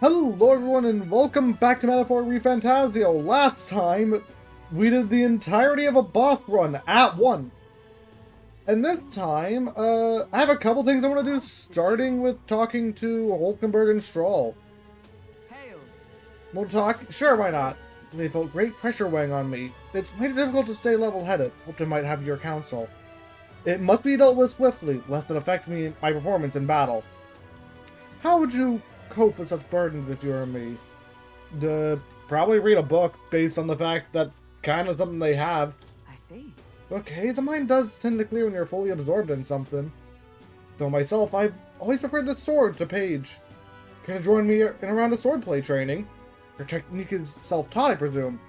Hello everyone and welcome back to Metaphor ReFantazio. Last time, we did the entirety of a boss run at once. And this time, I have a couple things I want to do, starting with talking to Hulkenberg and Stroll. Hail. We'll talk? Sure, why not? They felt great pressure weighing on me. It's made it difficult to stay level-headed. Hoped I might have your counsel. It must be dealt with swiftly, lest it affect my performance in battle. How would you cope with such burdens if you were me? Probably read a book based on the fact that's kind of something they have. I see. Okay, the mind does tend to clear when you're fully absorbed in something. Though myself, I've always preferred the sword to page. Can you join me in a round of swordplay training? Your technique is self-taught, I presume.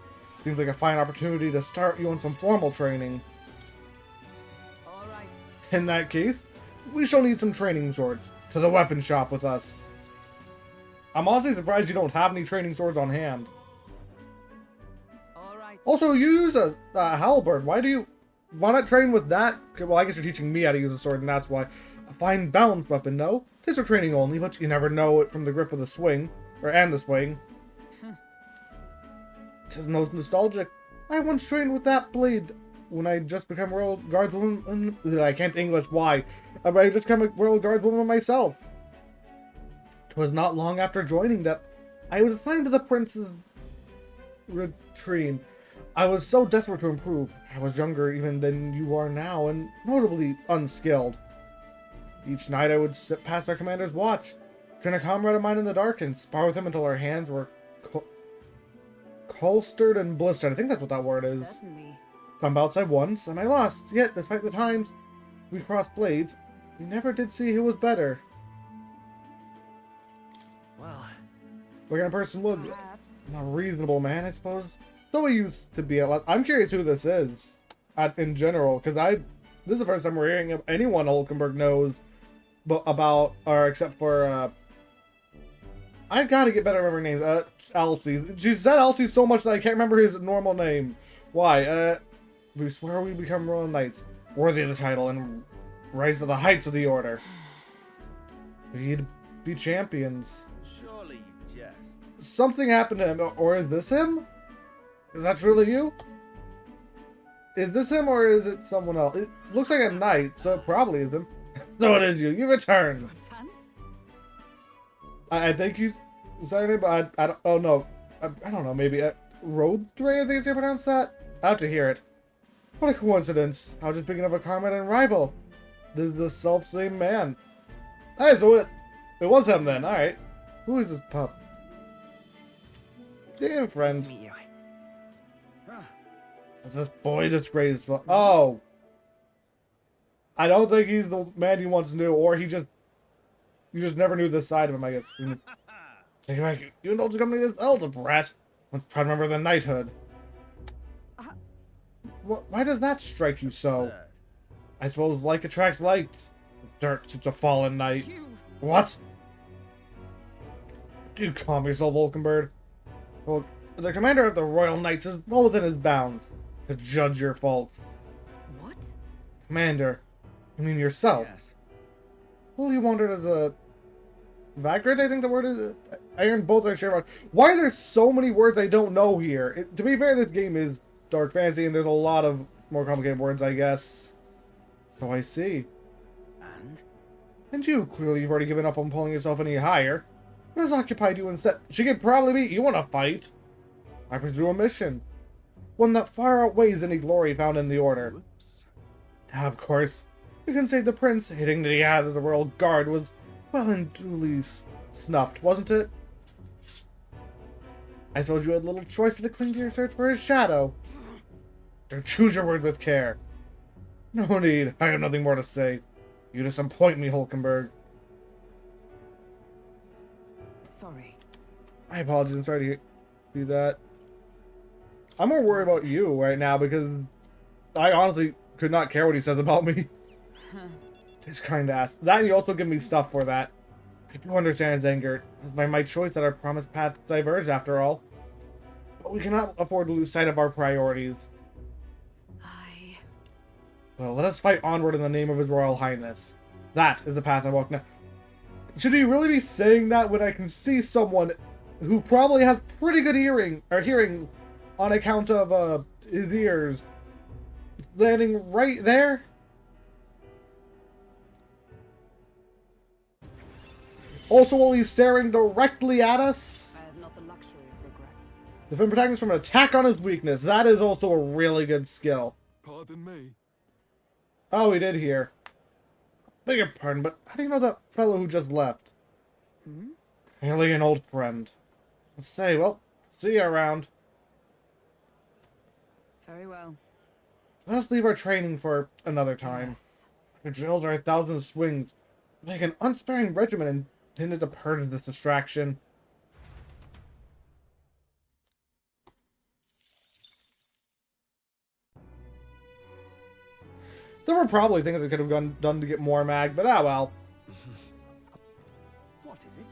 Seems like a fine opportunity to start you on some formal training. All right. In that case, we shall need some training swords. To the weapon shop with us. I'm honestly surprised you don't have any training swords on hand. All right. Also, you use a halberd. Why not train with that? Okay, well, I guess you're teaching me how to use a sword, and that's why. A fine balanced weapon, no? This for training only, but you never know it from the grip of the swing. And the swing. It is most nostalgic. I once trained with that blade when I just became Royal Guardswoman. I can't English, why? But I just became a Royal Guardswoman myself. 'Twas not long after joining that I was assigned to the Prince's Retrine. I was so desperate to improve. I was younger even than you are now, and notably unskilled. Each night I would sit past our commander's watch, train a comrade of mine in the dark, and spar with him until our hands were holstered and blistered. I think that's what that word is. Certainly. Some bouts I won, some I lost. Yet, despite the times we crossed blades, we never did see who was better. Well, What kind of person was it? perhaps. A reasonable man, I suppose. So he used to be a lot. I'm curious who this is, in general, because this is the first time we're hearing of anyone Hulkenberg knows, about, or except for, I gotta get better at remembering names. Elsie. She said Elsie so much that I can't remember his normal name. Why? We swear we become royal knights, worthy of the title, and rise to the heights of the order. We'd be champions. Surely you jest. Something happened to him, or is this him? Is that truly you? Is this him, or is it someone else? It looks like a knight, so it probably is him. So it is you. You returned. I think he's Saturday, but I don't. Oh no, I don't know. Maybe Road Ray. I think is how you pronounce that. I have to hear it. What a coincidence! I was just picking up a comrade and rival. This is the self-same man. Hey, so it was him then. All right. Who is this pup? Damn friend. Nice to meet you. This boy disgraceful. Oh. I don't think he's the man you once knew, or you just never knew this side of him, I guess. Take it back. You indulge in company this elder brat. Once proud member of the knighthood. Why does that strike you so? Absurd. I suppose like attracts like. Dirt suits a fallen knight. You. What? Do you calm yourself, Hulkenberg? Well, the commander of the Royal Knights is well within his bounds to judge your faults. What? Commander, you mean yourself? Yes. Well, you wandered as a vagrant, I think the word is. I earned both their share of. Why are there so many words I don't know here? To be fair, this game is dark fantasy, and there's a lot of more complicated words, I guess. So I see. And you, clearly you've already given up on pulling yourself any higher. What has occupied you instead? She could probably beat you in a fight. I pursue a mission. One that far outweighs any glory found in the order. Whoops. Of course, you can say the prince hitting the head of the royal guard was well and duly snuffed, wasn't it? I suppose you had little choice but to cling to your search for his shadow. So choose your words with care. No need, I have nothing more to say. You disappoint me, Hulkenberg. Sorry. I apologize, I'm sorry to do that. I'm more worried about you right now because I honestly could not care what he says about me. His kind ass. That and you also give me stuff for that. I do understand his anger. It's by my choice that our promised paths diverged after all. But we cannot afford to lose sight of our priorities. Well, let us fight onward in the name of His Royal Highness. That is the path I walk now. Should he really be saying that when I can see someone who probably has pretty good hearing on account of his ears landing right there? Also, while he's staring directly at us? I have not the luxury of regret. Defend protagonist from an attack on his weakness. That is also a really good skill. Pardon me. Oh, he did hear. Beg your pardon, but how do you know that fellow who just left? Hmm? Merely an old friend. Let's say, well, see you around. Very well. Let us leave our training for another time. Yes. Your drills are 1,000 swings. Like an unsparing regiment intended to purge this distraction. There were probably things that could have done to get more mag, but ah well. What is it?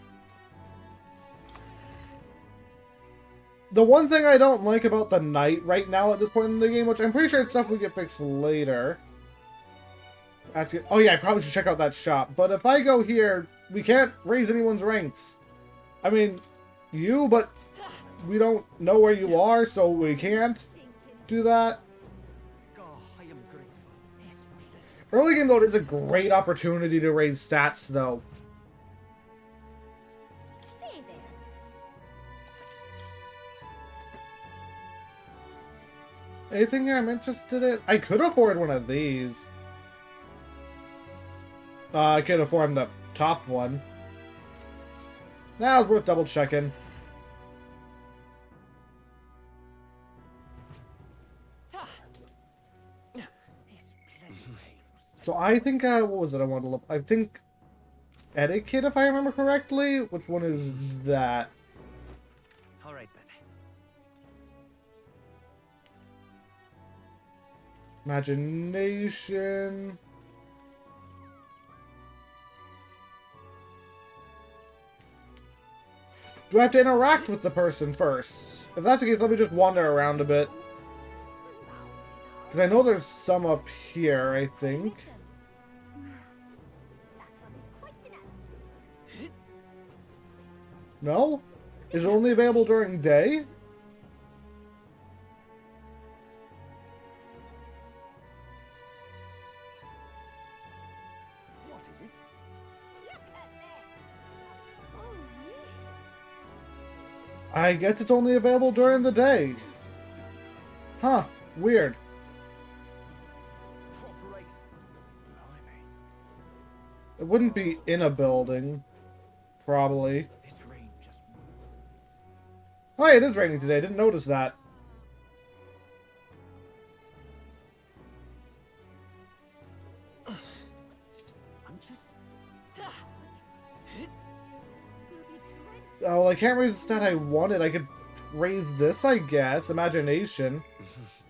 The one thing I don't like about the knight right now at this point in the game, which I'm pretty sure it's stuff we get fixed later. Oh yeah, I probably should check out that shop. But if I go here, we can't raise anyone's ranks. I mean, but we don't know where you are, so we can't do that. Oh, I am grateful. Early game mode is a great opportunity to raise stats, though. Say there. Anything here I'm interested in? I could afford one of these. I could afford the top one. Now it's worth double checking. So I think, what was it I wanted to look? I think etiquette, if I remember correctly. Which one is that? All right then. Imagination. Do I have to interact with the person first? If that's the case, let me just wander around a bit. Because I know there's some up here, I think. No? Is it only available during day? What is it? I guess it's only available during the day. Huh. Weird. Corporations. Blimey. It wouldn't be in a building. Probably. This rain just moved. Oh, yeah, it is raining today. Didn't notice that. I'm just. Oh, well, I can't raise the stat I wanted. I could raise this, I guess. Imagination.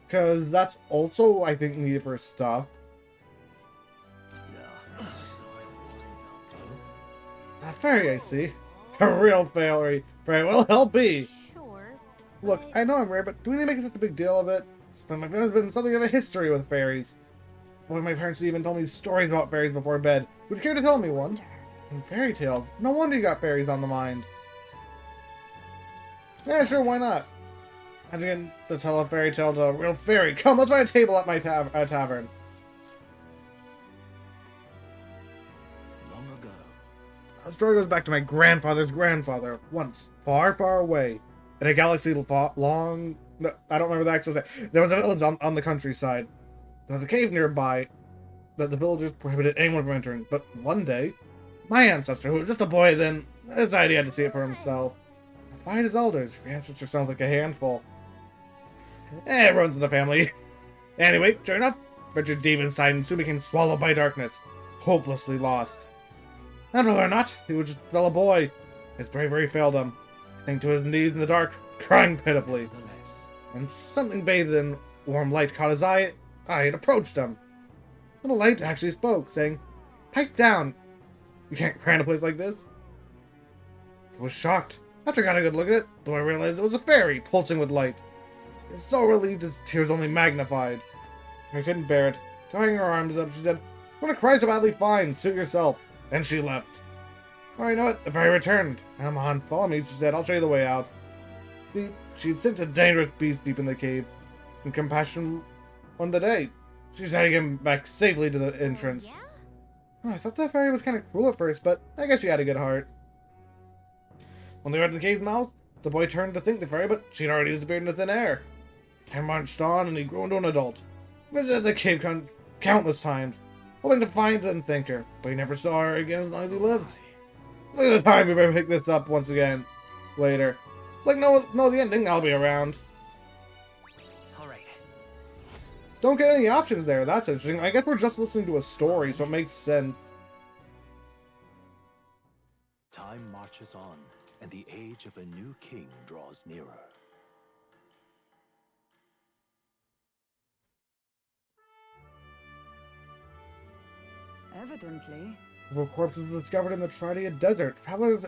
Because that's also, I think, needed for stuff. No. A fairy, I see. A real fairy. Very well, help be. Sure. Look, I know I'm rare, but do we need to make such a big deal of it? There's been something of a history with fairies. Boy, my parents even told me stories about fairies before bed. Would you care to tell me one? And fairy tales. No wonder you got fairies on the mind. Yeah, sure, why not? And again, to tell a fairy tale to a real fairy. Come, let's find a table at my tavern. Long ago. The story goes back to my grandfather's grandfather, once far, far away, in a galaxy long. No, I don't remember the actual name. There was a village on the countryside. There was a cave nearby that the villagers prohibited anyone from entering. But one day, my ancestor, who was just a boy then, decided he had to see it for himself. Fight his elders. Your ancestor sounds like a handful. Everyone's in the family. Anyway, sure enough, ventured deep inside and soon became swallowed by darkness, hopelessly lost. Natural or not, he was just still a boy. His bravery failed him. Sank to his knees in the dark, crying pitifully. When something bathed in warm light caught his eye, I had approached him. And the light actually spoke, saying, "Pipe down. You can't cry in a place like this." I was shocked. After I got a good look at it, though I realized it was a fairy pulsing with light. I was so relieved his tears only magnified. I couldn't bear it. Throwing her arms up, she said, "When a cry so badly fine, suit yourself." Then she left. Oh, you know what? The fairy returned. Come on, follow me, she said. I'll show you the way out. She'd sent a dangerous beast deep in the cave. And compassion won the day. She's heading him back safely to the entrance. Yeah? Oh, I thought that fairy was kind of cruel at first, but I guess she had a good heart. When they were at the cave's mouth, the boy turned to thank the fairy, but she'd already disappeared into thin air. Time marched on, and he grew into an adult. Visited the cave countless times, hoping to find and thank her, but he never saw her again as long as he lived. Look at the time, we better pick this up once again. Later. Like, no, the ending, I'll be around. Alright. Don't get any options there, that's interesting. I guess we're just listening to a story, so it makes sense. Time marches on, and the age of a new king draws nearer. Evidently. Several corpses were discovered in the Tridia Desert. Travelers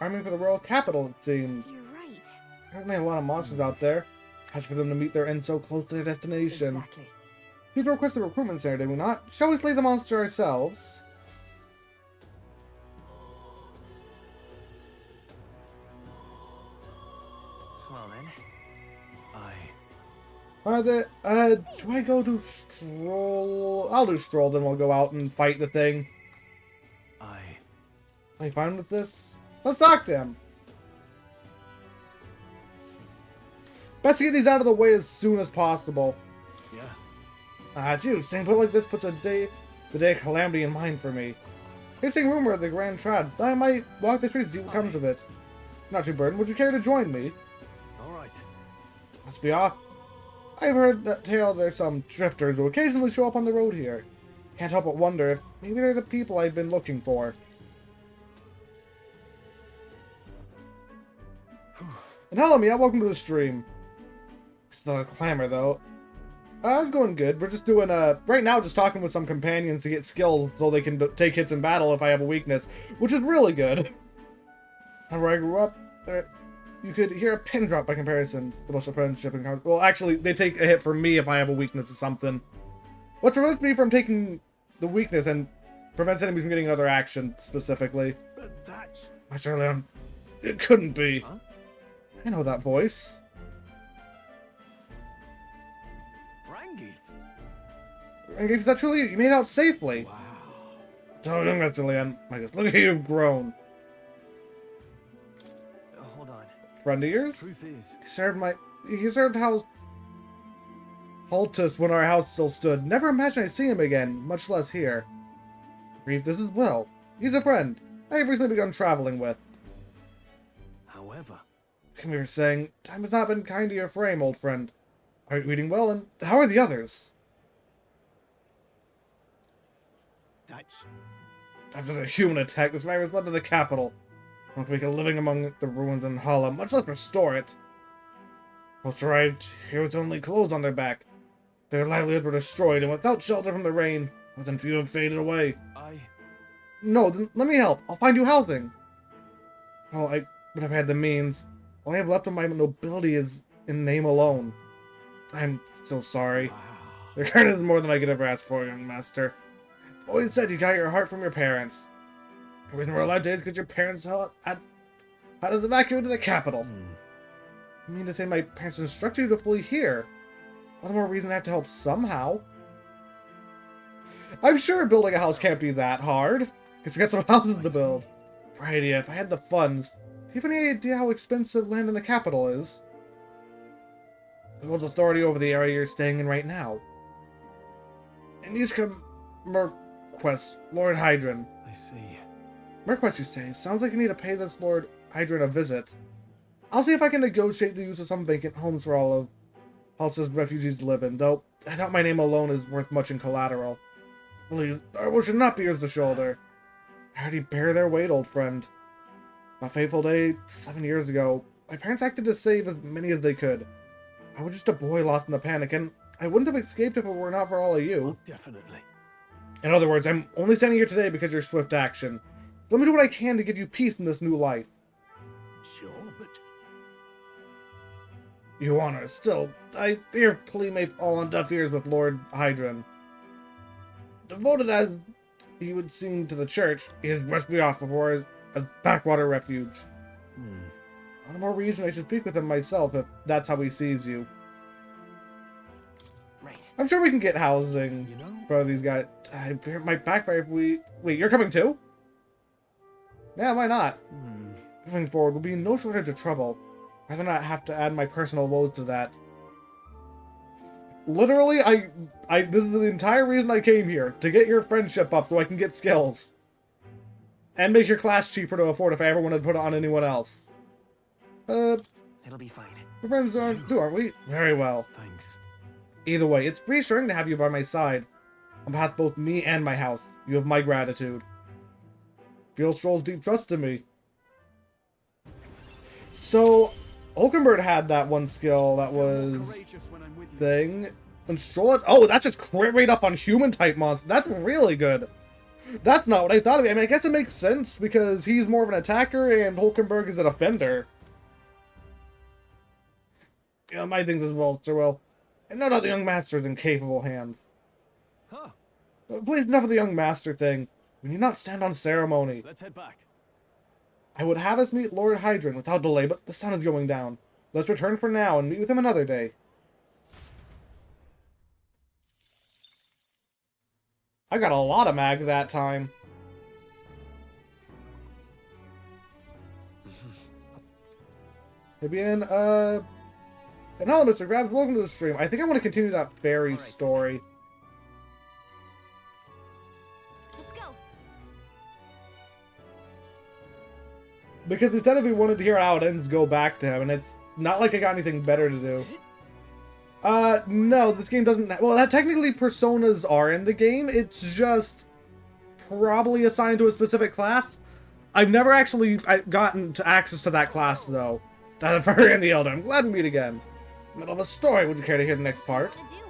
arming for the royal capital, it seems. You're right. Apparently a lot of monsters out there. Hard for them to meet their end so close to their destination. Exactly. People request a recruitment center, did we not? Shall we slay the monster ourselves? Well then, Do I go to Stroll? I'll do Stroll, then we'll go out and fight the thing. Are you fine with this? Let's talk to him. Best to get these out of the way as soon as possible. Yeah. It's you. Staying put like this puts the day of calamity in mind for me. Interesting rumor of the Grand Trad. I might walk the streets and see what comes of it. Not too burdened. Would you care to join me? Alright. Must be off. I've heard that tale there's some drifters who occasionally show up on the road here. Can't help but wonder if maybe they're the people I've been looking for. And hello, Mia. Welcome to the stream. Still a clamor, though. It's going good. We're just doing, right now, just talking with some companions to get skills so they can take hits in battle if I have a weakness, which is really good. And where I grew up, you could hear a pin drop by comparison. The most of friendship and well, actually, they take a hit for me if I have a weakness or something. What prevents me from taking the weakness and prevents enemies from getting another action, specifically? But that's... Master Leon, it couldn't be. Huh? I know that voice. Rangith. And is that truly you made it out safely? Wow. So young, Master Leon. I guess look at you have grown. Hold on. Friend of yours? Truth is... He served house Haltus when our house still stood. Never imagined I'd see him again, much less here. Grief this as well. He's a friend I've recently begun traveling with. However... Come here saying, time has not been kind to your frame, old friend. Are you eating well, and how are the others? That's... After the human attack, this virus led to the capital. Not to make a living among the ruins in Hala, much less restore it. Most arrived here with only clothes on their back. Their livelihoods were destroyed, and without shelter from the rain, more than few have faded away. No, then let me help. I'll find you housing. Well, I would have had the means. All I have left of my nobility is in name alone. I'm so sorry. Wow. Your kindness is more than I could ever ask for, young master. Always said you got your heart from your parents. The reason we're alive today is because your parents had us evacuated to the capital. You mean to say my parents instructed you to flee here? All the more reason I have to help somehow. I'm sure building a house can't be that hard, because we got some houses to build. Right idea, if I had the funds. Do you have any idea how expensive land in the capital is? Who holds authority over the area you're staying in right now? And these come Merquest, Lord Hydron. I see. Merquest, you say? Sounds like you need to pay this Lord Hydron a visit. I'll see if I can negotiate the use of some vacant homes for all of Halsa's refugees to live in, though I doubt my name alone is worth much in collateral. Please, our words should not be yours to shoulder. I already bear their weight, old friend. On a fateful day, 7 years ago, my parents acted to save as many as they could. I was just a boy lost in the panic, and I wouldn't have escaped if it were not for all of you. Oh, definitely. In other words, I'm only standing here today because of your swift action. Let me do what I can to give you peace in this new life. Sure, but... You honor. Still, I fear plea may fall on deaf ears with Lord Hydron. Devoted as he would seem to the church, he has rushed me off before a backwater refuge. On more reason I should speak with him myself if that's how he sees you. Right. I'm sure we can get housing You know, for these guys. I fear it might backfire if we... Wait, you're coming too? Yeah, why not? Moving forward, we'll be in no shortage of trouble. I'd rather not have to add my personal woes to that. Literally, this is the entire reason I came here. To get your friendship up so I can get skills. And make your class cheaper to afford if I ever wanted to put it on anyone else. It'll be fine. We're friends aren't we? Very well. thanks. Either way, it's reassuring to have you by my side. On behalf of both me and my house, you have my gratitude. Feel shows deep trust in me. So, Olkenbert had that one skill that was thing. And Stroll, oh, that's just crit rate up on human type monsters. That's really good. That's not what I thought of it. I mean, I guess it makes sense because he's more of an attacker and Hulkenberg is a defender. Yeah, my things as well, Sir Will. And no doubt the young master is in capable hands. Huh. Please, enough of the young master thing. We need not stand on ceremony. Let's head back. I would have us meet Lord Hydron without delay, but the sun is going down. Let's return for now and meet with him another day. I got a lot of mag that time. Maybe and hello, Mr. Grabs. Welcome to the stream. I think I want to continue that fairy story. Let's go. Because instead of we wanted to hear how it ends, go back to him, and it's not like I got anything better to do. No, this game doesn't... Well, technically personas are in the game. It's just probably assigned to a specific class. I've never actually gotten to access to that class, though. The Furry and the Elder. I'm glad to meet again. Middle of a story. Would you care to hear the next part? What to do?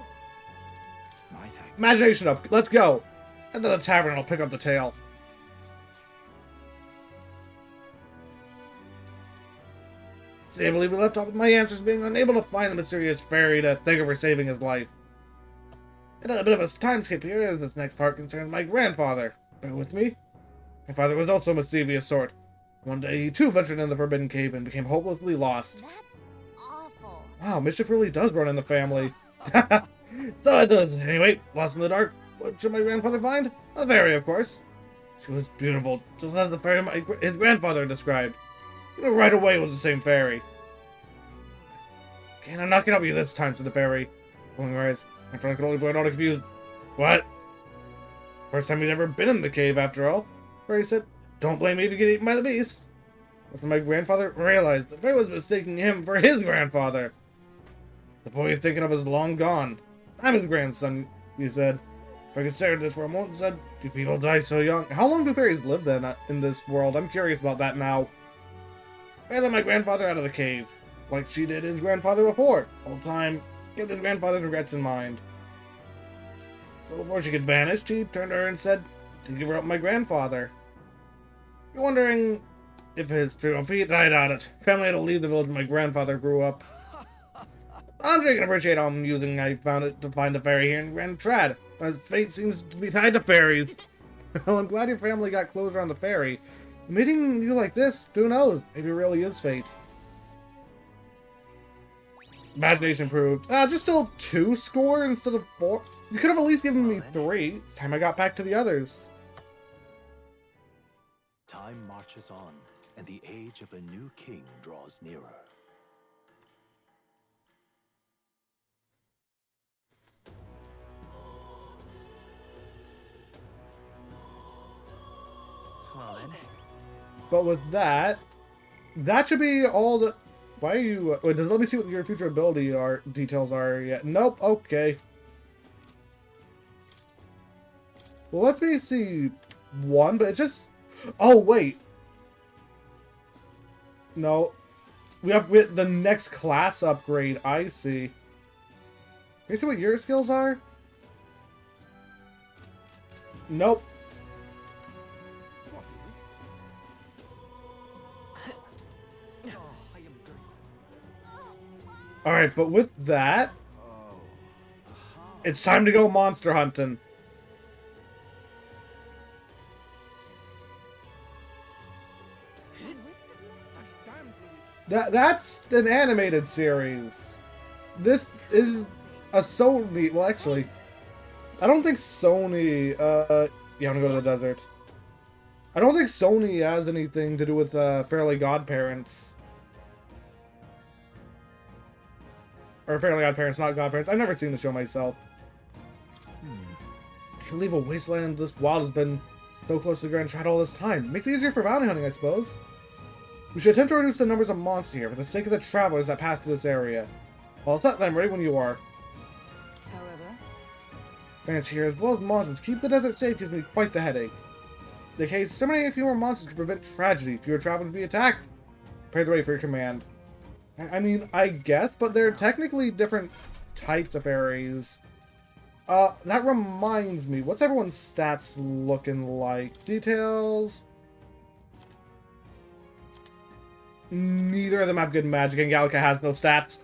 My thanks. Imagination up. Let's go. Into the tavern. I'll pick up the tale. See, I believe we left off with my answers being unable to find the mysterious fairy to thank her for saving his life. And a bit of a time skip here, as this next part concerns my grandfather. Bear with me. My father was also a mischievous sort. One day, he too ventured in the Forbidden Cave and became hopelessly lost. That's awful. Wow, mischief really does run in the family. So it does. Anyway, lost in the dark. What should my grandfather find? A fairy, of course. She was beautiful, just as the fairy his grandfather described. He knew right away it was the same fairy. Okay, I'm not gonna help you this time, said the fairy. Rolling her eyes, my friend could only blurt out confused. What? First time he'd ever been in the cave, after all. Fairy said, don't blame me if you get eaten by the beast. That's when my grandfather realized the fairy was mistaking him for his grandfather. The boy you're thinking of is long gone. I'm his grandson, he said. I considered this for a moment and said, do people die so young? How long do fairies live then in this world? I'm curious about that now. I let my grandfather out of the cave, like she did his grandfather before. All the time, kept his grandfather's regrets in mind. So before she could vanish, she turned to her and said, to give her up my grandfather. You're wondering if it's true. Oh, Pete, I doubt it. Family had to leave the village when my grandfather grew up. I'm sure you can appreciate how amusing I found it to find the fairy here in Grand Trad. My fate seems to be tied to fairies. Well, I'm glad your family got closure on the fairy. Meeting you like this, who knows? Maybe it really is fate. Imagination improved. Just still 2 score instead of 4. You could have at least given me 3. It's time I got back to the others. Time marches on, and the age of a new king draws nearer. Well then. But with that, that should be all the... Why are you... Wait, let me see what your future ability details are yet. Nope, okay. Well, let me see one, but it's just... Oh, wait. No. We have the next class upgrade, I see. Can you see what your skills are? Nope. What is it? Oh, I am dirty. Alright, but with that, Oh. Aha. it's time to go monster hunting. That's an animated series. This is a Sony. Well, actually, I don't think Sony. Yeah, I'm gonna go to the desert. I don't think Sony has anything to do with Fairly Godparents. Or Fairly Godparents, not Godparents. I've never seen the show myself. Can't believe a wasteland this wild has been so close to the Grand Shadow all this time. Makes it easier for bounty hunting, I suppose. We should attempt to reduce the numbers of monsters here for the sake of the travelers that pass through this area. Well, set them ready when you are. However, Fans here, as well as monsters, keep the desert safe gives me quite the headache. In the case, summoning a few more monsters could prevent tragedy. Fewer travelers be attacked. Prepare the ready for your command. I mean, I guess, but they're technically different types of fairies. That reminds me, what's everyone's stats looking like? Details? Neither of them have good magic, and Gallica has no stats.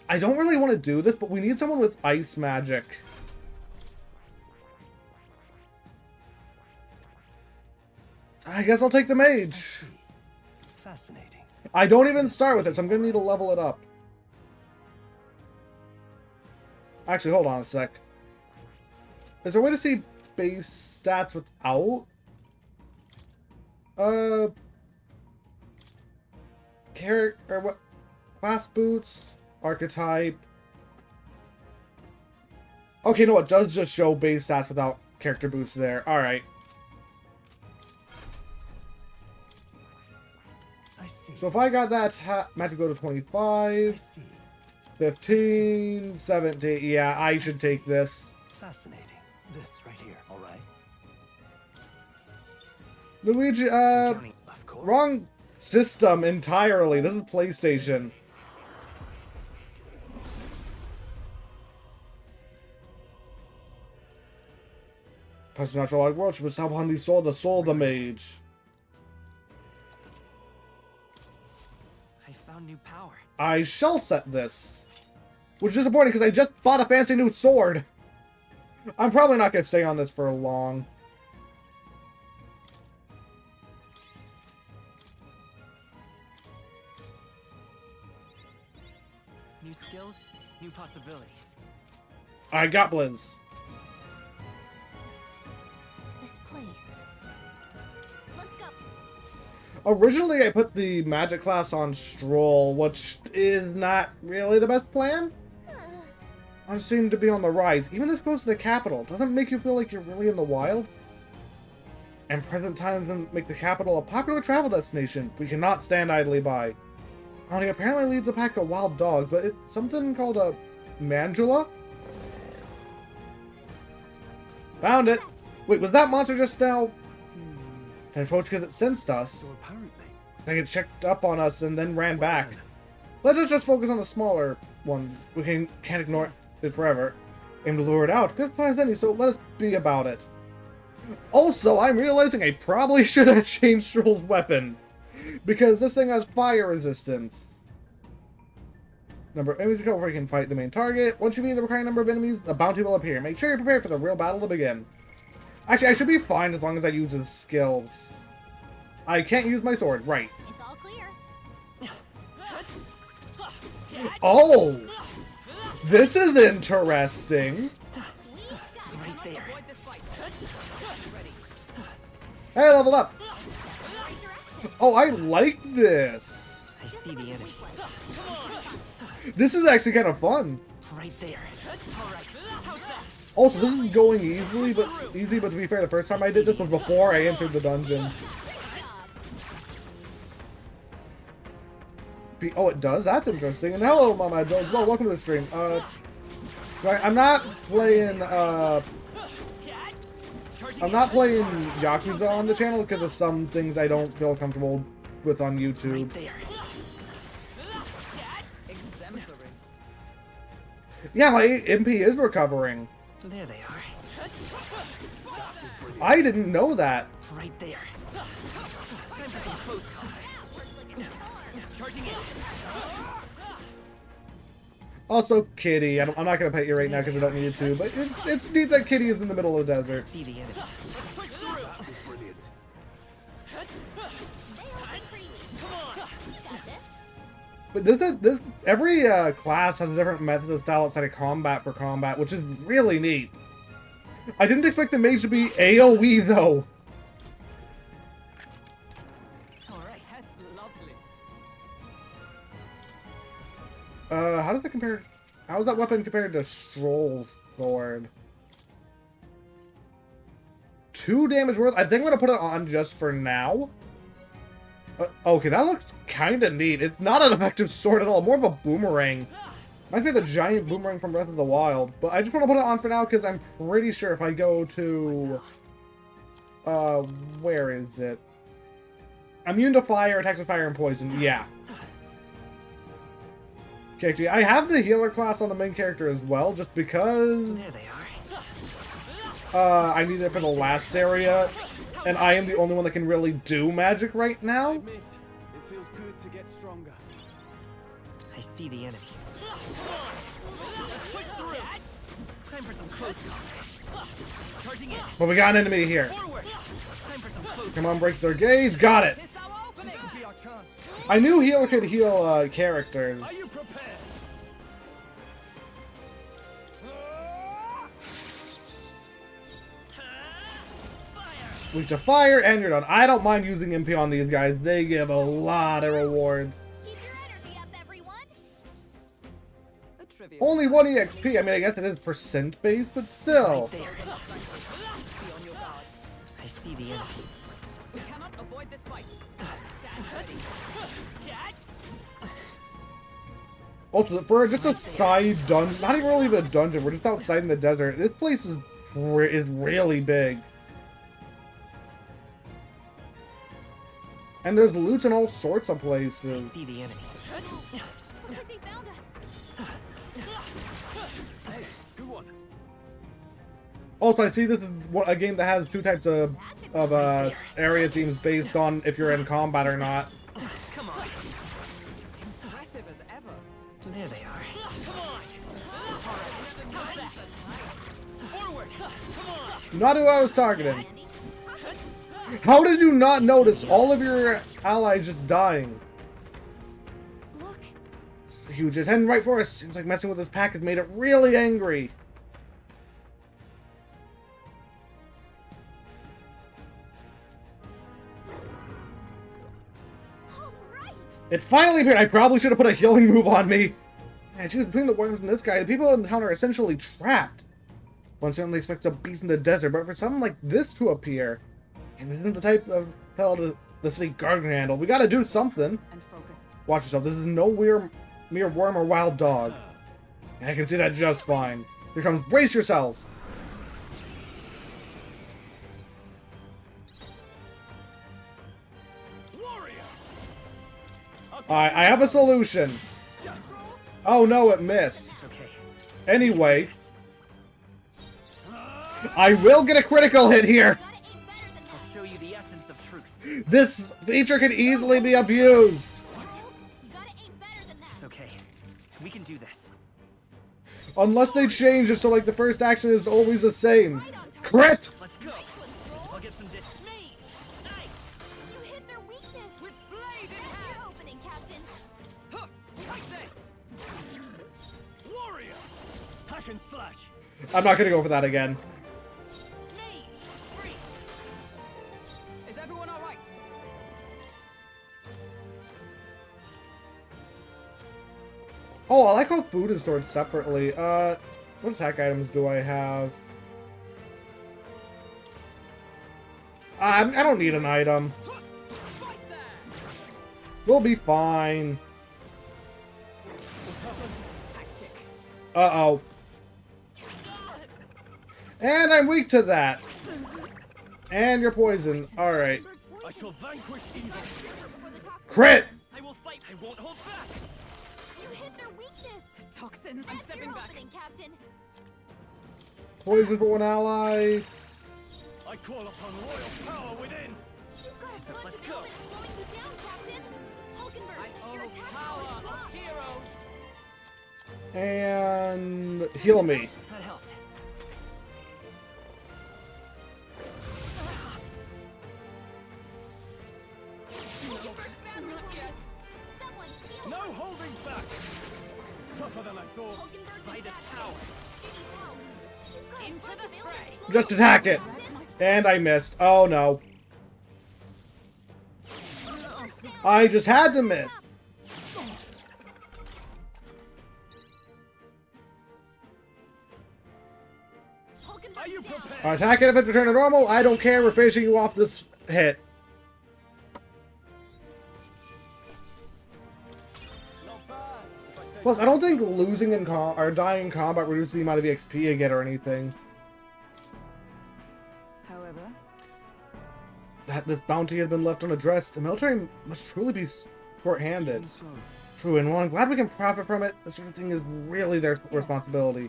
I don't really want to do this, but we need someone with ice magic. I guess I'll take the mage. Fascinating. I don't even start with it, so I'm gonna need to level it up. Actually, hold on a sec. Is there a way to see base stats without? Character, what? Class boots, archetype. Okay, no, it does just show base stats without character boosts there. Alright. I see. So if I got that, magic go to I 25, see. 15, 17. Yeah, I should take this. Fascinating. This right here, all right? Luigi, Johnny. Of course. wrong system entirely. This is PlayStation. Past the natural light world should bestow upon the soul of the mage. I found new power. I shall set this. Which is disappointing because I just bought a fancy new sword. I'm probably not going to stay on this for long. New skills, new possibilities. I got Blins. This place. Let's go. Originally, I put the magic class on Stroll, which is not really the best plan. I seem to be on the rise. Even this goes to the capital. Doesn't it make you feel like you're really in the wild? And present times make the capital a popular travel destination. We cannot stand idly by. He apparently leads a pack of wild dogs, but it's something called a mandula? Found it! Wait, was that monster just now? And approached because it sensed us. So apparently. Like it checked up on us and then ran back. Let us just focus on the smaller ones. We can't ignore it forever. Aim to lure it out. Good plans any, so let us be about it. Also, I'm realizing I probably should have changed Stroll's weapon. Because this thing has fire resistance. Number of enemies before you can fight the main target. Once you meet the required number of enemies, a bounty will appear. Make sure you're prepared for the real battle to begin. Actually, I should be fine as long as I use his skills. I can't use my sword. Right. It's all clear. Oh! This is interesting. Right there. Hey, I leveled up. Oh, I like this. I see the enemy. This is actually kind of fun. Right there. All right. How's that? Also, this is going easily, but to be fair, the first time I did this was before I entered the dungeon. Oh, it does? That's interesting. And hello, Mama Jones. Well, welcome to the stream. I'm not playing, I'm not playing Yakuza on the channel because of some things I don't feel comfortable with on YouTube. Right there. Exemplary. Yeah, my MP is recovering. There they are. I didn't know that. Right there. Time for some close combat. Charging in. Also, Kitty. I'm not going to pet you right now because I don't need to, but it's neat that Kitty is in the middle of the desert. See the enemy. That was brilliant. But this every class has a different method of style outside of combat for combat, which is really neat. I didn't expect the mage to be AoE though. Alright, that's lovely. How does it compare? How is that weapon compared to Stroll's sword? 2 damage worth. I think I'm gonna put it on just for now. Okay, that looks kind of neat. It's not an effective sword at all. More of a boomerang. Might be the giant boomerang from Breath of the Wild. But I just want to put it on for now because I'm pretty sure if I go to... where is it? Immune to fire, attacks with fire and poison. Yeah. Okay, I have the healer class on the main character as well, just because... There they are. I need it for the last area. And I am the only one that can really do magic right now. Admit, it feels good to get stronger. I see the enemy. Push through. Time for some close combat. Charging in. But we got an enemy here. Forward. Time for some close. Come on, break their gauge. Got it. This our opening. This could be our chance. I knew healer could heal characters. Are you prepared? Weak to fire, and you're done. I don't mind using MP on these guys. They give a lot of rewards. Keep your energy up, everyone. A trivia. Only 1 EXP. I mean, I guess it is percent based, but still. There. Be on your guard. I see the enemy. We cannot avoid this fight. Stand ready. Also, for just a side dungeon, not even really a dungeon, we're just outside in the desert. This place is really big. And there's loot in all sorts of I places. see the enemy. Looks like they found us. Hey, good one. Also, I see this is a game that has 2 types of area themes based on if you're in combat or not. Come on. Impressive as ever. There they are. Come on. Forward. Come on. Not who I was targeting. Andy. How did you not notice all of your allies just dying? Look, He was just heading right for us. Seems like messing with his pack has made it really angry. all right. It finally appeared. I probably should have put a healing move on me. Man, she's between the worms and this guy. The people in town are essentially trapped. One certainly expects a beast in the desert, but for something like this to appear, and this isn't the type of fellow to the city guard can handle. We gotta do something. And focused. Watch yourself. This is no mere worm or wild dog. And I can see that just fine. Here comes. Brace yourselves. Warrior. I have a solution. Oh no, it missed. It's okay. Anyway, I will get a critical hit here. Gotta aim better than that. I'll show you the essence of truth. This feature can easily be abused. You gotta aim better than that. It's okay. We can do this. Unless they change it so like the first action is always the same. Crit! Let's go. I'll get some dish. Me. Nice. You hit their weakness. With blade in That's hand. your opening, Captain. Huh. Take this. Warrior. Hack and slash. I'm not gonna go for that again. Me. Free. Is everyone all right? Oh, I like how food is stored separately. What attack items do I have? I don't need an item. Fight there. We'll be fine. Tactic. Uh-oh. And I'm weak to that. And you're poisoned. Alright. I shall vanquish evil. For the toxin. Crit! I will fight. I won't hold back. You hit their weakness. Toxin. I'm That's stepping your back. opening, Captain. Poison for one ally. I call upon royal power within. You've got a So bunch let's of go. elements slowing you down, Captain. Hulkenberg, your I attack power power is of blocked. heroes. And heal me. That helped. Hulkenberg's bound to win. Someone heal No her. holding Think back. Tougher than I thought. Hulkenberg Vitus is back. power. You've got a Into bunch the of fray. aliens. Just attack it. And I missed. Oh no. I just had to miss. Are you Hulkenberg's down. prepared? Attack it if it's returned to normal. I don't care. We're finishing you off this hit. Not bad. If I say Plus, I don't think losing in or dying in combat reduces the amount of EXP you get or anything. However, That this bounty has been left unaddressed. The military must truly be short-handed. so. True, and while I'm glad we can profit from it, this sort of thing is really their responsibility.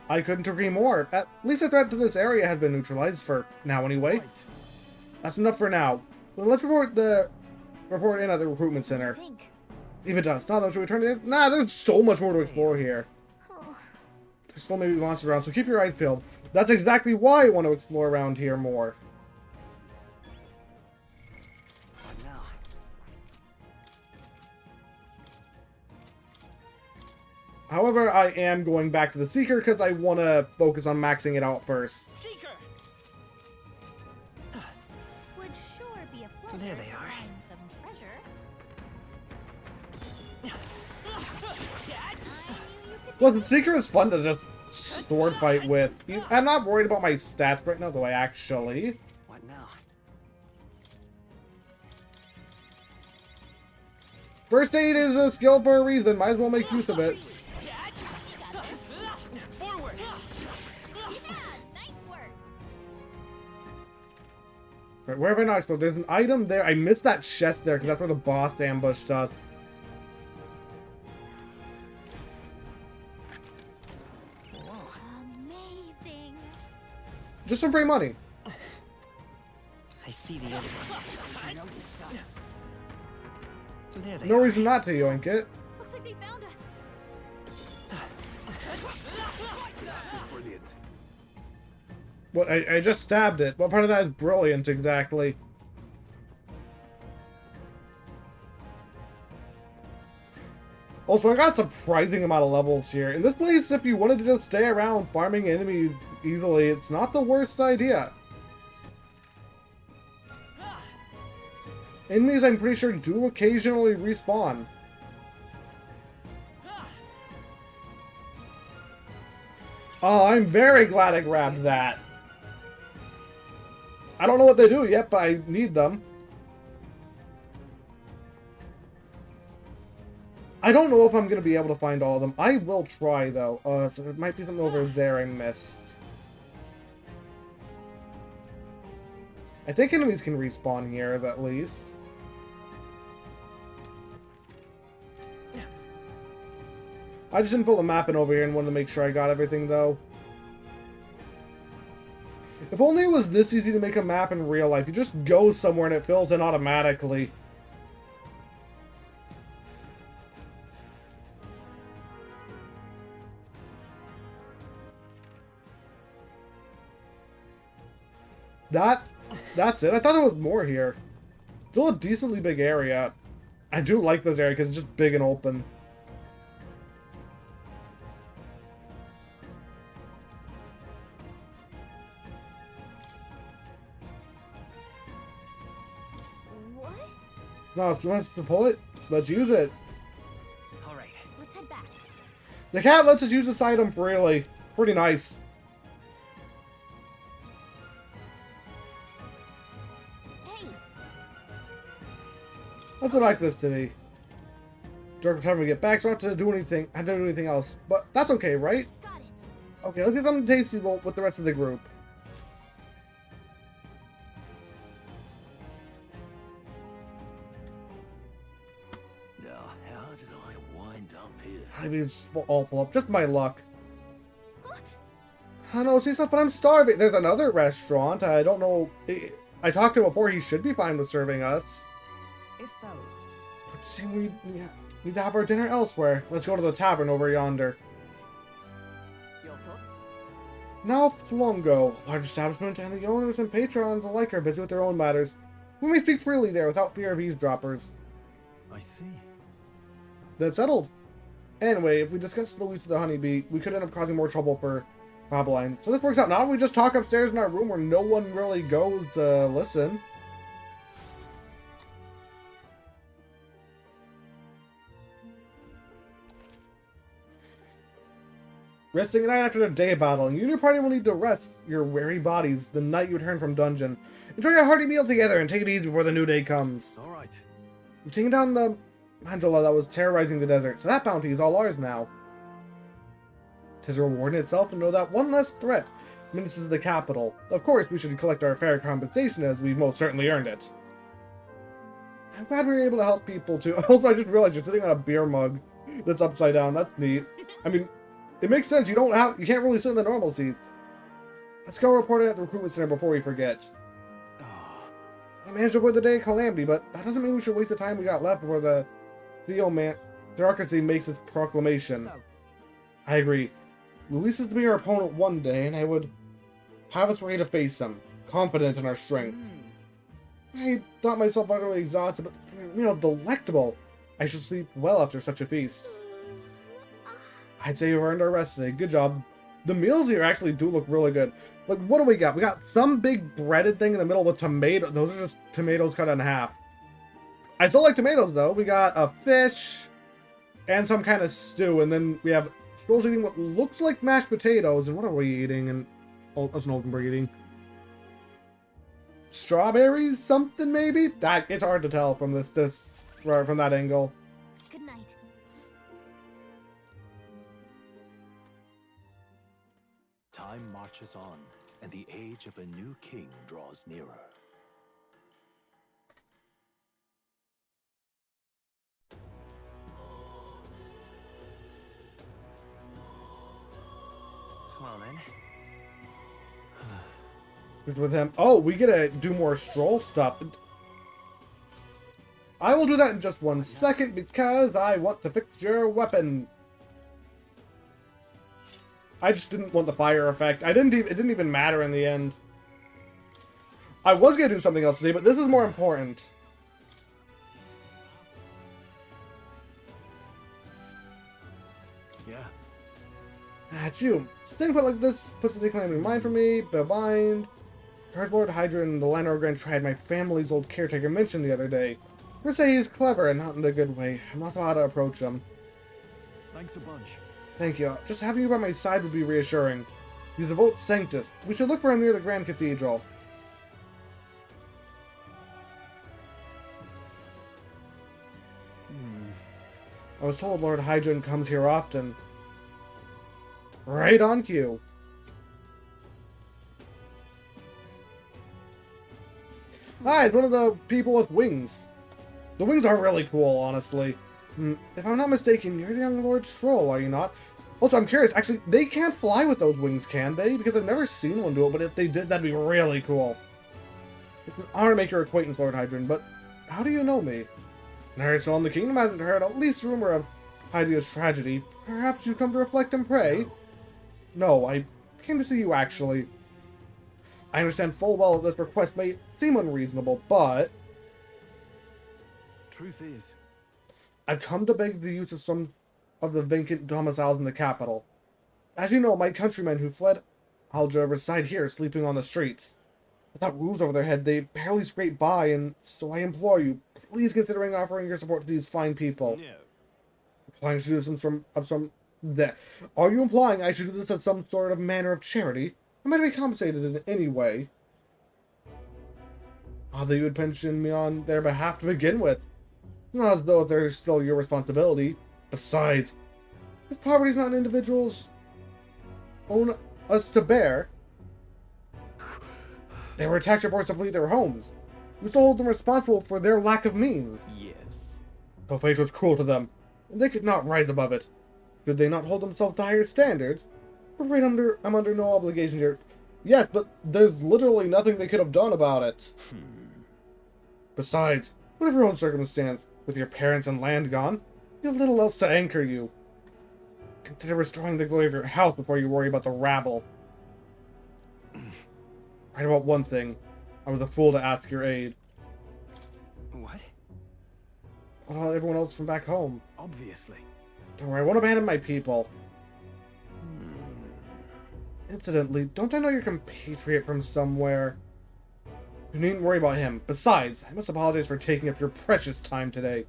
I couldn't agree more. At least the threat to this area has been neutralized for now anyway. Right. That's enough for now. Well, let's report in at the recruitment center. Think. If it does, now should we turn it in? Nah, there's so much more to explore here. Oh, There's still maybe monsters around, so keep your eyes peeled. That's exactly why I want to explore around here more. What now? However, I am going back to the Seeker because I want to focus on maxing it out first. Seeker! would sure be a pleasure There they to are. find some treasure. Dad! I knew you could do Plus, the Seeker is fun to just sword fight with. I'm not worried about my stats right now, though I actually. What now? First aid is a skill for a reason. Might as well make use of it. Dad! Forward! Yeah, nice work. Right, where have I not explored? There's an item there. I missed that chest there because that's where the boss ambushed us. Amazing. Just some free money. I see the enemy. noticed us. There they No are. reason not to yoink it. Looks like they found us. Brilliant. What? I just stabbed it. What part of that is brilliant exactly? Also, I got a surprising amount of levels here. In this place, if you wanted to just stay around farming enemies easily, it's not the worst idea. Enemies, I'm pretty sure, do occasionally respawn. Oh, I'm very glad I grabbed that. I don't know what they do yet, but I need them. I don't know if I'm going to be able to find all of them. I will try, though. So there might be something over there I missed. I think enemies can respawn here, at least. I just didn't pull the map in over here and wanted to make sure I got everything, though. If only it was this easy to make a map in real life. You just go somewhere and it fills in automatically. That's it. I thought there was more here. Still a decently big area. I do like this area because it's just big and open. What? No, if you want us to pull it, let's use it. All right. Let's head back. The cat lets us use this item freely. Pretty nice. Hey, Let's head back to this city. During the time we get back, so I don't have to do anything else. But that's okay, right? got it. Okay, let's get something tasty with the rest of the group. Now, how did I wind up here? I mean, it's awful up. Just my luck. I know, see stuff, but I'm starving. There's another restaurant. I don't know. I talked to him before. He should be fine with serving us. If so, But see, we need to have our dinner elsewhere. Let's go to the tavern over yonder. your thoughts? Now Flongo, large establishment, and the owners and patrons alike are busy with their own matters. We may speak freely there without fear of eavesdroppers. I see. That's settled. Anyway, if we discuss Louisa the honeybee, we could end up causing more trouble for Babylon. So this works out. Now we just talk upstairs in our room where no one really goes to listen. Resting at night after a day of battling. You and your party will need to rest your weary bodies the night you return from dungeon. Enjoy a hearty meal together and take it easy before the new day comes. All right. We've taken down the Angela that was terrorizing the desert, so that bounty is all ours now. 'Tis a reward in itself to know that one less threat menaces the capital. Of course, we should collect our fair compensation as we've most certainly earned it. I'm glad we were able to help people too. Also, I just realized you're sitting on a beer mug that's upside down. That's neat. I mean, it makes sense. You can't really sit in the normal seats. Let's go report it at the recruitment center before we forget. I managed to avoid the day of calamity, but that doesn't mean we should waste the time we got left before the theocracy makes its proclamation. So, I agree. Luis is to be our opponent one day, and I would have us ready to face him, confident in our strength. I thought myself utterly exhausted, but delectable. I should sleep well after such a feast. I'd say you've earned our rest today. Good job. The meals here actually do look really good. Like, what do we got? We got some big breaded thing in the middle with tomato. Those are just tomatoes cut in half. I still like tomatoes, though. We got a fish and some kind of stew. And then we have Stroll's eating what looks like mashed potatoes. And what are we eating? And that's an Oldenburg eating. Strawberries? Something, maybe? It's hard to tell from from that angle. Good night. Time marches on, and the age of a new king draws nearer. Well then. Who's with him? Oh, we get to do more Stroll stuff. I will do that in just 1 second because I want to fix your weapon. I just didn't want the fire effect. It didn't even matter in the end. I was gonna do something else today, but this is more important. Yeah. That's you. Staying put like this puts the decline in mind for me. Bind. Lord Hydra and the Lanor Grand tried my family's old caretaker mentioned the other day. I'm gonna say he's clever and not in a good way. I'm not sure how to approach him. Thanks a bunch. Thank you. Just having you by my side would be reassuring. He's a devout Sanctist. We should look for him near the Grand Cathedral. I was told Lord Hydron comes here often. Right on cue. Hi, it's one of the people with wings. The wings are really cool, honestly. If I'm not mistaken, you're the young Lord Stroll, are you not? Also, I'm curious, actually, they can't fly with those wings, can they? Because I've never seen one do it, but if they did, that'd be really cool. It's an honor to make your acquaintance, Lord Hydron, but how do you know me? Nurse on the kingdom hasn't heard at least rumor of Hydea's tragedy. Perhaps you come to reflect and pray? No, I came to see you, actually. I understand full well that this request may seem unreasonable, but Truth is, I've come to beg the use of some of the vacant domiciles in the capital. As you know, my countrymen who fled Alja reside here, sleeping on the streets. Without roofs over their head, they barely scrape by, and so I implore you, please considering offering your support to these fine people. No. Implying I should do Are you implying I should do this as some sort of manner of charity? Am I to be compensated in any way? Odd that you would pension me on their behalf to begin with. It's not as though they're still your responsibility. Besides, if poverty is not an individual's own us to bear, they were attacked or forced to flee their homes. You still hold them responsible for their lack of means. Yes. The fate was cruel to them, and they could not rise above it. Should they not hold themselves to higher standards? I'm afraid I'm under no obligation here. Yes, but there's literally nothing they could have done about it. Besides, whatever your own circumstance, with your parents and land gone, you have little else to anchor you. Consider restoring the glory of your house before you worry about the rabble. Right about one thing, I was a fool to ask your aid. What? What about everyone else from back home? Obviously. Don't worry, I won't abandon my people. Incidentally, don't I know your compatriot from somewhere? You needn't worry about him. Besides, I must apologize for taking up your precious time today.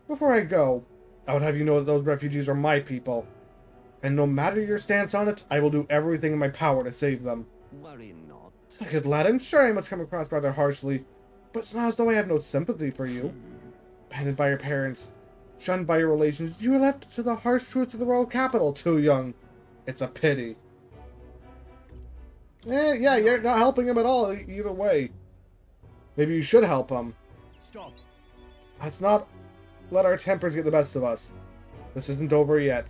Before I go, I would have you know that those refugees are my people. And no matter your stance on it, I will do everything in my power to save them. Worry not. Good lad, I'm sure I must come across rather harshly, but it's not as though I have no sympathy for you. Abandoned by your parents, shunned by your relations, you were left to the harsh truth of the royal capital too young. It's a pity. Yeah, you're not helping him at all either way. Maybe you should help him. Stop. Let's not let our tempers get the best of us. This isn't over yet.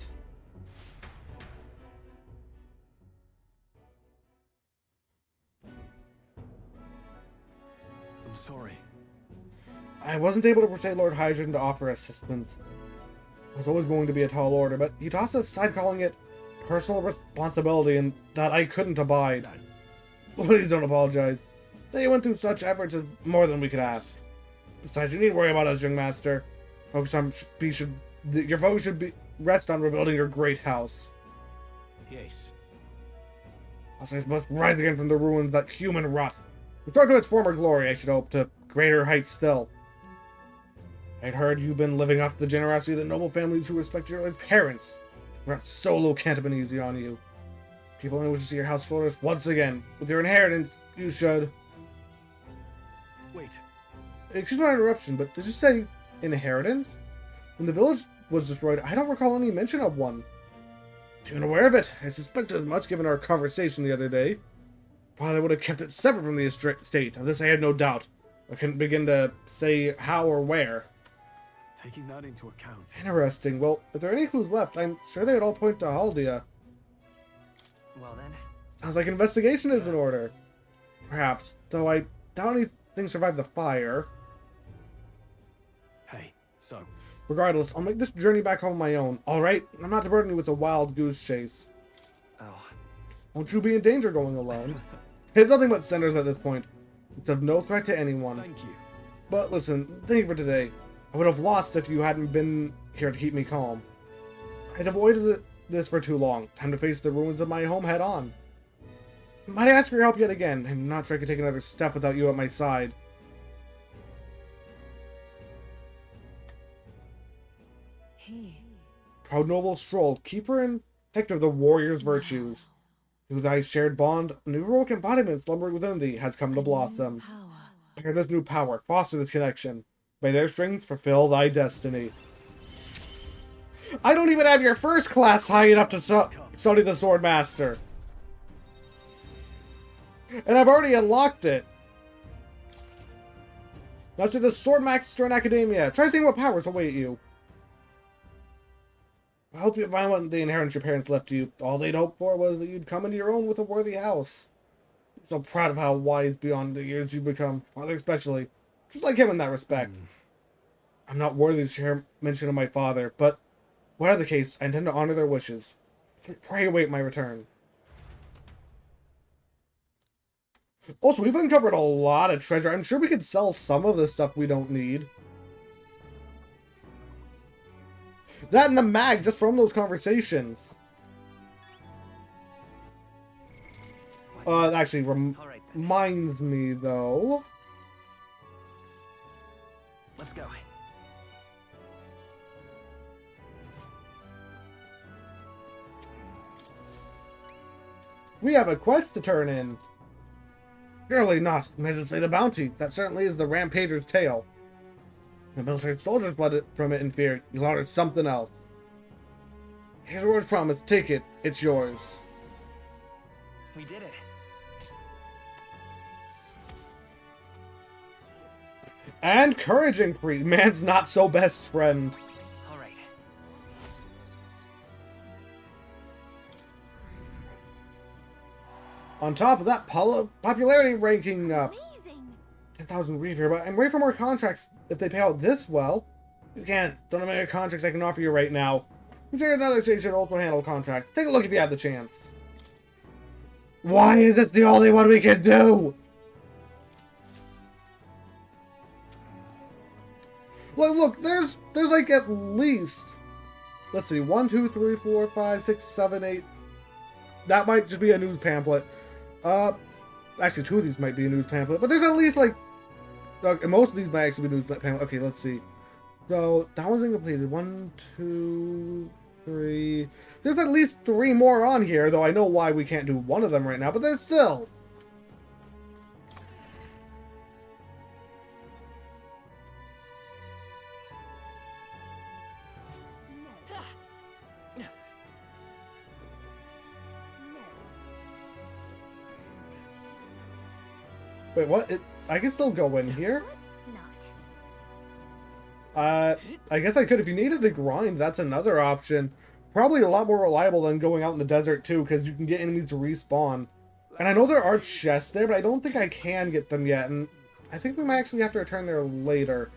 I'm sorry. I wasn't able to persuade Lord Hydron to offer assistance. It was always going to be a tall order, but he tossed aside calling it personal responsibility and that I couldn't abide. Please don't apologize. They went through such efforts as more than we could ask. Besides, you needn't worry about us, young master. Your focus should rest on rebuilding your great house. Yes. Houses must rise again from the ruins that human rot. Restore to its former glory, I should hope, to greater heights still. I'd heard you've been living off the generosity of the noble families who respect your parents. Rent solo can't have been easy on you. People only wish to see your house flourish once again. With your inheritance, you should... Wait. Excuse my interruption, but did you say inheritance? When the village was destroyed, I don't recall any mention of one. If you're unaware of it, I suspect as much given our conversation the other day. Father would have kept it separate from the estate. Of this I had no doubt. I couldn't begin to say how or where. Taking that into account. Interesting. Well, if there are any clues left, I'm sure they would all point to Haldia. Well then. Sounds like investigation is in order. Perhaps, though I doubt anything survived the fire. Hey, so. Regardless, I'll make this journey back home on my own, alright? I'm not to burden you with a wild goose chase. Oh. Won't you be in danger going alone? It's nothing but cinders at this point. It's of no threat to anyone. Thank you. But listen, thank you for today. I would have lost if you hadn't been here to keep me calm. I'd avoided this for too long. Time to face the ruins of my home head on. Might I ask for your help yet again? I'm not sure I could take another step without you at my side. Proud noble Stroll, keeper and protector of the warrior's virtues. Through thy shared bond, a new heroic embodiment slumbering within thee has come to blossom. Bear this new power, foster this connection. May their strengths fulfill thy destiny. I don't even have your first class high enough to study the Sword Master. And I've already unlocked it. Now to the Sword Master in Academia. Try seeing what powers await you. I hope you find the inheritance your parents left you. All they'd hoped for was that you'd come into your own with a worthy house. I'm so proud of how wise beyond the years you've become, father especially. Just like him in that respect. I'm not worthy to share mention of my father, but whatever the case, I intend to honor their wishes. Pray await my return. Also, we've uncovered a lot of treasure. I'm sure we could sell some of the stuff we don't need. That and the mag, just from those conversations. Actually reminds me, though. Let's go. We have a quest to turn in. Surely not. May the bounty. That certainly is the rampager's tale. The military soldiers fled from it in fear. You ordered something else. Here's the word's promise. Take it. It's yours. We did it. And courage increase. Man's not so best friend. All right. On top of that, popularity ranking up. Amazing. 10,000 read here, but I'm ready for more contracts if they pay out this well. You can't. Don't have any contracts I can offer you right now. Consider another state should also handle contracts. Take a look if you have the chance. Why is this the only one we can do? Look, there's like at least, let's see, 1, 2, 3, 4, 5, 6, 7, 8. That might just be a news pamphlet. Actually, 2 of these might be a news pamphlet, but there's at least like, most of these might actually be news pamphlet. Okay, let's see. So that one's been completed. 1, 2, 3. There's at least 3 more on here, though I know why we can't do one of them right now, but there's still. Wait, what? I can still go in here? Let's not. I guess I could. If you needed to grind, that's another option. Probably a lot more reliable than going out in the desert, too, because you can get enemies to respawn. And I know there are chests there, but I don't think I can get them yet, and I think we might actually have to return there later.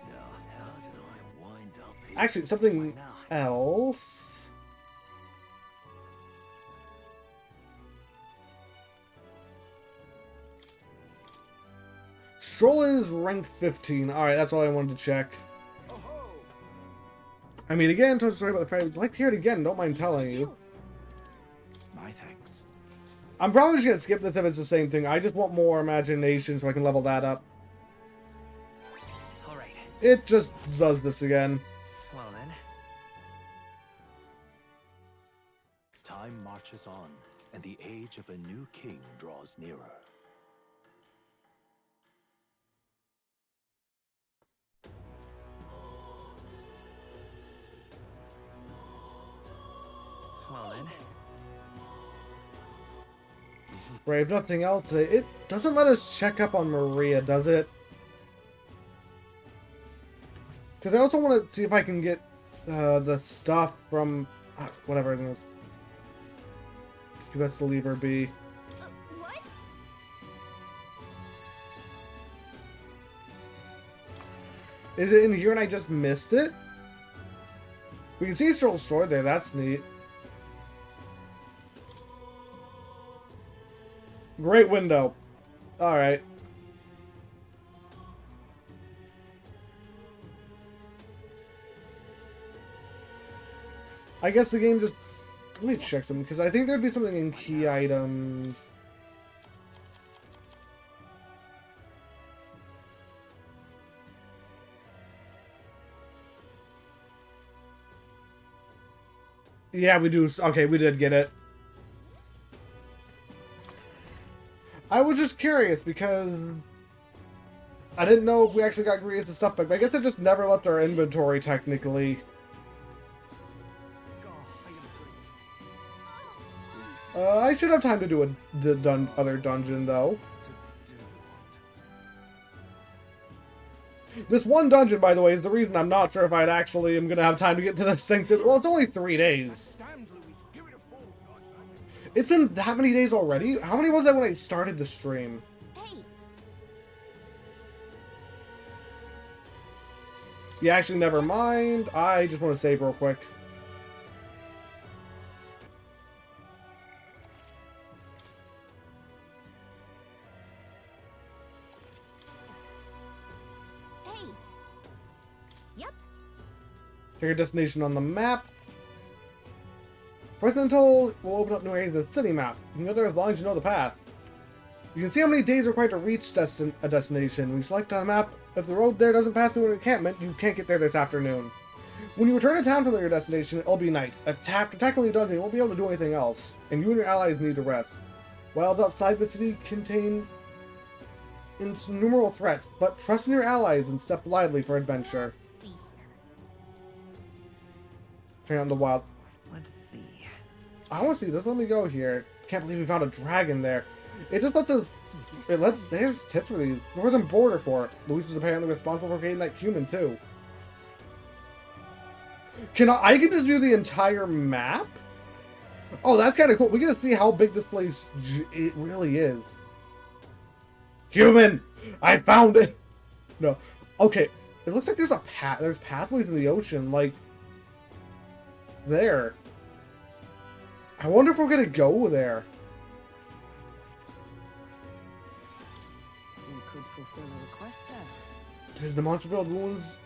Now, how did I wind up here? Actually, something else. Stroll is rank 15. Alright, that's all I wanted to check. I mean, again, sorry about the fact I'd like to hear it again, don't mind telling you. My thanks. I'm probably just gonna skip this if it's the same thing. I just want more imagination so I can level that up. Alright. It just does this again. Well then. Time marches on, and the age of a new king draws nearer. Well then. Right, if nothing else today, it doesn't let us check up on Maria, does it? Because I also want to see if I can get the stuff from whatever it is. You best to leave her be. What? Is it in here and I just missed it? We can see Stroll's sword there, that's neat. Great window. Alright. I guess the game just... Let me check something, because I think there'd be something in key items. Yeah, we do. Okay, we did get it. I was just curious because I didn't know if we actually got Grievous and stuff back, but I guess it just never left our inventory technically. I should have time to do the other dungeon though. This one dungeon, by the way, is the reason I'm not sure if I'd actually am gonna have time to get to the Sanctist. Well, it's only 3 days. It's been that many days already? How many was that when I started the stream? Hey. Yeah, actually, never mind. I just want to save real quick. Hey. Yep. Check your destination on the map. Press until we'll open up new areas in the city map. You can go there as long as you know the path. You can see how many days are required to reach a destination. When you select on the map, if the road there doesn't pass through an encampment, you can't get there this afternoon. When you return to town from your destination, it'll be night. After tackling the dungeon, you won't be able to do anything else, and you and your allies need to rest. Wilds outside the city contain innumerable threats, but trust in your allies and step lively for adventure. Let's see here. Turn on the wild. Let's see. I want to see this. Let me go here. Can't believe we found a dragon there. It just lets us. There's tips for these. Northern border fort. Luis is apparently responsible for getting that human too. Can I can just view the entire map? Oh, that's kind of cool. We get to see how big this place it really is. Human, I found it. No, okay. It looks like there's a path. There's pathways in the ocean, like there. I wonder if we're gonna go there. quest now. It is the monster filled wounds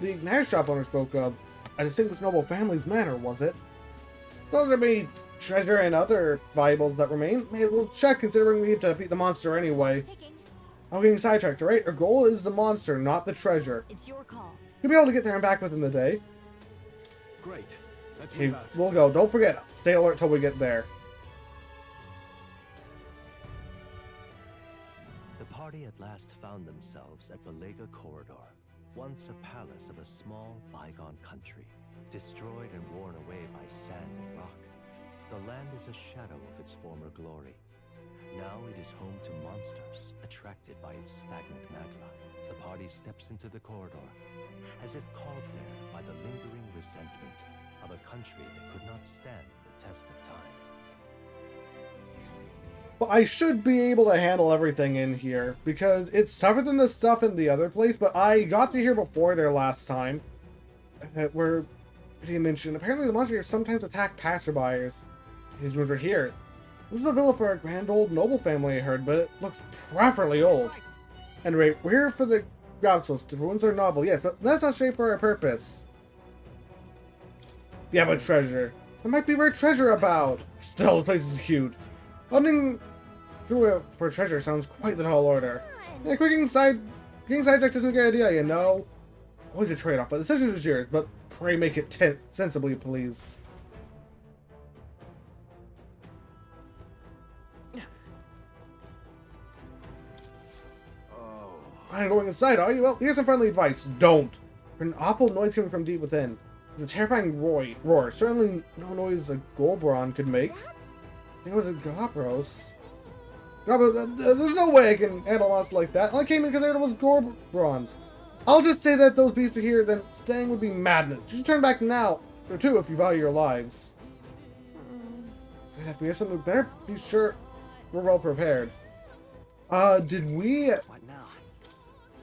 the igniter shop owner spoke of. A distinguished noble family's manor, was it? Those are me treasure and other valuables that remain. Maybe we'll check considering we need to defeat the monster anyway. Ticking. I'm getting sidetracked, right? Our goal is the monster, not the treasure. It's your call. You'll be able to get there and back within the day. Great. Let's Okay, move out. we'll go. Don't forget, stay alert till we get there. The party at last found themselves at Belega Corridor, once a palace of a small, bygone country, destroyed and worn away by sand and rock. The land is a shadow of its former glory. Now it is home to monsters, attracted by its stagnant magma. The party steps into the corridor, as if called there by the lingering resentment of a country that could not stand the test of time. But I should be able to handle everything in here, because it's tougher than the stuff in the other place, but I got to here before there last time, where he mentioned, apparently the monsters sometimes attack passerbyers. These ones are here. This is a villa for a grand old noble family, I heard, but it looks properly old. Anyway, we're here for the Grabsos. The ruins are novel, yes, but that's not straight for our purpose. Yeah, but treasure. There might be rare treasure about. Still, the place is cute. Hunting through it for treasure sounds quite the tall order. Yeah, getting sidetracked isn't a good idea, you know. Always a trade-off, but the decision is yours. But pray make it sensibly, please. I'm going inside, are you? Well, here's some friendly advice. Don't. There's an awful noise coming from deep within. It's a terrifying roar. Certainly no noise a Golbron could make. I think it was a Gobros. There's no way I can handle a monster like that. I came in because I heard it was Gorbrons. I'll just say that those beasts are here, then staying would be madness. You should turn back now, or two, if you value your lives. If we have something better, be sure we're well prepared. Did we What now?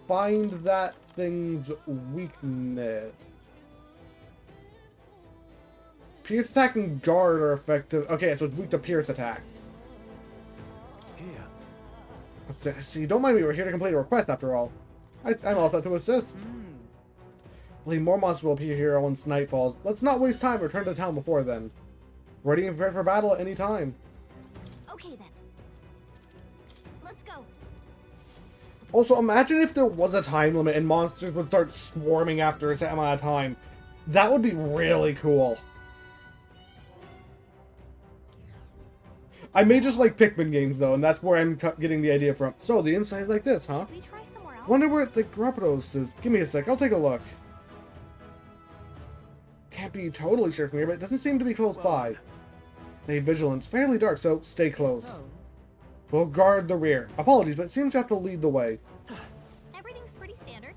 find that thing's weakness? Pierce attack and guard are effective. Okay, so it's weak to pierce attacks. Here, See, don't mind me, we're here to complete a request after all. I'm all set to assist. I believe more monsters will appear here once night falls. Let's not waste time, return to town before then. Ready and prepared for battle at any time. Okay then. Let's go. Also, imagine if there was a time limit and monsters would start swarming after a set amount of time. That would be really cool. I may just like Pikmin games though, and that's where I'm getting the idea from. So, the inside is like this, huh? Should we try somewhere else? Wonder where the Grappados is. Give me a sec, I'll take a look. Can't be totally sure from here, but it doesn't seem to be close by. Stay vigilant. It's fairly dark, so stay close. So, We'll guard the rear. Apologies, but it seems you have to lead the way. Everything's pretty standard.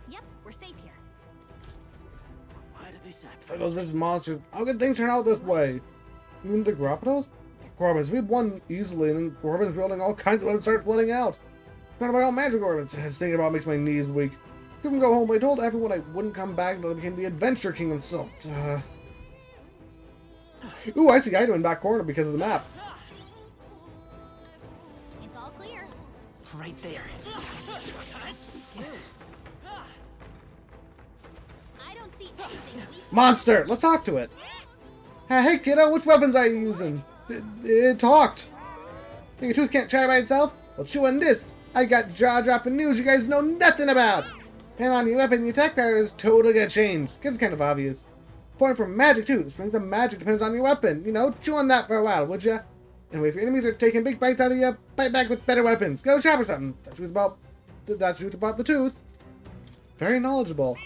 Yep, we're safe here. why did they sack For those vicious monsters, how could things turn out this way? You mean the Grappados? Gorbans, we had won easily, and then Gorbans building all kinds of weapons started flooding out. None of my own magic Gorbans. Just thinking about it makes my knees weak. Couldn't go home, but I told everyone I wouldn't come back until I became the Adventure King himself. Ooh, I see item in back corner because of the map. It's all clear. right there? I don't see anything we Monster! Let's talk to it. Hey kiddo, which weapons are you using? It talked. Think a tooth can't try by itself? Well, chew on this. I got jaw-dropping news you guys know nothing about. Depending on your weapon, your attack power is totally gonna change. It's kind of obvious. Point for magic too. The strength of magic depends on your weapon. You know, chew on that for a while, would ya? Anyway, if your enemies are taking big bites out of you, bite back with better weapons. Go chop or something. That's the truth about the tooth. Very knowledgeable.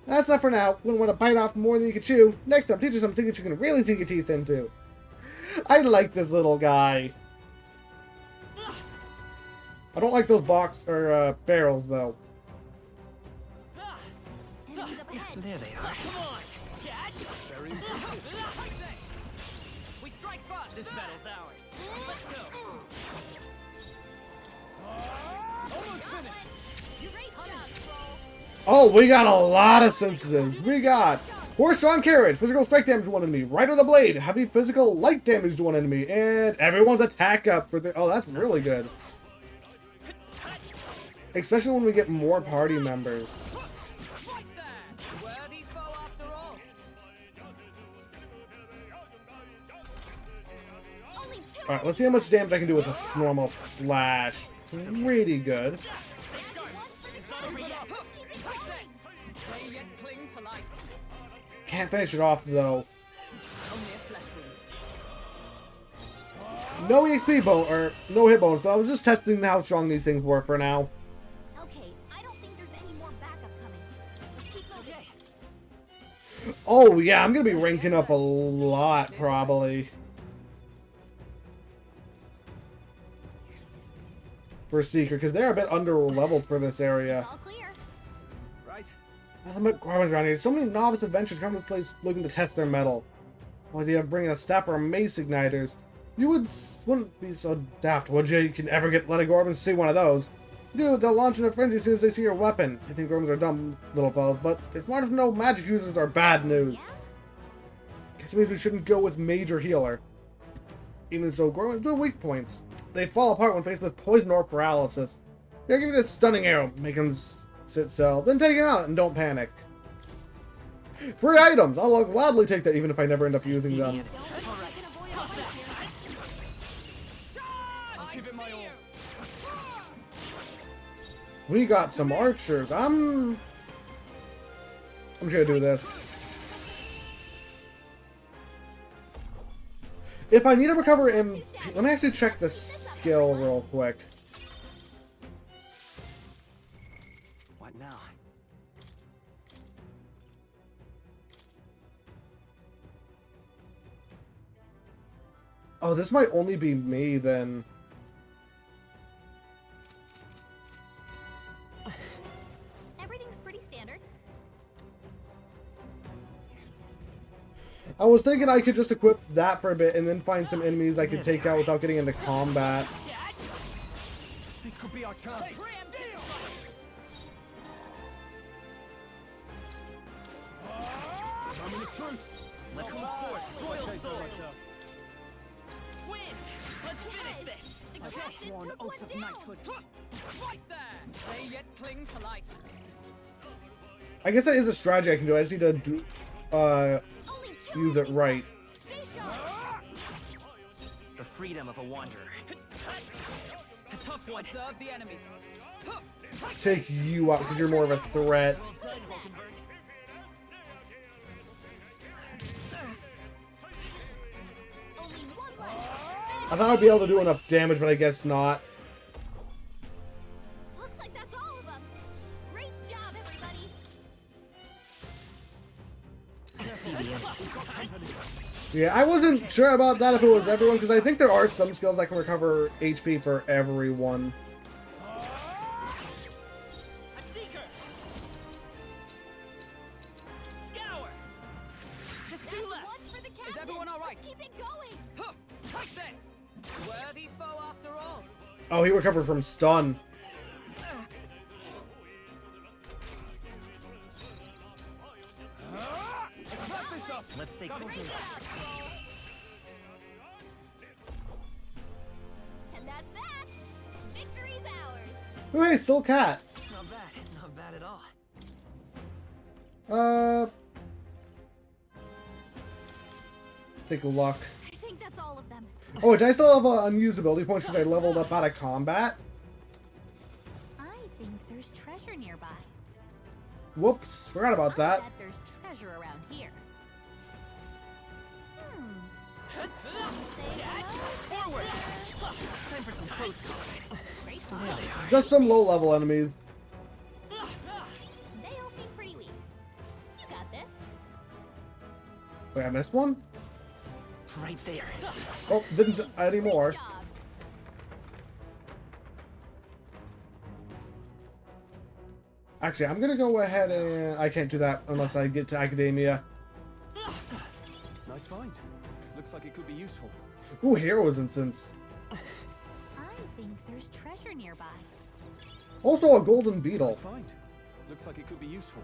That's enough for now. Wouldn't want to bite off more than you can chew. Next time, teach you something that you can really sink your teeth into. I like this little guy. I don't like those barrels though. enemies up ahead. There they are. Come on, Dad! Very impressive. We strike first! This battle's ours. Let's go! Almost finished. You great job, Scroll! Oh, we got a lot of sensitives. We got horse-drawn carriage, physical strike damage to one enemy, right with the blade, heavy physical light damage to one enemy, and everyone's attack up for the. Oh, that's really good. Especially when we get more party members. Right there! Worthy foe after all. Only two. Alright, let's see how much damage I can do with this normal flash. Pretty good. Keep it going. They yet cling to life. Can't finish it off though. Only a flesh wound. No EXP bone or no hit bonus, but I was just testing how strong these things were for now. Okay, I don't think there's any more backup coming. Let's keep moving. Oh yeah, I'm gonna be ranking up a lot probably. For Seeker, because they're a bit under leveled for this area. It's all clear. Right? Nothing but garbage around here. So many novice adventurers come to the place looking to test their mettle. The idea of bringing a staff or mace igniters. You wouldn't be so daft, would you? You can ever let a Gorman see one of those. Dude, they'll launch in a frenzy as soon as they see your weapon. I think Gormans are dumb little fellas, but it's smart to know magic users are bad news. Yeah? Guess it means we shouldn't go with major healer. Even so, Gormans do have weak points. They fall apart when faced with poison or paralysis. Yeah, give me that stunning arrow, make him sit still, then take him out and don't panic. Free items! I'll gladly take that even if I never end up using them. Don't worry, I can avoid all this here. I'll give it my all. We got some archers. I'm just gonna do this. If I need to recover MP, let me actually check the skill real quick. What now? Oh, this might only be me then. Everything's pretty standard. I was thinking I could just equip that for a bit and then find some enemies I could take out without getting into combat. This could be our chance. Moment of truth. Let's come forth. Royal soul. Win! Let's finish this! The Okay. captain Sworn took oath one of down. knighthood. Right there! They yet cling to life. I guess that is a strategy I can do. I just need to do, Only two use it enemies right. left. Stay sharp. The freedom of a wanderer. A tough one. Observe the enemy. Take you out because you're more of a threat. Only one left. I thought I'd be able to do enough damage, but I guess not. Looks like that's all of them. Great job, everybody. Yeah, I wasn't sure about that if it was everyone, because I think there are some skills that can recover HP for everyone. A seeker. Scour. Just two That's left. one for the captain. Is everyone all right? Let's keep it going. Huh. Take this! Worthy foe after all. Oh, he recovered from stun. Let's wrap this up. Let's take Gotta it. do it. And that's that. Victory's ours. Oh, hey, Soul Cat. Not bad. Not bad at all. Take a look. I think that's all of them. Oh, did I still have unusability points because I leveled up out of combat? I think there's treasure nearby. Whoops, forgot about I that. bet there's treasure around here. Say hello. Forward. Time for some close combat. Great find. Just some low-level enemies. They all seem pretty weak. You got this. Wait, I missed one? Right there. Oh, didn't anymore. Great job. Actually, I'm gonna go ahead and... I can't do that unless I get to Academia. Nice find. Looks like it could be useful. Ooh, Heroes Instance. I think there's treasure nearby. Also a Golden Beetle. Nice find. Looks like it could be useful.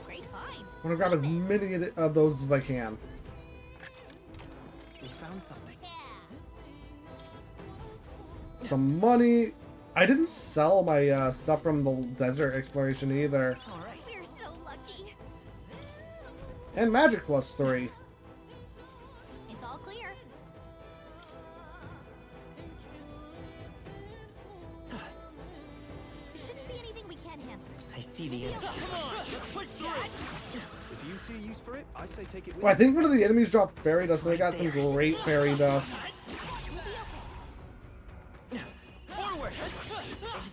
Great find. I'm gonna grab as many of those as I can. We found something. Yeah. some money. I didn't sell my stuff from the desert exploration either. All right. You're so lucky. And magic +3. It's all clear. There shouldn't be anything we can't handle. I see the end. Come on, let's push through. If you see a use for it, I say take it with Well, I you. think one of the enemies dropped fairy dust, and they got some great fairy dust. We'll be okay. Forward.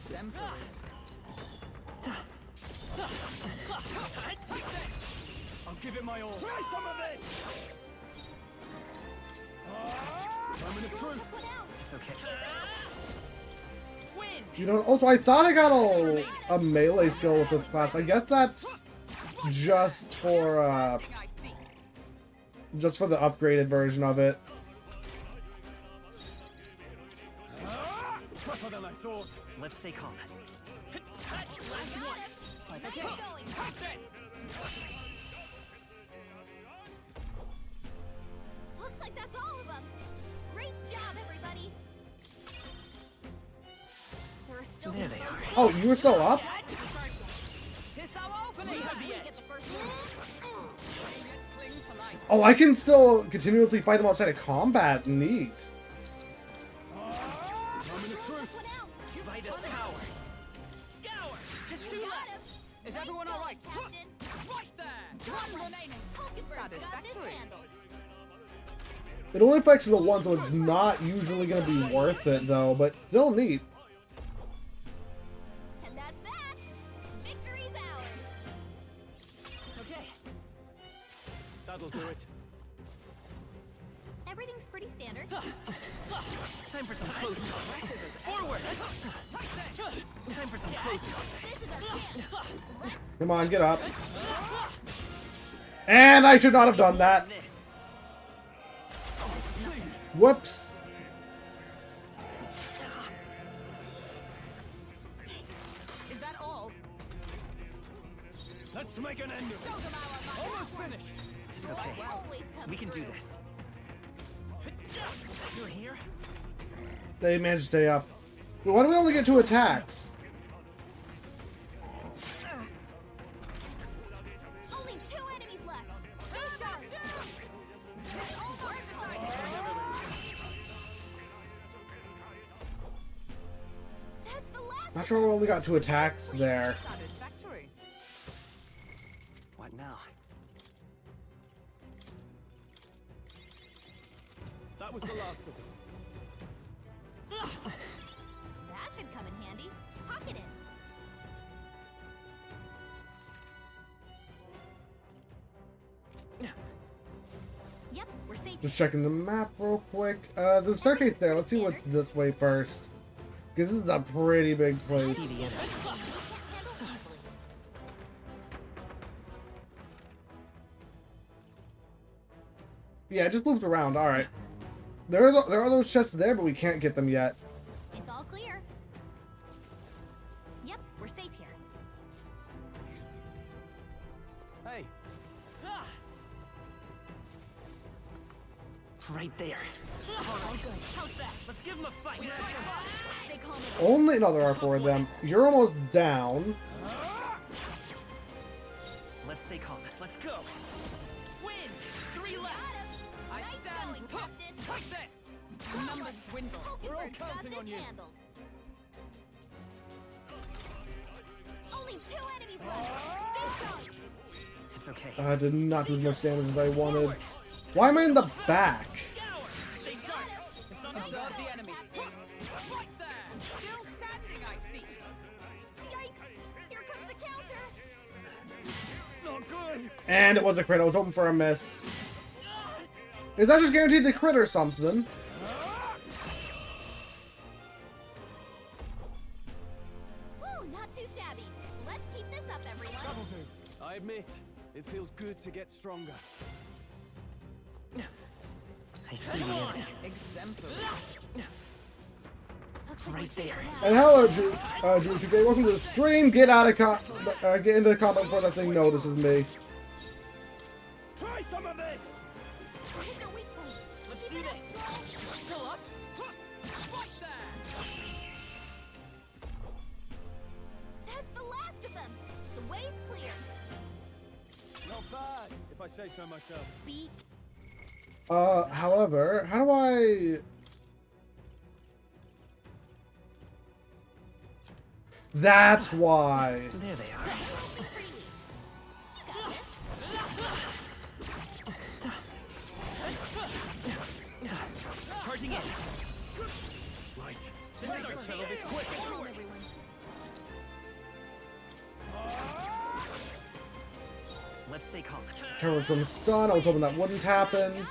Exemplary. I'll give it my all. Try some of this! Moment of truth. Put out. It's okay. Win. You know, also, I thought I got a melee skill with this class. I guess that's just for, I see. just for the upgraded version of it. Tougher than I thought. Let's stay calm. Nice going. Take this. Looks like that's all of them. Great job, everybody. There are still There they are. Oh, you were still up? Tis our opening. We get the first one. Cling to life. Oh, I can still continuously fight them outside of combat. Neat. Moment of truth. Put out. Vitus power. Scour. Just two You got left. him. Is everyone all right? Captain? Right there. One remaining. Hulkenberg's got this Satisfactory. handled. It only affects the one, so it's not usually going to be worth it, though, but still neat. And that's that. Victory's ours. Okay. That'll do it. Everything's pretty standard. Time for some close combat. Forward. Time for some close combat. This is our chance. Let's Come on, get up. And I should not have done that. This. Whoops. Is that all? Let's make an end of it. Almost finished. It's okay. always come We can do through. this. You're here? They managed to stay up. But why do we only get 2 attacks? Only 2 enemies left. Stay sharp. It's almost decided. That's the last. Not sure we only got 2 attacks there. Satisfactory. What now? That was the last of them. That should come in handy. Pocket it. Yep, we're safe. Just checking the map real quick. The staircase there. Let's see what's this way first. Because this is a pretty big place. See the end. We can't handle easily. Yeah, it just loops around. All right. There are those chests there, but we can't get them yet. It's all clear. Yep, we're safe here. Hey, Right there. How's that? Let's give him a fight. Stay calm. Only no, there are 4 of them. You're almost down. Let's stay calm. Let's go. Win. 3 left. I Nice stand. going, Captain. Take this. Numbers dwindle. We're all Hulkenberg's got counting this on you. handled. Only 2 enemies left. Stay sharp. It's okay. I did not do as much damage as I wanted. Why am I in the back? Scour. Stay sharp. Observe the enemy. Right there. Still standing, I see. Yikes! Here comes the counter. not good. And it was a crit. I was hoping for a miss. Is that just guaranteed to crit or something? Woo, not too shabby. Let's keep this up, everyone. That'll do. I admit, it feels good to get stronger. I see the end. Exemplary. Looks like Right we're safe there. now. And hello, Drew. Today, welcome to the stream. Get out of get into the combat before that thing notices me. Try some of this. Hit their weak point. Let's Keep do it up, this. Slow. Still up. Right there. bad, if I say so myself. Beat. However, how do I... That's why. There they are. Charging in. Right. Let's settle this quick. Calm, everyone. Let's stay calm. Covered from stun. I was hoping that wouldn't happen. Got him.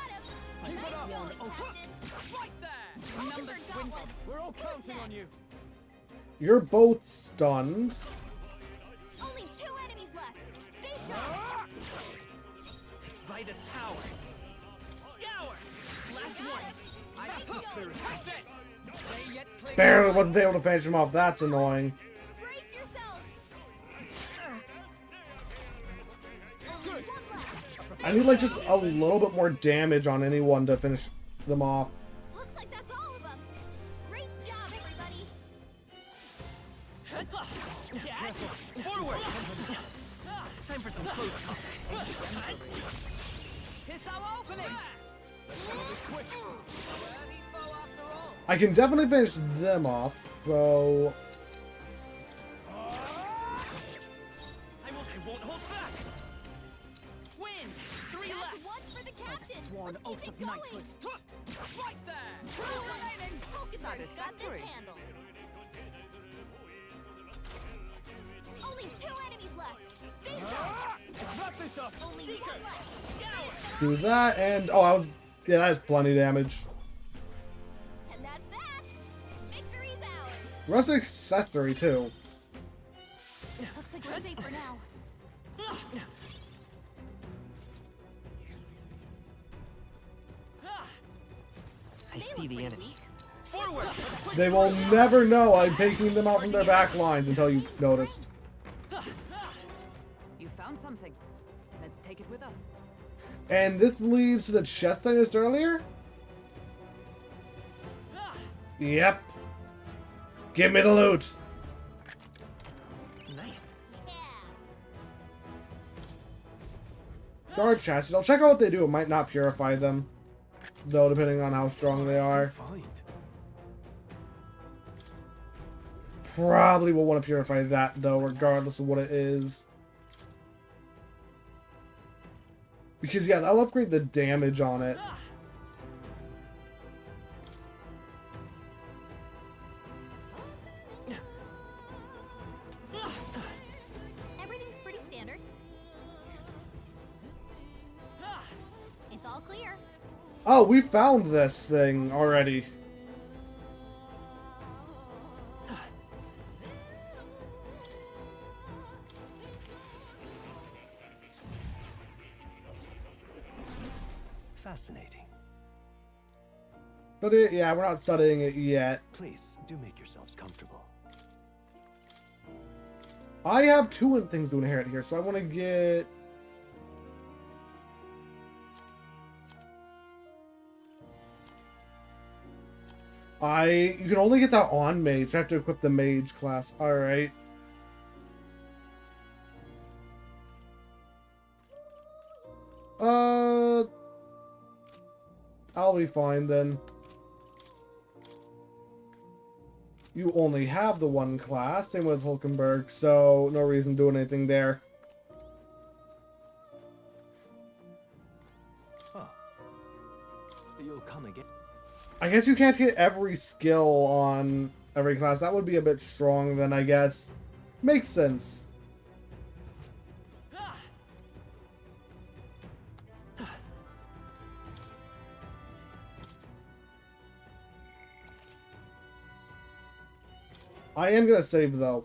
Nice going, Captain. Right there! Numbers got one. We're all counting on you. You're both stunned. Only 2 enemies left. Stay sharp. Vitus power. Scour. Last one. That's the spirit. Take this! They yet cling Barely wasn't able to finish him off. That's annoying. Brace yourselves. Only 1 left. I need like just a little bit more damage on anyone to finish them off. Looks like that's all of them. Great job, everybody. Forward. Time for some close contact. Tis our opening! Worthy foe after all. I can definitely finish them off, so... I won't hold back. Win. 3 That's left. 1 for the captain. Sworn Let's oath keep of it going. knighthood. Right there! True remaining. Hulkenberg's got this Satisfactory. handled. Only 2 enemies left. Stay sharp. Let's wrap this up. Only 1 left. Do that, and... Oh, yeah, that's plenty damage. And that's that. Victory's ours. Rust accessory, too. Looks like we're safe for now. I see the enemy. Forward. They will never know I'm taking them out from their back lines until you noticed. You found something. Let's take it with us. And this leads to the chest I missed earlier? Yep. Give me the loot. Nice. Yeah. Guard chassis. I'll check out what they do. It might not purify them. Though, depending on how strong they are. Find. Probably will want to purify that, though, regardless of what it is. Because, yeah, that'll upgrade the damage on it. Everything's pretty standard. It's all clear. Oh, we found this thing already. Fascinating. But, yeah, we're not studying it yet. Please, do make yourselves comfortable. I have 2 things to inherit here, so I want to get... You can only get that on mage, so I have to equip the mage class. Alright. I'll be fine then. You only have the 1 class, same with Hulkenberg, so no reason doing anything there. Huh. You'll come again. I guess you can't get every skill on every class. That would be a bit strong then, I guess. Makes sense. I am gonna save though.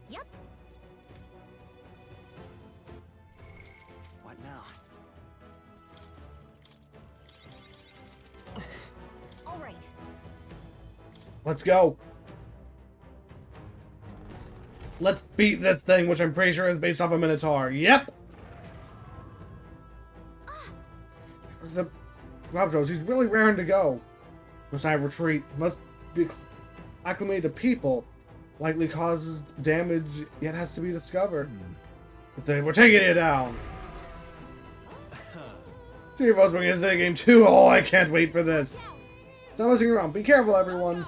Yep. What now? All right. Let's go. Let's beat this thing, which I'm pretty sure is based off a Minotaur. Yep. The Globjos, he's really raring to go. Must I retreat? Must be acclimated to people. likely causes damage yet has to be discovered. We're taking it down. See if I was bringing this game too. Oh, I can't wait for this. Stop messing around. Be careful, everyone.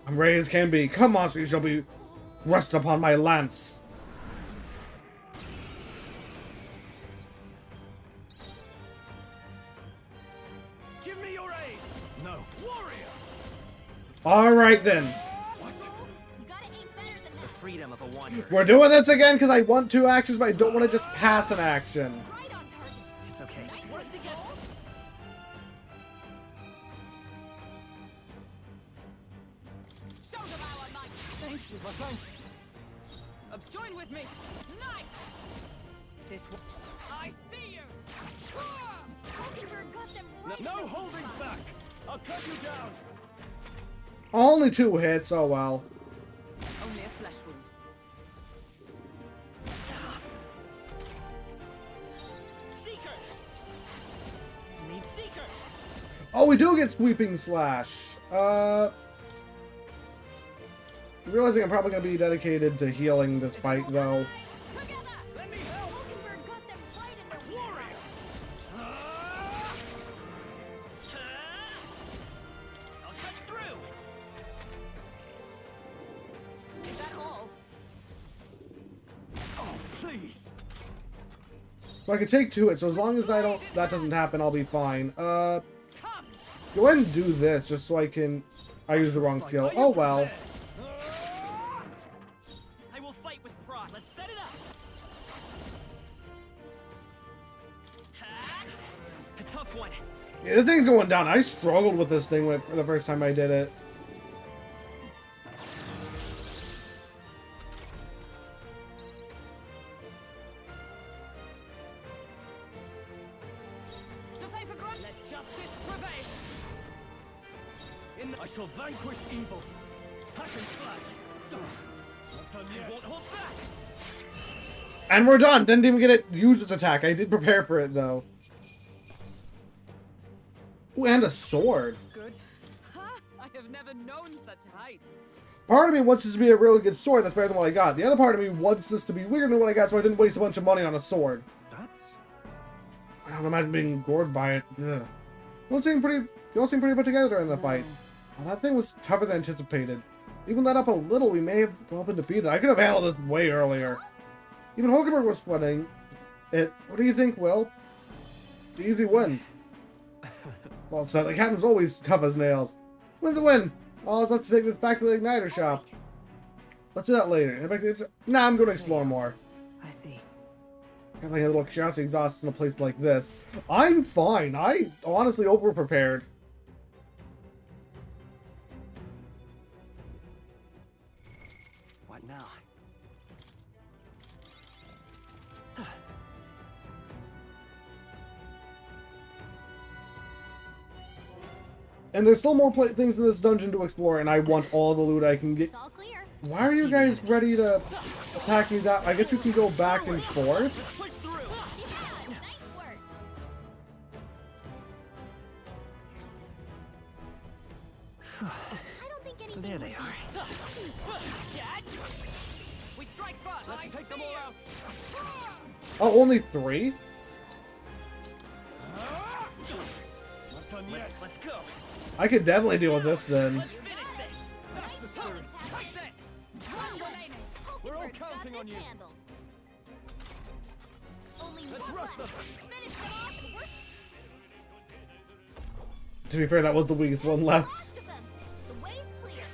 I'm ready as can be. Come on, so you shall be rust upon my lance. Give me your aid! No. Warrior! Alright then. You gotta aim better than The that. freedom of a wanderer. We're doing this again because I want 2 actions, but I don't want to just pass an action. Right on target. It's okay. Nice work together. Show them our might. Thank you, but thanks. Join with me. Nice. This one. I see you. Hulkenberg got them right. No holding back! I'll cut you down! Only 2 hits, oh well. Only a flesh wound. Seeker! Need Seeker! Oh, we do get Sweeping Slash. Realizing I'm probably going to be dedicated to healing this fight, though. Together. Let me help! Hulkenberg got them right in their weak Warrior! I'll cut through! Is that all? Oh, please! So I can take 2 hits, so as long as that doesn't happen, I'll be fine. Come. Go ahead and do this, just so I can... I used the wrong skill. Oh well. I will fight with pride. Let's set it up! A tough one. Yeah, the thing's going down. I struggled with this thing for the first time I did it. Decipher grunt. Let justice prevail. I shall vanquish evil. Hack and slash. Not done yet. Won't hold back! And we're done. Didn't even get it use its attack. I did prepare for it, though. Ooh, and a sword. Good. Ha! I have never known such heights. Part of me wants this to be a really good sword that's better than what I got. The other part of me wants this to be weirder than what I got, so I didn't waste a bunch of money on a sword. That's... I don't imagine being gored by it. Ugh. You all seem pretty put together during the fight. Well, that thing was tougher than anticipated. Even let up a little, we may have well been defeated. I could have handled this way earlier. Even Hulkenberg was sweating it. What do you think, Will? Easy win. Well, so the captain's always tough as nails. Wins a win. Oh, let's take this back to the Igniter shop. Let's do that later. Nah, I'm going to explore more. I see. Got like a little curiosity exhaust in a place like this. I'm fine. I honestly over-prepared. What now? And there's still more things in this dungeon to explore, and I want all the loot I can get. It's all clear. Why are you guys ready to attack me that? I guess you can go back and forth. Push through! Yeah, nice work. I don't think anything. There they are. We strike first. Let's take them all out! Oh, only 3? Not done yet! Let's go! I could definitely deal with this then. Let's finish this. That's the spirit! Take this. One remaining. We're all Hulkenberg's got counting on this you. handled. Only Let's one rush left. them. Finish them off and we're To be fair, that was the weakest one left. after them. The way's clear.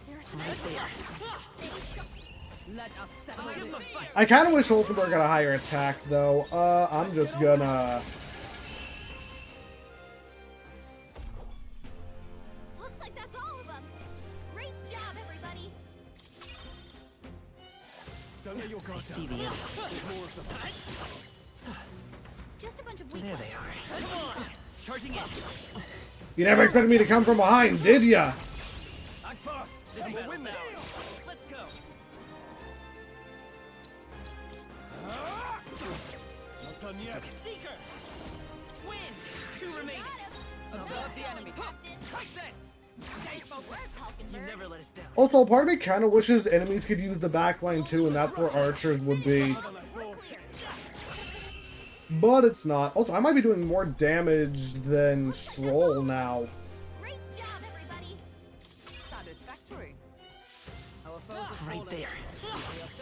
There's Right there. Stay sharp. Let us settle Give them a this. fight! I kind of wish Hulkenberg got a higher attack, though. I'm just gonna... Looks like that's all of them. Great job, everybody. Don't let your guard See down. the enemy. There's more of them. Just a bunch of weak There ones. they are. Come on! Charging in! You never expected me to come from behind, did ya? Act fast! This We'll battle's win this! ours. Let's go! Not done yet! Seeker! Win! 2 remaining! Got him. Observe the enemy. Captain. Take this. Stay You never let us down. Also, part of me kind of wishes enemies could use the backline too, and that's where archers would be. But it's not. Also, I might be doing more damage than Stroll now. Great job, everybody. Satisfactory. Our foes have Right fallen. there.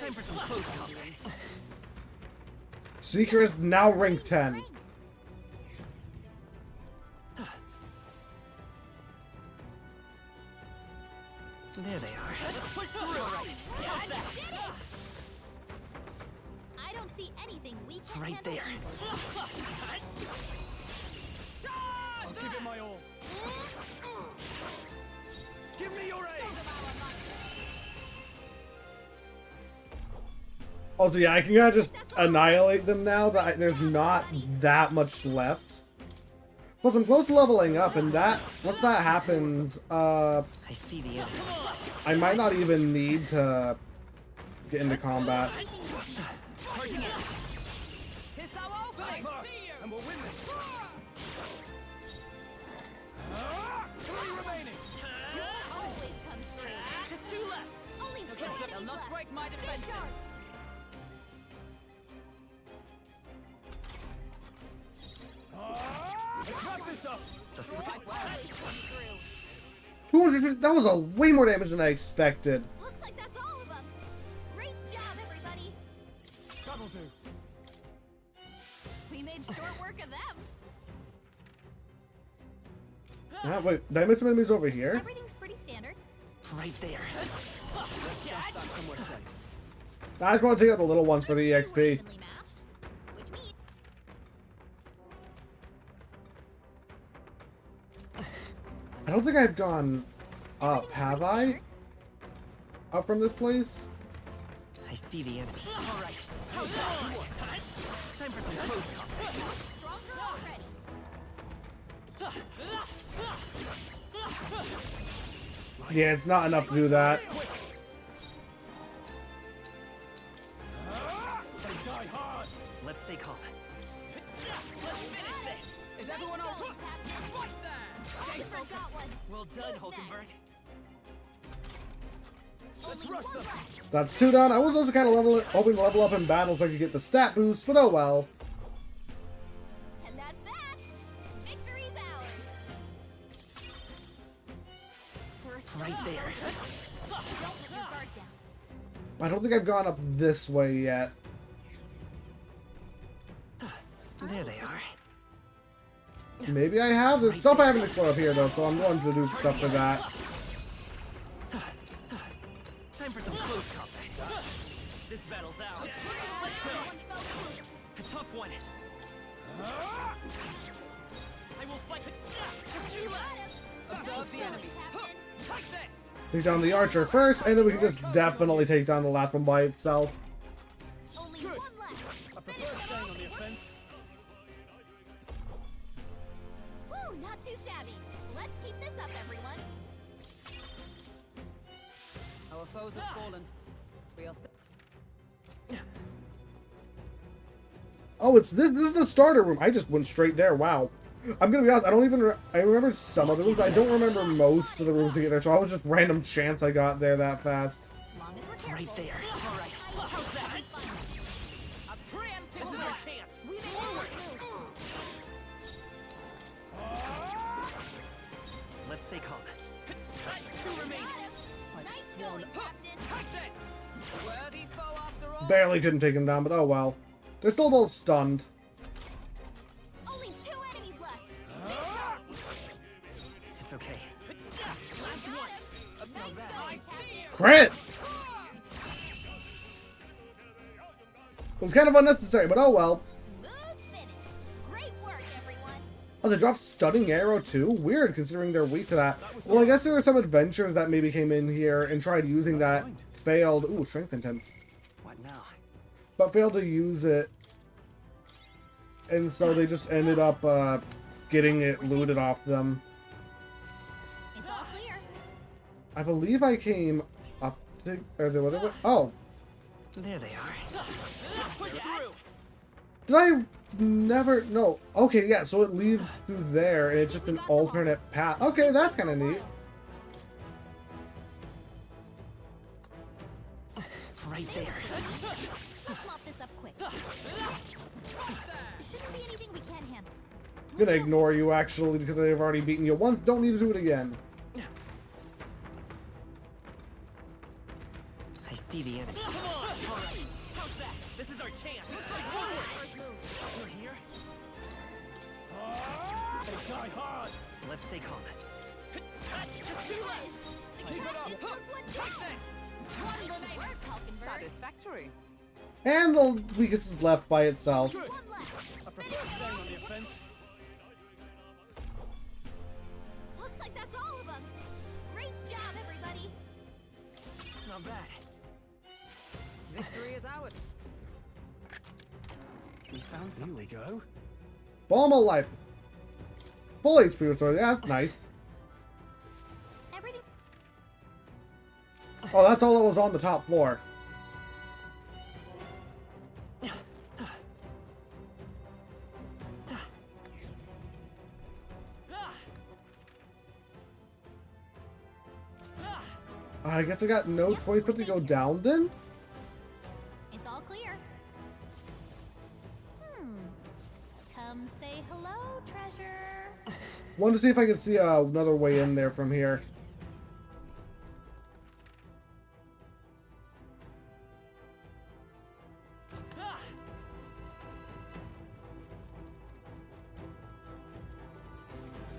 Time for some close combat. Seeker is now rank 10. There they are. Push through. I did it! I don't see anything we can't Right handle there. easily. I'll give it my all. Give me your ace! Also, yeah, I can kind of just annihilate them now that there's not that much left. Plus, I'm close to leveling up, and that once that happens, I see the enemy. I might not even need to get into combat. Charging in. Tis our opening. Fast, and we'll win this. 3 remaining. Always comes through. Just 2 left. Only 2 They'll enemies not left. break my Stay defenses. sharp. Let's wrap this up. Always comes through. 200, that was a way more damage than I expected. Looks like that's all of them. Great job, everybody. That'll do. We made short work of them. Wait, did I miss some enemies over here? Everything's pretty standard. Right there. Stop somewhere safe. I just want to take out the little ones for the We're EXP. evenly matched, which means I don't think I've gone up, have I? Up from this place? I see the enemy. All right. Time for some close combat. stronger already. Yeah, it's not enough to do that. They die hard. Let's stay calm. Is everyone Nice all going, Captain. right there? Oliver got one. Well done, Who's Hulkenberg. Only rush one them. left. That's 2 done. I was also kind of hoping to level up in battle so I could get the stat boost, but oh well. And that's that. Victory's ours. First Right up. there. Don't let your guard down. I don't think I've gone up this way yet. There they are. Maybe I have. There's stuff I haven't explored up here though, so I'm going to do stuff for that. Time for some close combat. This battle's ours. Let's go. Everyone's focused. A tough one. I will fight. Just 2 left. Observe the enemy. Captain. Take this. Take down the archer first, and then we can just definitely take down the last one by itself. Only Good. one left. I prefer staying on the offense. Woo, not too shabby. Let's keep this up, everyone. Our foes have fallen. We are. Sa- Oh, it's this. This is the starter room. I just went straight there. Wow. I'm gonna be honest. I don't even. I remember some of the rooms. But I don't remember most of the rooms to get there. So I was just random chance I got there that fast. As long as we're careful. Right there. All right. How's that? A preemptive This is our strike. chance. We made forward move. Let's stay calm. 2 remaining. Nice going, Captain. Take this. Worthy foe after all. Barely couldn't take him down, but oh well. They're still both stunned. Only 2 enemies left. It's okay. Last one. Nice going, Captain. Crit! It was kind of unnecessary, but oh well. Smooth finish. Great work, everyone. Oh, they dropped Stunning Arrow too? Weird, considering they're weak to that. Well, I guess there were some adventurers that maybe came in here and tried using that. Failed. Ooh, Strength Intense. What now? But failed to use it. And so they just ended up getting it looted off them. It's all clear. I believe I came up to... Or the other way? Oh. There they are. Push through. Did I never... No. Okay, yeah, so it leads through there, and it's just an alternate path. Okay, that's kind of neat. Right there. Let's mop this up quick. Shouldn't be anything we can't handle. I'm gonna ignore you actually because they've already beaten you once. Don't need to do it again. I see the enemy. Come on! Alright, how's that? This is our chance! First move. You're here? They die hard. Let's stay calm. Just two left! Keep it up. It took one Take down. this! One remaining. Work, Falconberg. Satisfactory. And the weakest is left by itself. Good. One left. I prefer staying on the offense. Looks like that's all of them. Great job, everybody. Not bad. Victory is ours. We found Here something. we go. Bomb of life. Full HP restore. Yeah, that's nice. Everything. Oh, that's all that was on the top floor. I guess I got no choice but to go down then? It's all clear. Come say hello, treasure. Wanted to see if I could see another way in there from here.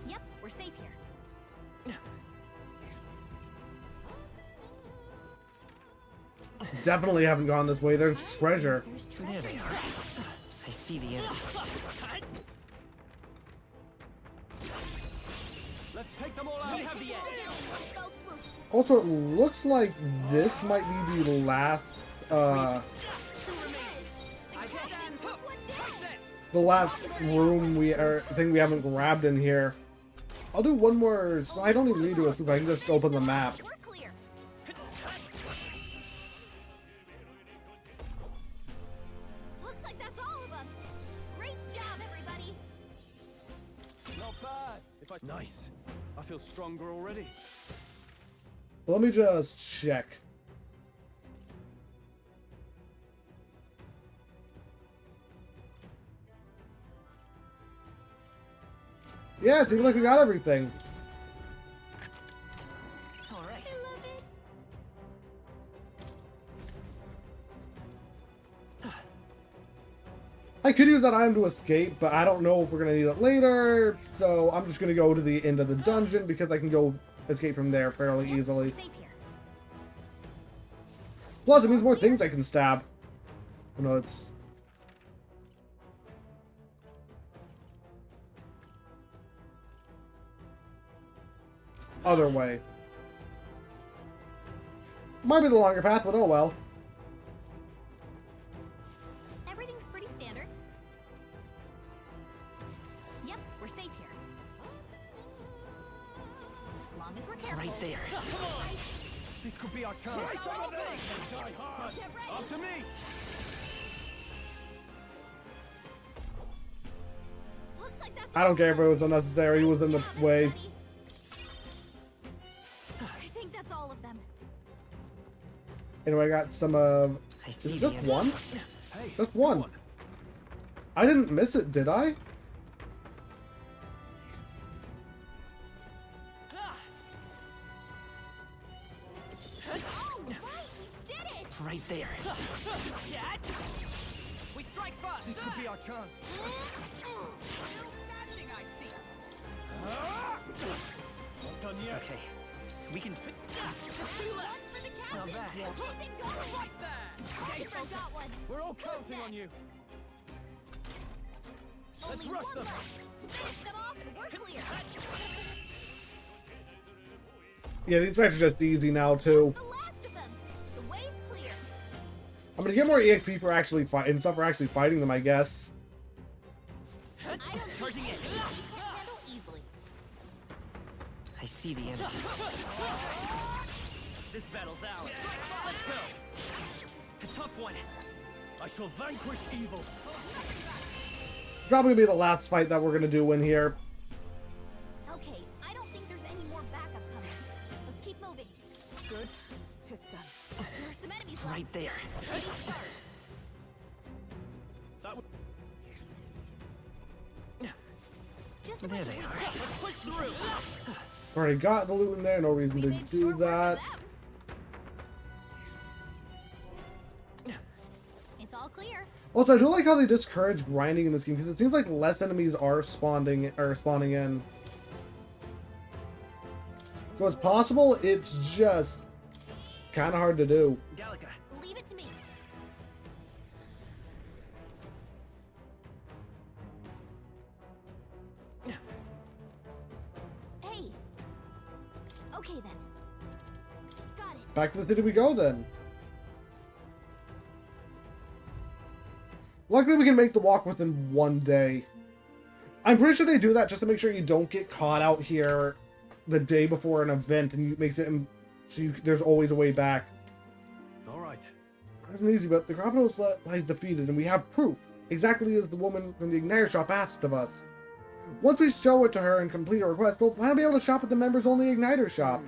Yep, we're safe here. Definitely haven't gone this way. There's treasure. There's There treasure. they are. I see the enemy. Let's take them all out. We have the edge. Both moves. Also, it looks like this might be the last, Two remaining. I stand up. Take this. the last room thing we haven't grabbed in here. I'll do one more. So I don't even need to do a swoop. I can just open the map. We're clear. Looks like that's all of them. Great job, everybody. Not bad. If I nice. I feel stronger already. Let me just check. Yeah, it seems like we got everything. All right. I love it. I could use that item to escape, but I don't know if we're going to need it later. So I'm just going to go to the end of the dungeon because I can go escape from there fairly Yep, easily. we're safe here. Plus, it means more things I can stab. Oh, no, it's... other way. Might be the longer path, but oh well. Everything's pretty standard. Yep, we're safe here. As long as we're careful. Right there. This could be our chance. Try some of this. They die hard. Get ready. After me. Looks like that's I don't all care of if it them. was unnecessary. He was in the Good job, way. everybody. I think that's all of them. Anyway, I got some of... I is see it the just enemy. one? Hey. Just one. come on. I didn't miss it, did I? Oh, right, we did it. Right there. Get. We strike first. This could be our chance. Still standing, I see. Not done It's yet. okay. We can. Two One left. for the Not captain. bad. Keep it going. Right there. Stay focused. Got one. We're all counting on you. Let's Only rush one them. left. Finish them off and we're clear. Yeah, these fights are just easy now, too. The last of them. The way's clear. I'm gonna get more EXP for actually fighting stuff for actually fighting them, I guess. I don't think Charging in. we can't handle easily. I see the enemy. This battle's ours. Let's go. A tough one. I shall vanquish evil. Probably gonna be the last fight that we're gonna do in here. Okay, I don't think there's any more backup coming. Let's keep moving. Good. Tis done. There are some enemies left. Right there. That would... Just There they are. Let's push through. Already got the loot in there, no reason to do that. It's all clear. Also, I do like how they discourage grinding in this game because it seems like less enemies are spawning in. So it's possible, it's just kind of hard to do. Gallica. Leave it to me. Hey. Okay then. Got it. Back to the city we go then. Luckily, we can make the walk within 1 day. I'm pretty sure they do that just to make sure you don't get caught out here the day before an event, and it makes it so there's always a way back. All right. It wasn't easy, but the Grappos lies defeated, and we have proof, exactly as the woman from the Igniter shop asked of us. Once we show it to her and complete her request, we'll finally be able to shop at the members-only Igniter shop.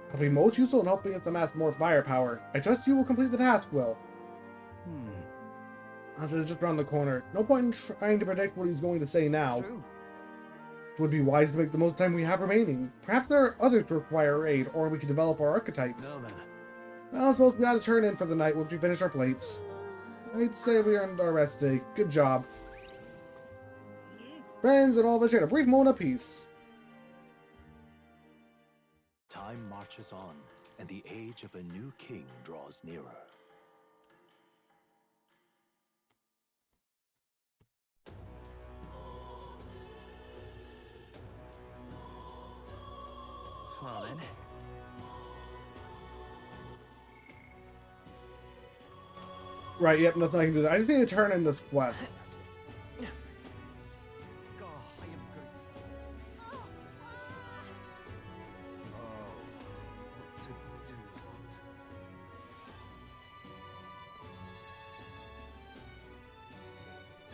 It'll be most useful in helping us amass more firepower. I trust you will complete the task, Will. That's just around the corner. No point in trying to predict what he's going to say now. True. It would be wise to make the most time we have remaining. Perhaps there are others who require aid, or we can develop our archetypes. Well then. Well, I suppose we ought to turn in for the night once we finish our plates. I'd say we earned our rest day. Good job. Friends, and all of us shared a brief moment of peace. Time marches on, and the age of a new king draws nearer. Well then. Right, yep, nothing I can do that. I just need to turn in this quest. God, I am good. Oh, what to do?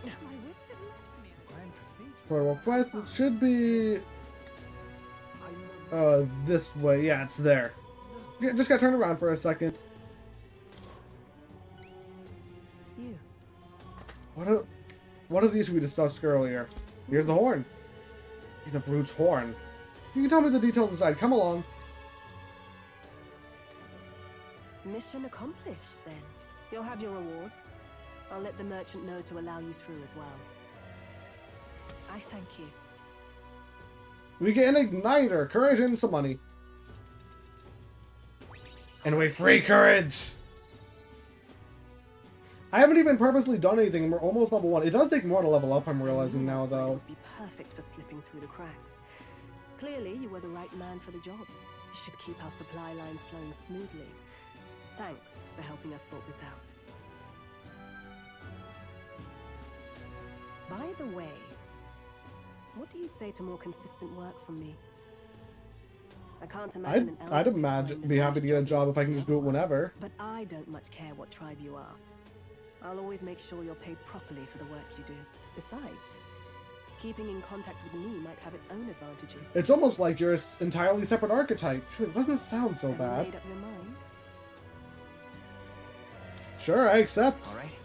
My wits have left me. Grand Cathedral. For a quest, it should be this way. Yeah, it's there. Yeah, just got turned around for a second. You. What are these we discussed earlier? Here's the horn. The brute's horn. You can tell me the details inside. Come along. Mission accomplished, then. You'll have your reward. I'll let the merchant know to allow you through as well. I thank you. We get an igniter, courage, and some money. And we free courage! I haven't even purposely done anything, and we're almost level 1. It does take more to level up, I'm realizing now, Outside though. would be perfect for slipping through the cracks. Clearly, you were the right man for the job. You should keep our supply lines flowing smoothly. Thanks for helping us sort this out. By the way, what do you say to more consistent work from me? I can't imagine an elder I'd could imagine find be the happy to nice get a job you if I can just do it do whenever. But I don't much care what tribe you are. I'll always make sure you're paid properly for the work you do. Besides, keeping in contact with me might have its own advantages. It's almost like you're an entirely separate archetype. Sure, it doesn't sound so Have you bad. made up your mind? Sure, I accept. All right.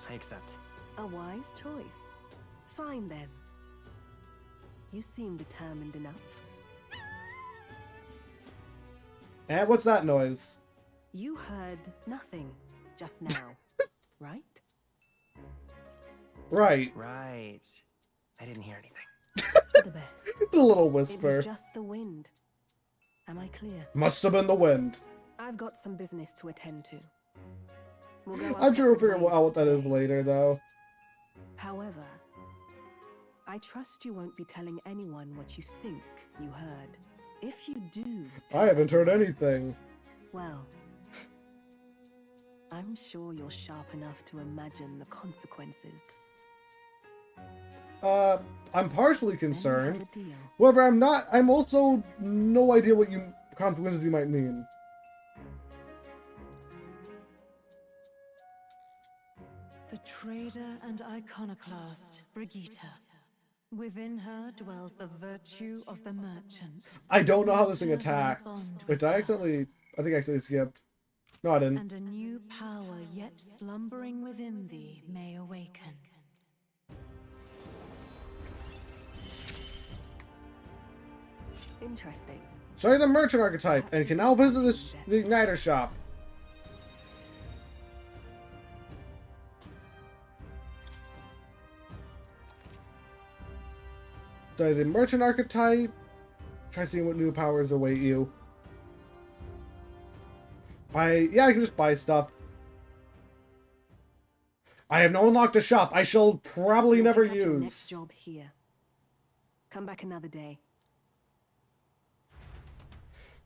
I accept. A wise choice. Fine then. You seem determined enough. And what's that noise? You heard nothing just now, right? Right. Right. I didn't hear anything. It's for the best. The little It whisper. was just the wind. Am I clear? Must have been the wind. I've got some business to attend to. We'll go our I'm sure we'll separate figure ways out what that is today. later, though. However, I trust you won't be telling anyone what you think you heard. If you do, I haven't heard anything. well, I'm sure you're sharp enough to imagine the consequences. I'm partially Then we have concerned. a deal. However, I'm also no idea what consequences you might mean. The trader and iconoclast, Brigitte. Within her dwells the virtue of the merchant. I don't know how this thing attacks. Wait, did I accidentally I think I actually skipped. No, I didn't. And a new power yet slumbering within thee may awaken. Interesting. Study the merchant archetype and can now visit the igniter shop. Study the merchant archetype. Try seeing what new powers await you. Yeah, I can just buy stuff. I have not unlocked a shop I shall probably never Pick up your next use. job here. Come back another day.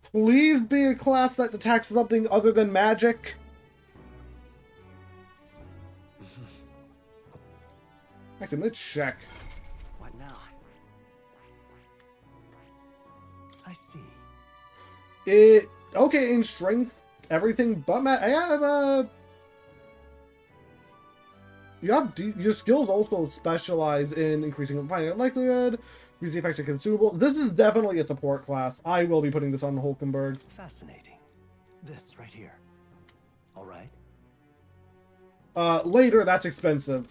Please be a class that attacks something other than magic. Actually, let's check. What now? I see. Okay, in strength, everything but I have your skills also specialize in increasing finding likelihood, use effects and consumables. This is definitely a support class. I will be putting this on Hulkenberg. Fascinating. This right here. All right. Later, that's expensive.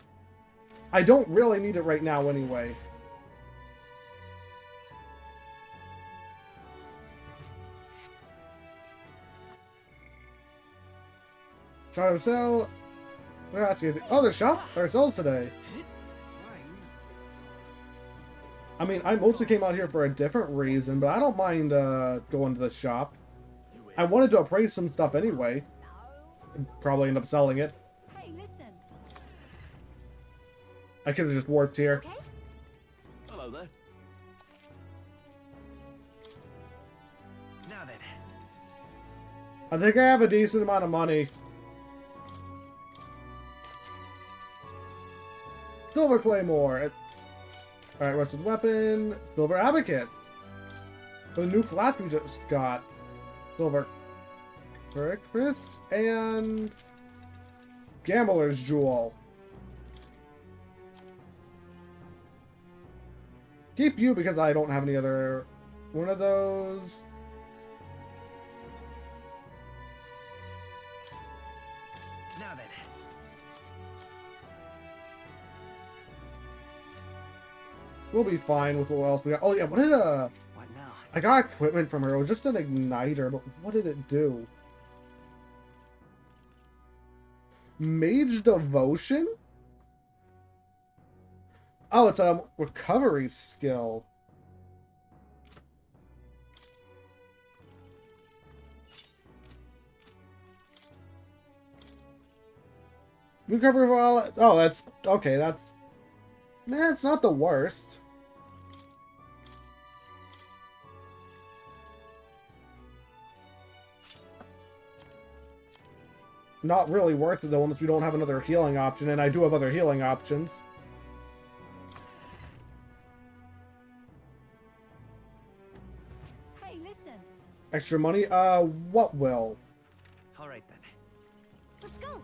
I don't really need it right now anyway. Try to sell. We're asking the other shop or sells today. I mean, I mostly came out here for a different reason, but I don't mind going to the shop. I wanted to appraise some stuff anyway. Probably end up selling it. Hey, listen. I could have just warped here. Okay? Hello there. Now then. I think I have a decent amount of money. Silver Claymore. Alright, rusted weapon. Silver Abacus. The new class we just got. Silver Chris and Gambler's Jewel. Keep you because I don't have any other one of those. Now then. We'll be fine with what else we got. Oh yeah, what did What now? I got equipment from her. It was just an igniter, but what did it do? Mage Devotion? Oh, it's a recovery skill. Recover while... Oh, that's... Okay, that's... Nah, it's not the worst. Not really worth it though, unless we don't have another healing option, and I do have other healing options. Hey, listen. Extra money? What will? Alright then. Let's go.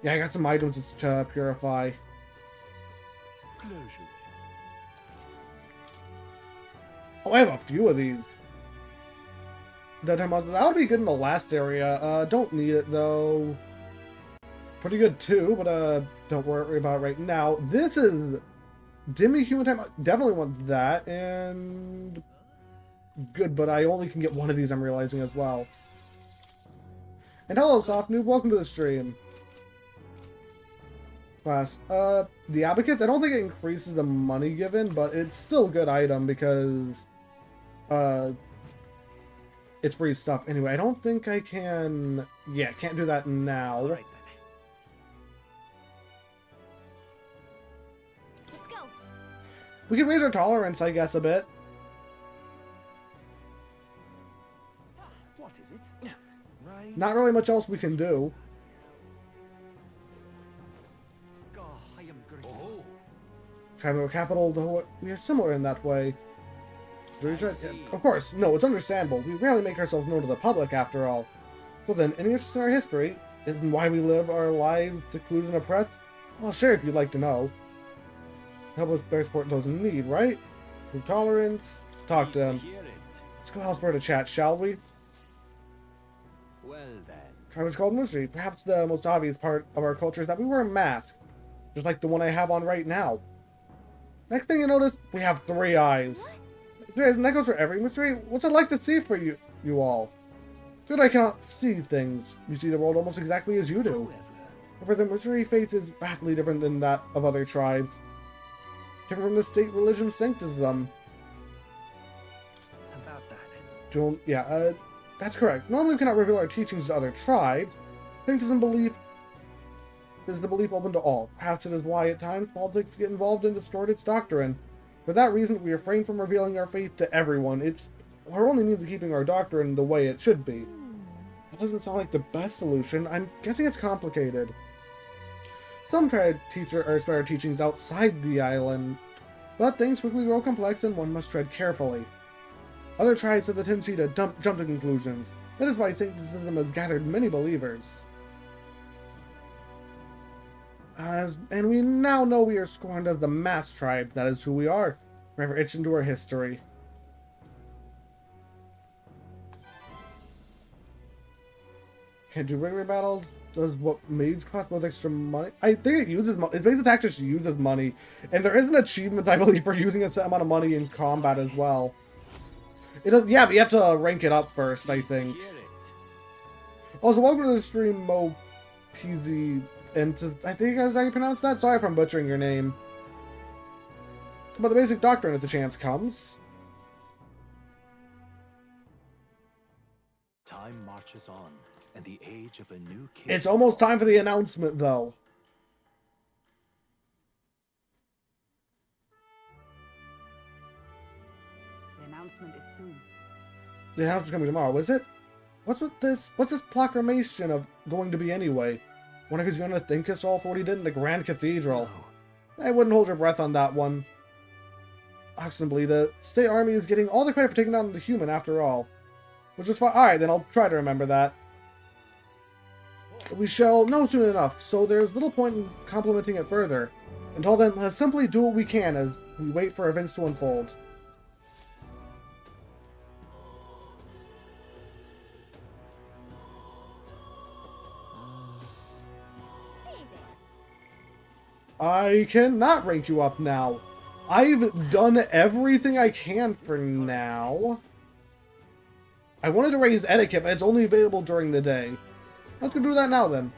Yeah, I got some items to purify. Oh, I have a few of these. That would be good in the last area. Don't need it though. Pretty good too, but don't worry about it right now. This is demi-human time. Definitely want that, and good, but I only can get one of these, I'm realizing as well. And hello, Soft Noob, welcome to the stream. Class. The Abacus, I don't think it increases the money given, but it's still a good item because it's free stuff. Anyway, I don't think I can... Yeah, can't do that now. Alright then. Let's go. We can raise our tolerance, I guess, a bit. What is it? Right. Not really much else we can do. Oh, I am grateful. Tribal capital, though, we are similar in that way. see. Of course, no, it's understandable. We rarely make ourselves known to the public, after all. Well then, any interest in our history? And why we live our lives secluded and oppressed? Well, sure, if you'd like to know. Help us better support those in need, right? Through tolerance, talk to them. Let's go elsewhere to chat, shall we? Well then. Tribe is called Musri. Perhaps the most obvious part of our culture is that we wear masks, just like the one I have on right now. Next thing you notice, we have 3 eyes. And that goes for every mystery. What's it like to see for you all? Good, I cannot see things. You see the world almost exactly as you do. However, the mystery faith is vastly different than that of other tribes. Different from the state religion Sanctism. About that. That's correct. Normally we cannot reveal our teachings to other tribes. Sanctism belief is the belief open to all. Perhaps it is why at times politics get involved and distort its doctrine. For that reason, we refrain from revealing our faith to everyone. It's our only means of keeping our doctrine the way it should be. That doesn't sound like the best solution. I'm guessing it's complicated. Some try to spread our teachings outside the island, but things quickly grow complex and one must tread carefully. Other tribes have the tendency to jump to conclusions. That is why Sanctism has gathered many believers. And we now know we are scorned as the mass tribe. That is who we are. Forever etched into our history. Can't do regular battles. Does what maids cost both extra money? I think it uses money. It makes attack just uses money. And there is an achievement, I believe, for using a set amount of money in combat as well. It does, yeah, but you have to rank it up first, I think. Also, welcome to the stream, Mo PZ. And I think that's how you pronounce that. Sorry if I'm butchering your name. But the basic doctrine, if the chance comes. Time marches on, and the age of a new king. It's almost time for the announcement, though. The announcement is soon. The announcement's coming tomorrow, is it? What's with this? What's this proclamation of going to be anyway? Wonder if he's going to thank us all for what he did in the Grand Cathedral. I wouldn't hold your breath on that one. Oxenbly, the state army is getting all the credit for taking down the human after all. Which is fine. Alright, then I'll try to remember that. We shall know soon enough, so there's little point in complimenting it further. Until then, let's simply do what we can as we wait for events to unfold. I cannot rank you up now. I've done everything I can for now. I wanted to raise etiquette, but it's only available during the day. Let's go do that now, then.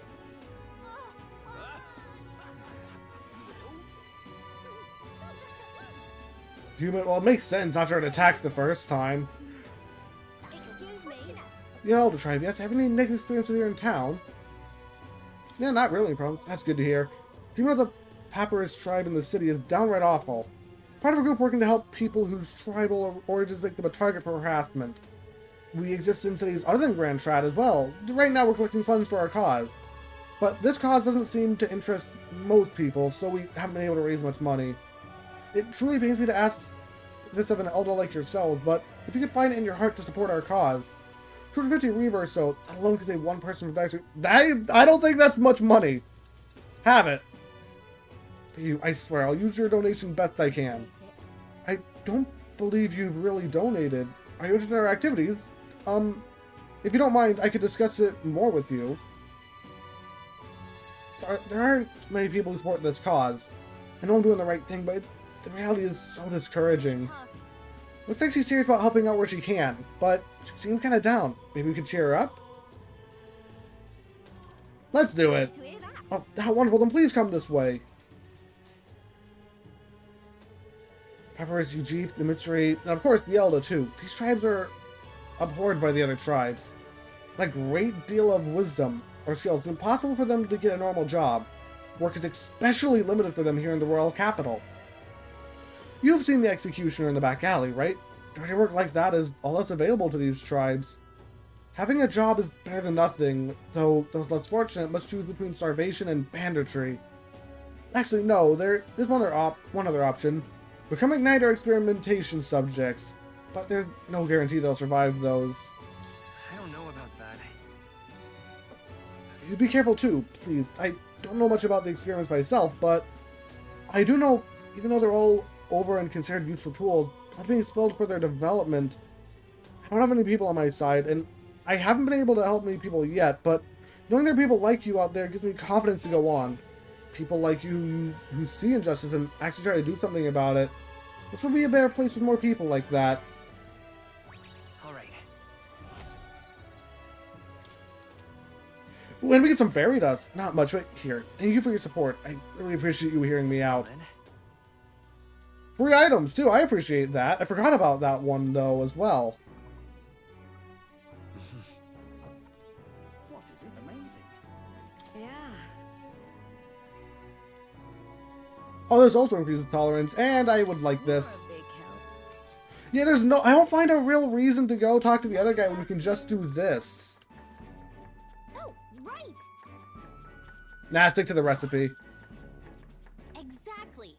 Human, well, it makes sense after it attacked the first time. Excuse me. Yeah, Elder Tribe, yes. Have any negative experiences here in town? Yeah, not really, bro. That's good to hear. Even though the Papyrus tribe in the city is downright awful. Part of a group working to help people whose tribal origins make them a target for harassment. We exist in cities other than Grand Trad as well. Right now we're collecting funds for our cause. But this cause doesn't seem to interest most people, so we haven't been able to raise much money. It truly pains me to ask this of an elder like yourselves, but if you could find it in your heart to support our cause, 250 reavers, so that alone could save one person from actually. I don't think that's much money. Have it. I swear, I'll use your donation best I can. I don't believe you've really donated. Are you interested in our activities? If you don't mind, I could discuss it more with you. There aren't many people who support this cause. I know I'm doing the right thing, but the reality is so discouraging. Looks like she's serious about helping out where she can, but she seems kind of down. Maybe we could cheer her up? Let's do it! Oh, how wonderful, then please come this way. Papyrus, Ujif, the Mitsuri, and of course the Elda too. These tribes are abhorred by the other tribes. A great deal of wisdom or skills. It's impossible for them to get a normal job. Work is especially limited for them here in the royal capital. You've seen the executioner in the back alley, right? Dirty work like that is all that's available to these tribes. Having a job is better than nothing, though those less fortunate must choose between starvation and banditry. Actually, no, there is one other option. Become Ignite or experimentation subjects, but there's no guarantee they'll survive those. I don't know about that. You be careful too, please. I don't know much about the experiments myself, but I do know, even though they're all over and considered useful tools, blood being spilled for their development. I don't have any people on my side, and I haven't been able to help many people yet, but knowing there are people like you out there gives me confidence to go on. People like you who see injustice and actually try to do something about it. This would be a better place with more people like that. All right. Ooh, and we get some fairy dust. Not much, but here. Thank you for your support. I really appreciate you hearing me out. Free items, too. I appreciate that. I forgot about that one, though, as well. What is it? Amazing. Yeah. Oh, there's also increased tolerance, and I would like this. You're a big help. Yeah, there's no... I don't find a real reason to go talk to the other guy when we can just do this. Oh, right. Nah, stick to the recipe. Exactly.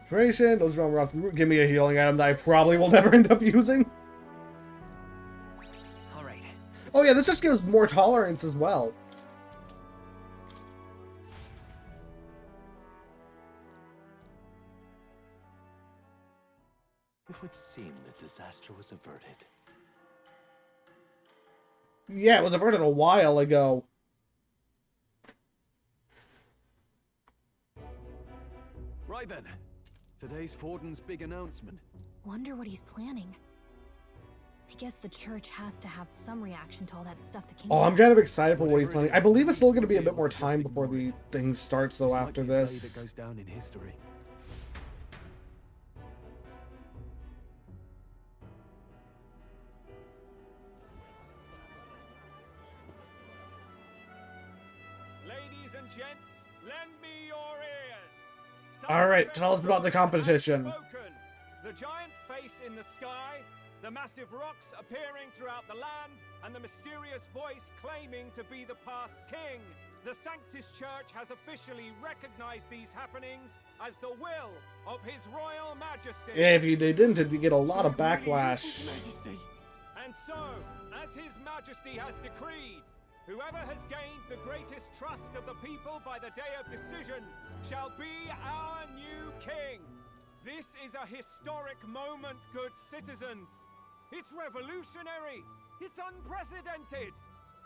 Duration, those wrong rough. Give me a healing item that I probably will never end up using. All right. Oh yeah, this just gives more tolerance as well. It would seem that disaster was averted. Yeah, it was averted a while ago. Right then. Today's Forden's big announcement. Wonder what he's planning. I guess the church has to have some reaction to all that stuff the king. Oh, I'm kind of excited for what he's planning. I believe it's still going to be a bit more time before the thing starts, though, after might be a day this. that goes down in history. Ladies and gents, lend me your ears. All right, tell us about the competition. The giant face in the sky, the massive rocks appearing throughout the land, and the mysterious voice claiming to be the past king. The Sanctist Church has officially recognized these happenings as the will of His Royal Majesty. Yeah, if they didn't, it'd get a lot of backlash. And so, as His Majesty has decreed, whoever has gained the greatest trust of the people by the day of decision shall be our new king. This is a historic moment, good citizens. It's revolutionary. It's unprecedented.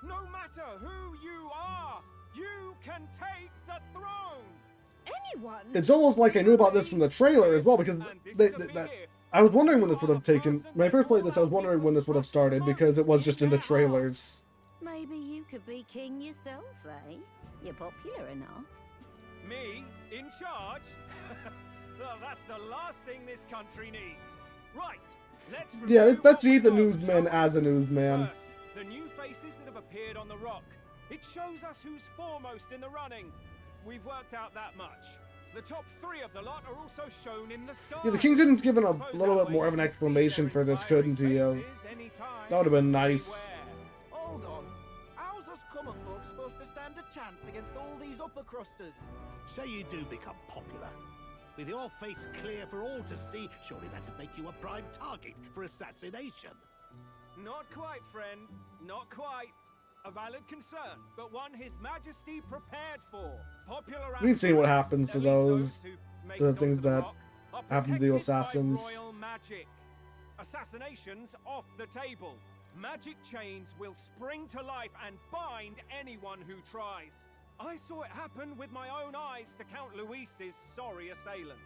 No matter who you are, you can take the throne. Anyone? It's almost like I knew about this from the trailer as well, because I was wondering when this would have taken. When I first played this, I was wondering when this would have started, because it was just in the trailers. Maybe you could be king yourself, eh? You're popular enough. Me? In charge? Well, that's the last thing this country needs. Right, let's Yeah, review let's what see the we know, newsman shall as a newsman. First, the new faces that have appeared on the rock. It shows us who's foremost in the running. We've worked out that much. The top 3 of the lot are also shown in the sky. Yeah, the king couldn't give a Suppose little that bit way more you of an can see explanation their for this, inspiring couldn't he? faces anytime, That would have been nice. anywhere. Hold on. How's us common folk supposed to stand a chance against all these upper crusters? Say you do become popular. With your face clear for all to see, surely that'd make you a prime target for assassination. Not quite, friend. Not quite. A valid concern, but one His Majesty prepared for. Popular We've seen what aspirants, happens to at least those, who make the it onto things the that rock, are happen to the protected by assassins. royal magic. Assassinations off the table. Magic chains will spring to life and bind anyone who tries. I saw it happen with my own eyes to Count Luis's sorry assailant.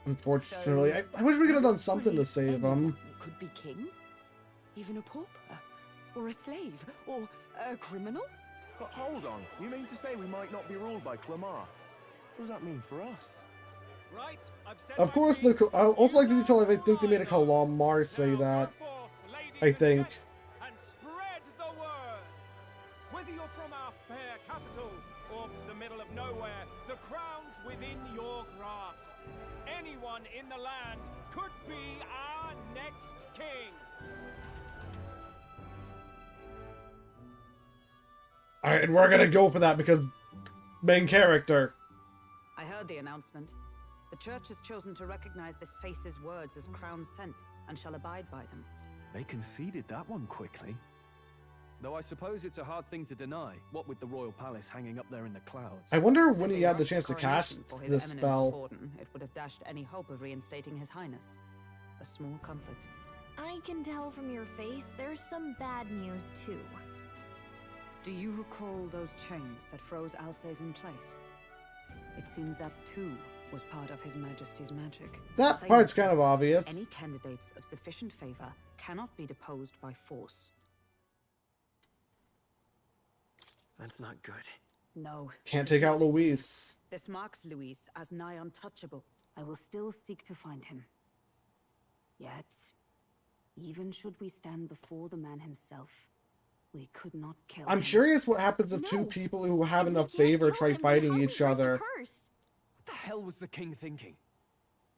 Unfortunately, I wish we could have done something to save him. Could be king, even a pauper, or a slave, or a criminal. But hold on, you mean to say we might not be ruled by Clamar? What does that mean for us? Right, I've said Of my course, piece. I also like the You detail. know I think they made a who I am. Calamar say Now that. go forth, ladies I and think. gents, and spread the word. Whether you're from our fair capital or the middle of nowhere, the crown's within your grasp. Anyone in the land could be our next king. Alright, and we're gonna go for that because main character. I heard the announcement. The church has chosen to recognize this face's words as crown sent and shall abide by them. They conceded that one quickly. Though I suppose it's a hard thing to deny, what with the royal palace hanging up there in the clouds. I wonder when he had the chance to cast Coronation for His this Eminence spell. Forden, it would have dashed any hope of reinstating His Highness. A small comfort. I can tell from your face there's some bad news too. Do you recall those chains that froze Alsace in place? It seems that too was part of His Majesty's magic. That part's kind of obvious. Any candidates of sufficient favor cannot be deposed by force. That's not good. No. Can't take out Luis. This marks Luis as nigh untouchable. I will still seek to find him. Yet, even should we stand before the man himself, we could not kill him. I'm curious what happens if two people who have enough favor try fighting each other. What the hell was the king thinking?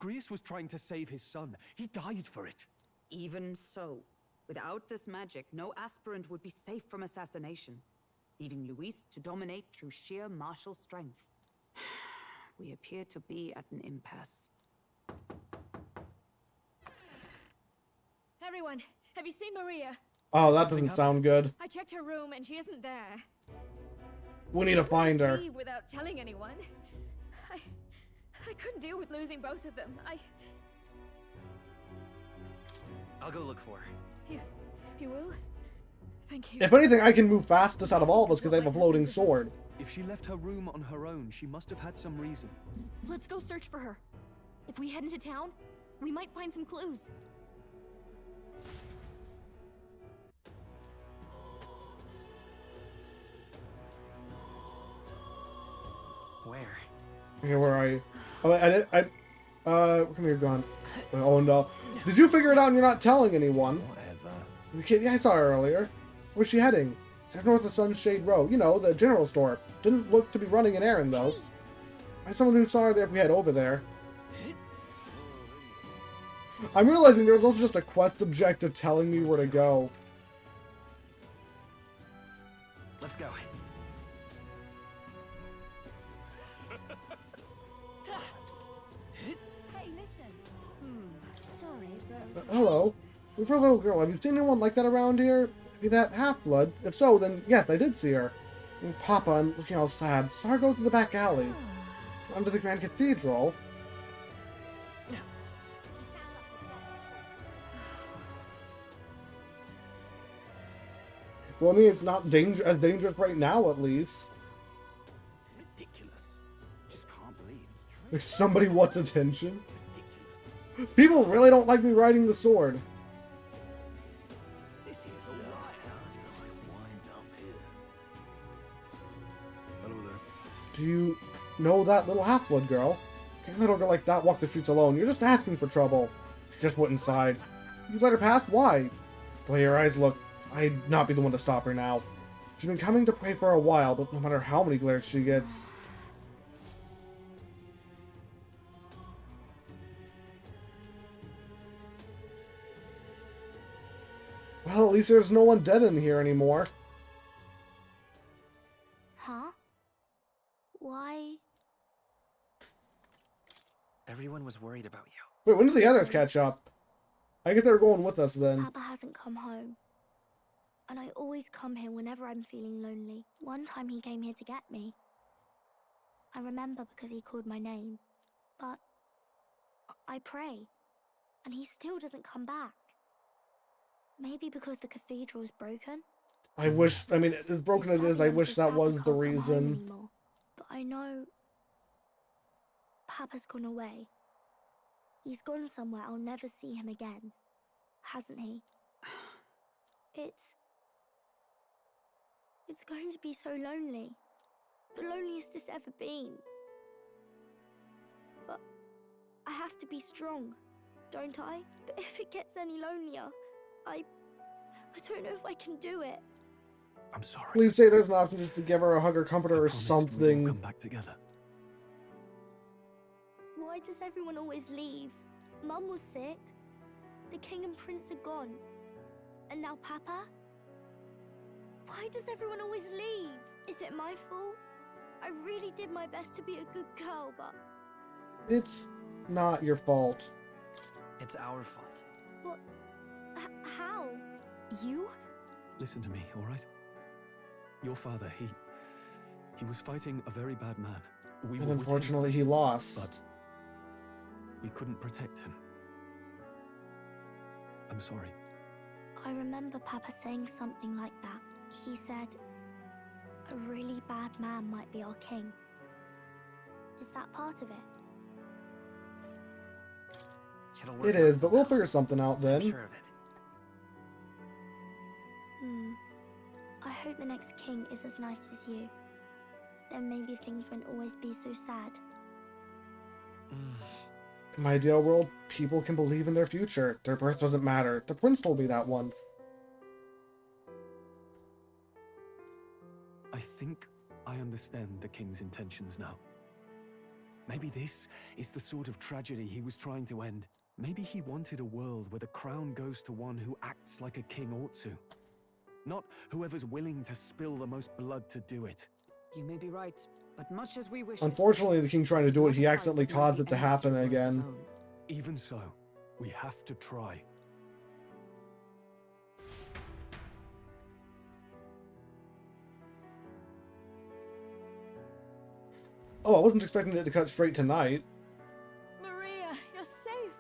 Grius was trying to save his son. He died for it. Even so, without this magic, no aspirant would be safe from assassination, leaving Luis to dominate through sheer martial strength. We appear to be at an impasse. Everyone, have you seen Maria? Oh, that doesn't sound good. I checked her room and she isn't there. We need to find her. Leave without telling anyone. I couldn't deal with losing both of them. I'll go look for her. You will? Thank you. If anything, I can move fastest out of all of us because I have a floating sword. If she left her room on her own, she must have had some reason. Let's go search for her. If we head into town, we might find some clues. Where? Okay, where are you? Oh, come here, gone. Oh no. Did you figure it out and you're not telling anyone? Whatever. Yeah, I saw her earlier. Where's she heading? It's north of Sunshade Road. You know, the general store. Didn't look to be running an errand, though. I someone who saw her there if we head over there. I'm realizing there was also just a quest objective telling me where to go. Let's go. Hey, listen. Sorry, but... Hello. For a little girl, have you seen anyone like that around here? Maybe that half-blood? If so, then yes, I did see her. And Papa, I'm looking all sad. Saw her go through the back alley. Under the Grand Cathedral. Well, I mean, it's not as dangerous right now, at least. Ridiculous. Just can't believe it's true. Like somebody wants attention. People really don't like me riding the sword. This is all right. Hello there. Do you know that little half-blood girl? Can't a little girl like that walk the streets alone? You're just asking for trouble. She just went inside. You let her pass? Why? The way her eyes look, I'd not be the one to stop her now. She's been coming to pray for a while, but no matter how many glares she gets... Well, at least there's no one dead in here anymore. Huh? Why? Everyone was worried about you. Wait, when did the others catch up? I guess they were going with us then. Papa hasn't come home. And I always come here whenever I'm feeling lonely. One time he came here to get me. I remember because he called my name. But I pray. And he still doesn't come back. Maybe because the cathedral is broken? I wish, I mean, as broken as it is, I wish that was the reason. But I know Papa's gone away. He's gone somewhere I'll never see him again. Hasn't he? It's going to be so lonely. The loneliest it's ever been. But I have to be strong, don't I? But if it gets any lonelier, I don't know if I can do it. I'm sorry. Please say there's an option just to give her a hug or comfort her or We'll something. come back together. Why does everyone always leave? Mum was sick. The king and prince are gone. And now Papa? Why does everyone always leave? Is it my fault? I really did my best to be a good girl, but... It's not your fault. It's our fault. What? How? You? Listen to me, all right? Your father, he was fighting a very bad man. We And were unfortunately, with him, he lost. but we couldn't protect him. I'm sorry. I remember Papa saying something like that. He said, a really bad man might be our king. Is that part of it? It'll work It out is, but we'll somehow. figure something out then. I'm sure of it. I hope the next king is as nice as you. Then maybe things won't always be so sad. In my ideal world, people can believe in their future. Their birth doesn't matter. The prince told me that once. I think I understand the king's intentions now. Maybe this is the sort of tragedy he was trying to end. Maybe he wanted a world where the crown goes to one who acts like a king ought to. Not whoever's willing to spill the most blood to do it. You may be right, but much as we wish Unfortunately, the king trying to do it, he accidentally caused it to happen again. Even so, we have to try. Oh, I wasn't expecting it to cut straight tonight. Maria, you're safe.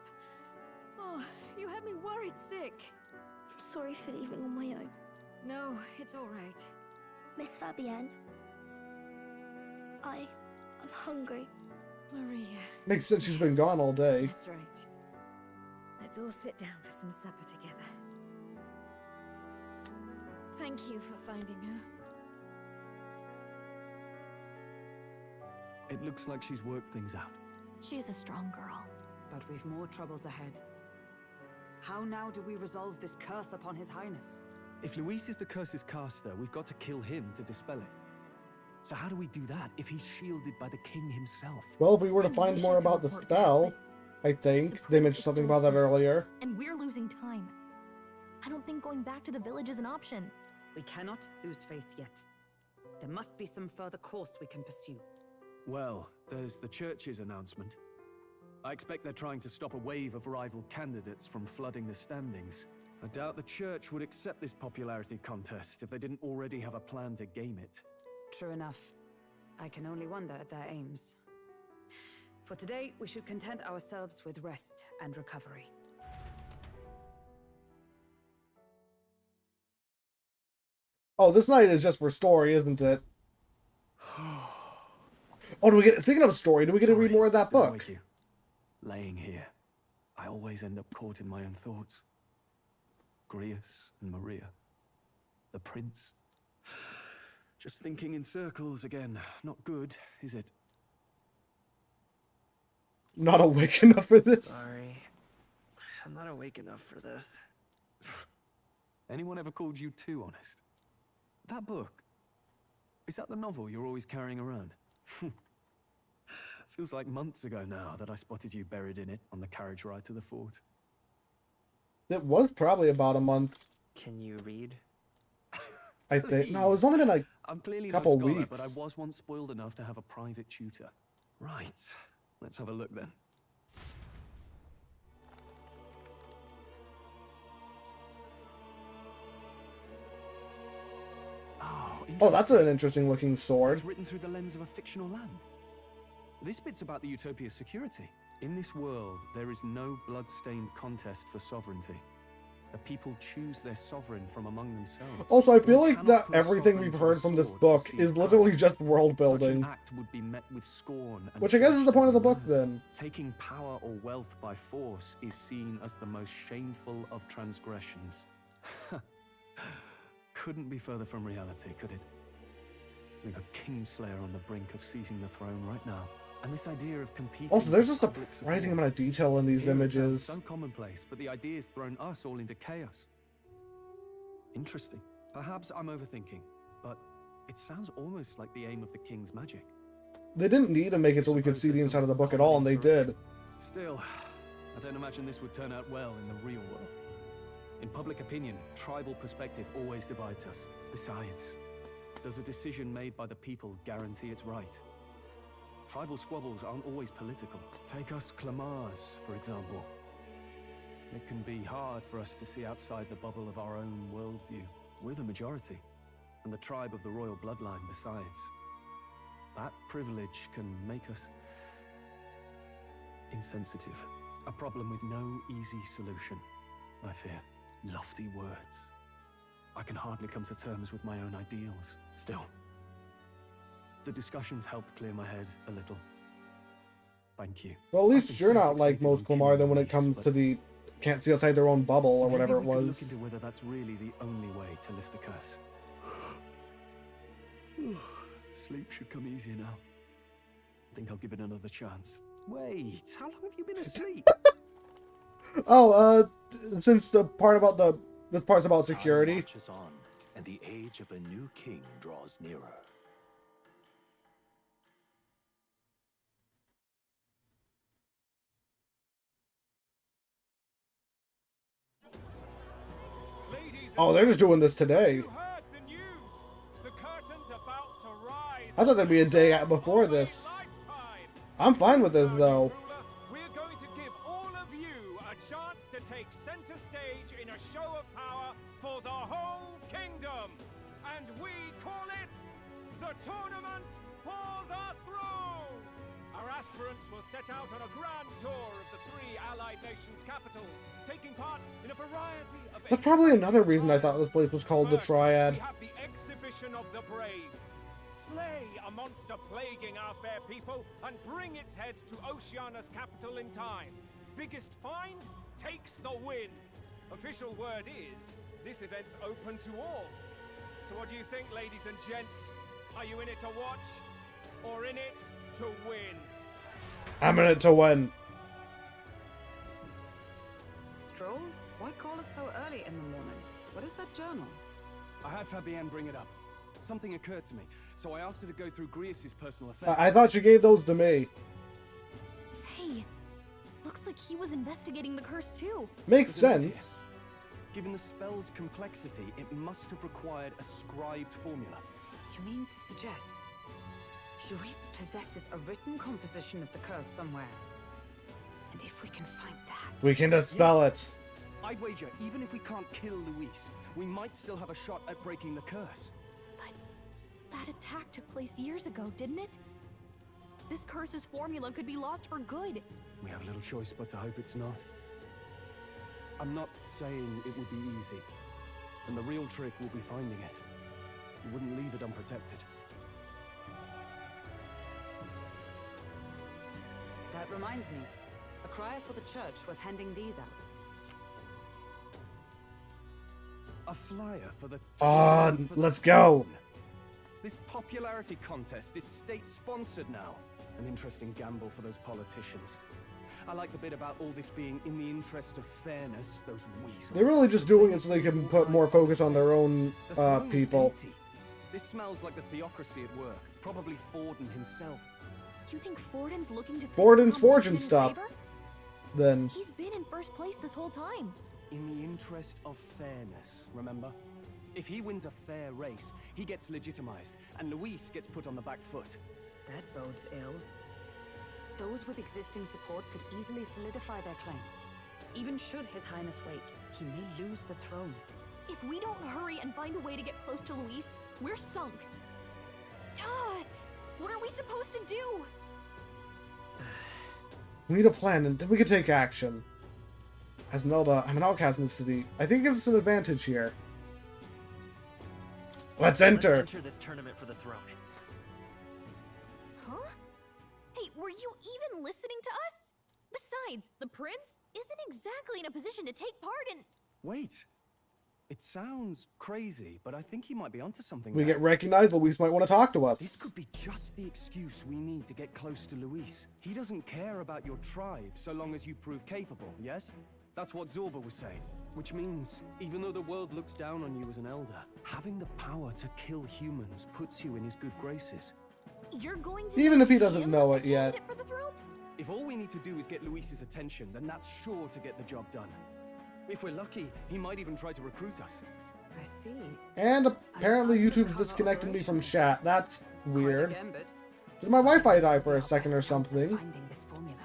Oh, you had me worried sick. I'm sorry for leaving on my own. No, it's all right. Miss Fabienne, I'm hungry. Maria. Makes sense, she's been gone all day. That's right. Let's all sit down for some supper together. Thank you for finding her. It looks like she's worked things out. She's a strong girl. But we've more troubles ahead. How now do we resolve this curse upon His Highness? If Luis is the curse's caster, we've got to kill him to dispel it. So how do we do that if he's shielded by the king himself? Well, if we were to find more about the spell, I think they mentioned something about that earlier. And we're losing time. I don't think going back to the village is an option. We cannot lose faith yet. There must be some further course we can pursue. Well, there's the church's announcement. I expect they're trying to stop a wave of rival candidates from flooding the standings. I doubt the church would accept this popularity contest if they didn't already have a plan to game it. True enough. I can only wonder at their aims. For today, we should content ourselves with rest and recovery. Oh, this night is just for story, isn't it? Oh, do we get? Speaking of story, do we get to read more of that book? Laying here, I always end up caught in my own thoughts. Grius and Maria, the prince. Just thinking in circles again. Not good, is it? Not awake enough for this? Sorry. I'm not awake enough for this. Anyone ever called you too honest? That book, is that the novel you're always carrying around? Feels like months ago now that I spotted you buried in it on the carriage ride to the fort. It was probably about a month. Can you read? I think. No, it was only been like I'm clearly a couple no scholar, weeks. but I was once spoiled enough to have a private tutor. Right. Let's have a look then. Oh, that's an interesting looking sword. It's written through the lens of a fictional land. This bit's about the Utopia's security. In this world, there is no blood-stained contest for sovereignty. The people choose their sovereign from among themselves. Also, I feel One like that cannot put everything sovereign we've to heard the from this sword to book seize is power. literally just world Such building. an act would be met with scorn and Which I guess is the judged point of as the book murder. then. Taking power or wealth by force is seen as the most shameful of transgressions. Couldn't be further from reality, could it? We've a kingslayer on the brink of seizing the throne right now. And this idea of competing Also, there's for just a public surprising support. amount of detail in these Here it sounds images. so commonplace, but the idea's thrown us all into chaos. Interesting. Perhaps I'm overthinking, but it sounds almost like the aim of the king's magic. They didn't need to make it so we could see the inside of the book at all, and they did. Still, I don't imagine this would turn out well in the real world. In public opinion, tribal perspective always divides us. Besides, does a decision made by the people guarantee it's right? Tribal squabbles aren't always political. Take us Clamars, for example. It can be hard for us to see outside the bubble of our own worldview. We're the majority, and the tribe of the royal bloodline besides. That privilege can make us insensitive. A problem with no easy solution, I fear. Lofty words. I can hardly come to terms with my own ideals. Still, the discussions helped clear my head a little. Thank you. Well, at least I've been you're so not like fixated most on Clamar killing then when it Luis, comes but to the can't see outside their own bubble or maybe whatever it we can was. look into whether that's really the only way to lift the curse. Sleep should come easier now. I think I'll give it another chance. Wait, how long have you been asleep? Oh, since the part about this part's about security. Time marches on, and the age of a new king draws nearer. Oh, they're just doing this today. I thought there'd be a day before this. I'm fine with this though. We're going to give all of you a chance to take center stage in a show of power for the whole kingdom. And we call it the Tournament for the Throne. Our aspirants will set out on a grand tour of the 3 allied nations' capitals, taking part in a variety of... That's probably another reason I thought this place was called the Triad. We have the exhibition of the brave. Slay a monster plaguing our fair people and bring its head to Oceania's capital in time. Biggest find takes the win. Official word is, this event's open to all. So what do you think, ladies and gents? Are you in it to watch or in it to win? I'm in it to win. Stroll? Why call us so early in the morning? What is that journal? I had Fabienne bring it up. Something occurred to me, so I asked her to go through Grius' personal affairs. I thought you gave those to me. Hey, looks like he was investigating the curse too. Makes sense. Given the spell's complexity, it must have required a scribed formula. You mean to suggest Luis possesses a written composition of the curse somewhere? And if we can find that... We can dispel it. I'd wager, even if we can't kill Luis, we might still have a shot at breaking the curse. That attack took place years ago, didn't it? This curse's formula could be lost for good. We have little choice but to hope it's not. I'm not saying it would be easy. And the real trick will be finding it. We wouldn't leave it unprotected. That reminds me. A crier for the church was handing these out. A flyer for the... Let's go. This popularity contest is state-sponsored now. An interesting gamble for those politicians. I like the bit about all this being in the interest of fairness, those weasels. They're really just doing it so they can put more focus on their own people. Empty. This smells like the theocracy at work. Probably Forden himself. Do you think Forden's looking to fix Forden's the fortune competition in stuff. favor? Then He's been in first place this whole time. In the interest of fairness, remember? If he wins a fair race, he gets legitimized, and Luis gets put on the back foot. That bodes ill. Those with existing support could easily solidify their claim. Even should His Highness wake, he may lose the throne. If we don't hurry and find a way to get close to Luis, we're sunk. What are we supposed to do? we need a plan, and then we can take action. As Nelda, I'm an outcast in the city. I think it gives us an advantage here. Let's enter. Let's enter this tournament for the throne. Huh? Hey, were you even listening to us? Besides, the prince isn't exactly in a position to take part in... Wait. It sounds crazy, but I think he might be onto something. We there. get recognized, Luis might want to talk to us. This could be just the excuse we need to get close to Luis. He doesn't care about your tribe so long as you prove capable, yes? That's what Zorba was saying. Which means, even though the world looks down on you as an elder, having the power to kill humans puts you in his good graces. You're going to Even if he make doesn't him know a it yet. candidate for the throne? If all we need to do is get Luis's attention, then that's sure to get the job done. If we're lucky, he might even try to recruit us. I see. And apparently YouTube's disconnected me from chat. That's weird. Did my Wi-Fi die for a second or something? Finding this formula.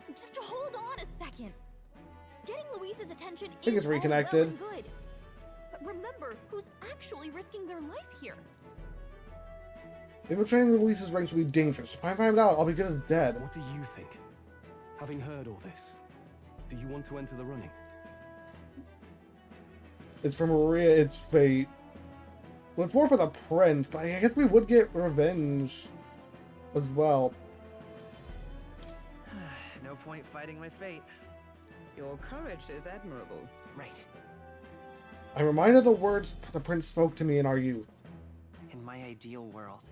Just hold on a second. Getting Luis's attention think it's is all reconnected. well and good. But remember who's actually risking their life here. Infiltrating Luis's ranks will be dangerous. If I find out, I'll be good as dead. What do you think? Having heard all this, do you want to enter the running? It's for Maria, it's fate. Well, it's more for the prince, but I guess we would get revenge as well. No point fighting with fate. Your courage is admirable. Right. I'm reminded of the words the prince spoke to me in our youth. In my ideal world,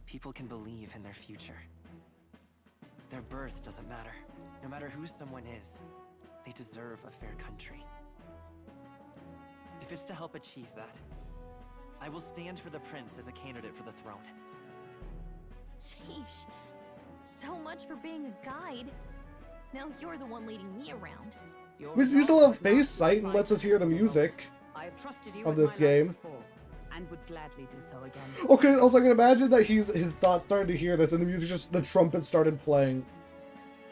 people can believe in their future. Their birth doesn't matter. No matter who someone is, they deserve a fair country. If it's to help achieve that, I will stand for the prince as a candidate for the throne. Sheesh. So much for being a guide. Now you're the one leading me around. We still have face sight and lets us hear the music I have trusted you of with this my life game. before, and would gladly do so again. Okay, also I can imagine that his thoughts started to hear this and the music the trumpet started playing.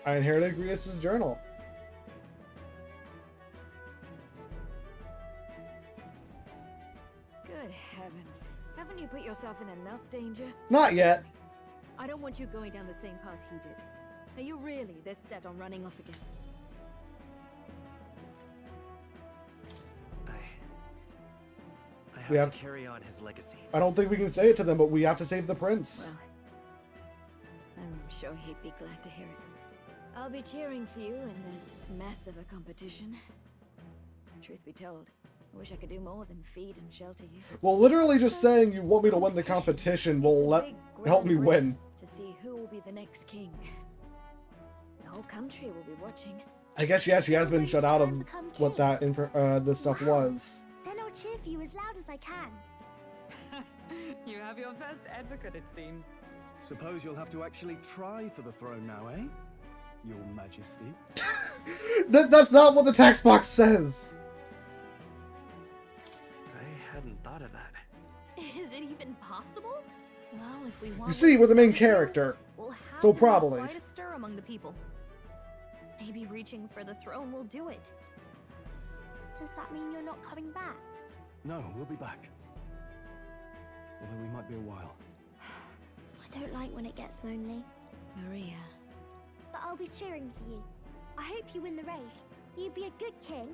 I inherited Grievous' journal. Good heavens. Haven't you put yourself in enough danger? Not yet. I don't want you going down the same path he did. Are you really this set on running off again? I We have have to carry on his legacy. I don't think we can say it to them, but we have to save the prince. Well, I'm sure he'd be glad to hear it. I'll be cheering for you in this mess of a competition. Truth be told, I wish I could do more than feed and shelter you. Well, literally just saying you want me to win the competition will help me win. To see who will be the next king. The whole country will be watching. I guess, yeah, she has been shut out of what that this stuff was. Then I'll cheer for you as loud as I can. You have your first advocate, it seems. Suppose you'll have to actually try for the throne now, eh? Your Majesty. That's not what the text box says. I hadn't thought of that. Is it even possible? Well, if we want You see, we're the main character. we'll have So to probably. make quite a stir among the people. Maybe reaching for the throne will do it. Does that mean you're not coming back? No, we'll be back. Although we might be a while. I don't like when it gets lonely. Maria. But I'll be cheering for you. I hope you win the race. You'd be a good king.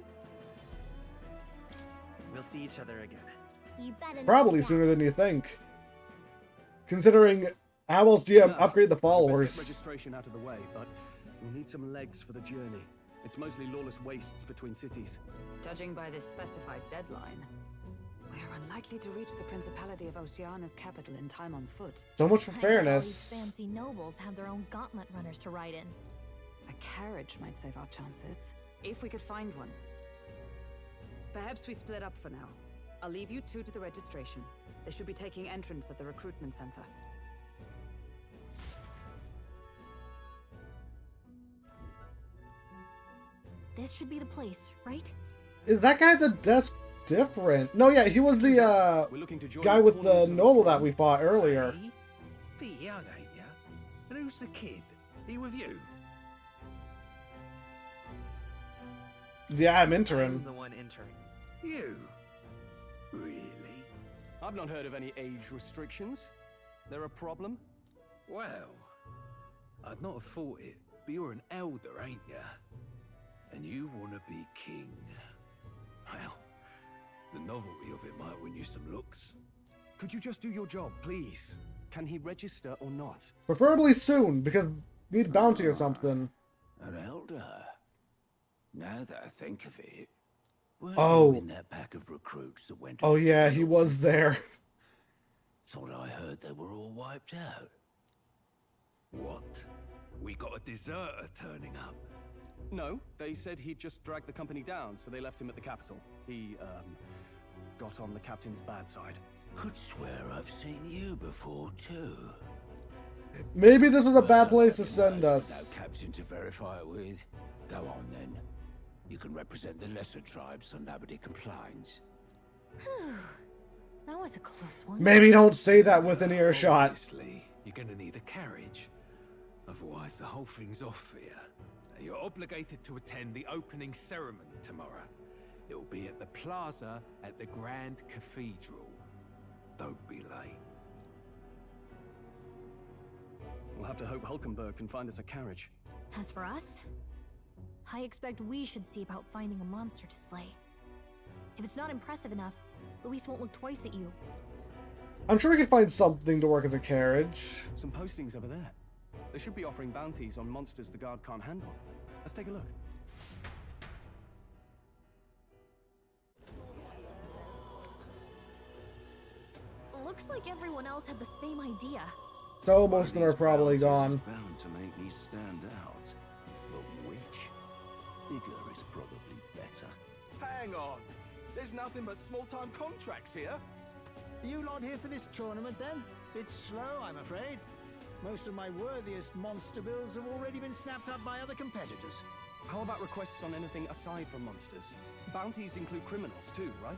We'll see each other again. You better not Probably forget. sooner than you think. Considering how else do you upgrade the Let's get followers? registration out of the way, but we'll need some legs for the journey. It's mostly lawless wastes between cities. Judging by this specified deadline, we are unlikely to reach the Principality of Oceana's capital in time on foot. So much for I bet all fairness. these fancy nobles have their own gauntlet runners to ride in. A carriage might save our chances, if we could find one. Perhaps we split up for now. I'll leave you two to the registration. They should be taking entrance at the recruitment center. This should be the place, right? Is that guy at the desk different? No, yeah, he was the We're looking to join guy the with the tournament for the novel that throne. we fought earlier. Bit young, ain't ya? And who's the kid? He with you? Yeah, I'm I'm entering. the one entering. You? Really? I've not heard of any age restrictions. There a problem? Well, I'd not have thought it, but you're an elder, ain't ya? And you want to be king. Well, the novelty of it might win you some looks. Could you just do your job, please? Can he register or not? Preferably soon, because we need bounty or something. An elder? Now that I think of it, weren't Oh. you in that pack of recruits that went Oh off to yeah, the he north? was there. Thought I heard they were all wiped out. What? We got a deserter turning up. No, they said he'd just dragged the company down, so they left him at the capital. He, got on the captain's bad side. Could swear I've seen you before too. Maybe this was a bad place to send us. No captain to verify it with. Go on then. You can represent the lesser tribes so nobody complains. That was a close one. Maybe don't say that with an earshot. Obviously, you're gonna need a carriage. Otherwise, the whole thing's off for you. You're obligated to attend the opening ceremony tomorrow. It'll be at the plaza at the Grand Cathedral. Don't be late. We'll have to hope Hulkenberg can find us a carriage. As for us, I expect we should see about finding a monster to slay. If it's not impressive enough, Luis won't look twice at you. I'm sure we can find something to work as a carriage. Some postings over there. They should be offering bounties on monsters the guard can't handle. Let's take a look. Looks like everyone else had the same idea. So most of them are probably gone. Bound to make me stand out. But which? Bigger is probably better. Hang on. There's nothing but small-time contracts here. You lot here for this tournament then? Bit slow, I'm afraid. Most of my worthiest monster bills have already been snapped up by other competitors. How about requests on anything aside from monsters? Bounties include criminals too, right?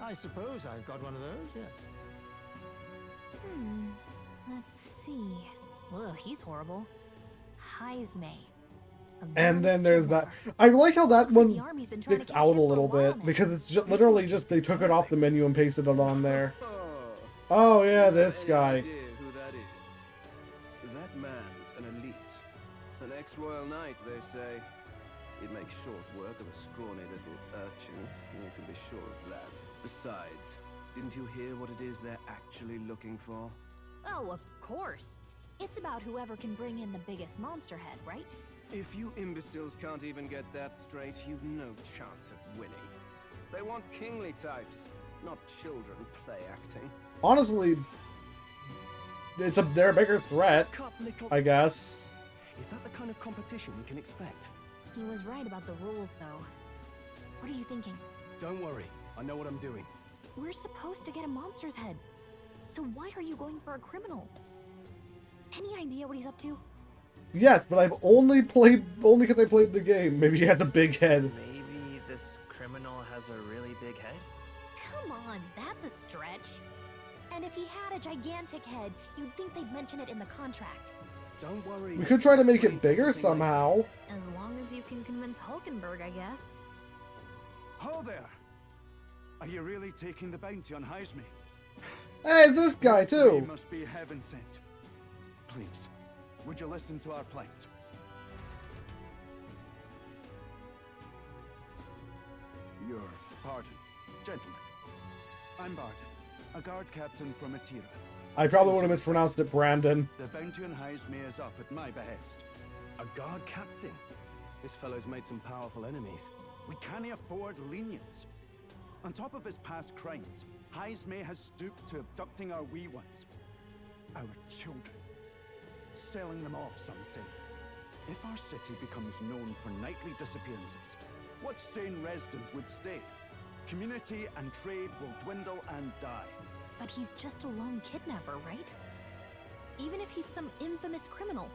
I suppose I've got one of those, yeah. Let's see. Ugh, he's horrible. Heisme. And then there's that. I like how that one sticks out a little bit because it's just literally just they took it off the menu and pasted it on there. Oh yeah, this guy. Idea who that is? That man's an elite. An ex-royal knight, they say. He'd make short work of a scrawny little urchin. You can be sure of that. Besides, didn't you hear what it is they're actually looking for? Oh, of course. It's about whoever can bring in the biggest monster head, right? If you imbeciles can't even get that straight, you've no chance at winning. They want kingly types, not children play acting. Honestly, they're a bigger threat, I guess. Is that the kind of competition we can expect? He was right about the rules, though. What are you thinking? Don't worry, I know what I'm doing. We're supposed to get a monster's head. So why are you going for a criminal? Any idea what he's up to? Yes, but I've only because I played the game. Maybe he has a big head. Maybe this criminal has a really big head? Come on, that's a stretch. And if he had a gigantic head, you'd think they'd mention it in the contract. Don't worry. We could try to make it bigger somehow. As long as you can convince Hulkenberg, I guess. Ho there! Are you really taking the bounty on Heisme? Hey, it's this guy You too. must be heaven sent. Please, would you listen to our plight? Your pardon, gentlemen. I'm Barden, a guard captain from Atira. I probably would have mispronounced it, Brandon. The bounty on Heisme is up at my behest. A guard captain? This fellow's made some powerful enemies. We can't afford lenience. On top of his past crimes, Heisme has stooped to abducting our wee ones. Our children. Selling them off, some say. If our city becomes known for nightly disappearances, what sane resident would stay? Community and trade will dwindle and die. But he's just a lone kidnapper, right? Even if he's some infamous criminal,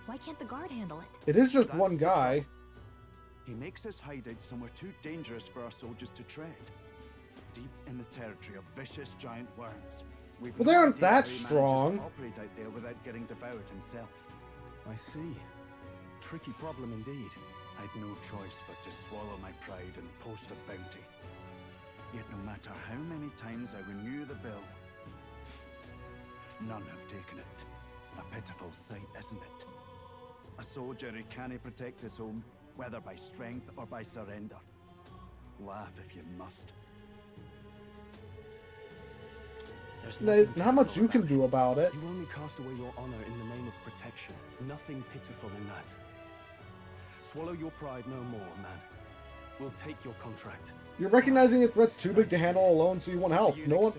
why can't the guard handle it? It is just one guy. He makes his hideout somewhere too dangerous for our soldiers to tread. Deep in the territory of vicious giant worms. We've Well, they no aren't idea that how he manages strong. to operate out there without getting devoured himself. I see. Tricky problem indeed. I'd no choice but to swallow my pride and post a bounty. Yet no matter how many times I renew the bill, none have taken it. A pitiful sight, isn't it? A soldier who can't protect his home, whether by strength or by surrender. Laugh if you must. Not much you can do about it. You only cast away your honor in the name of protection. Nothing pitiful in that. Swallow your pride no more, man. We'll take your contract. You're recognizing a threat's too big to handle alone, so you want help. No one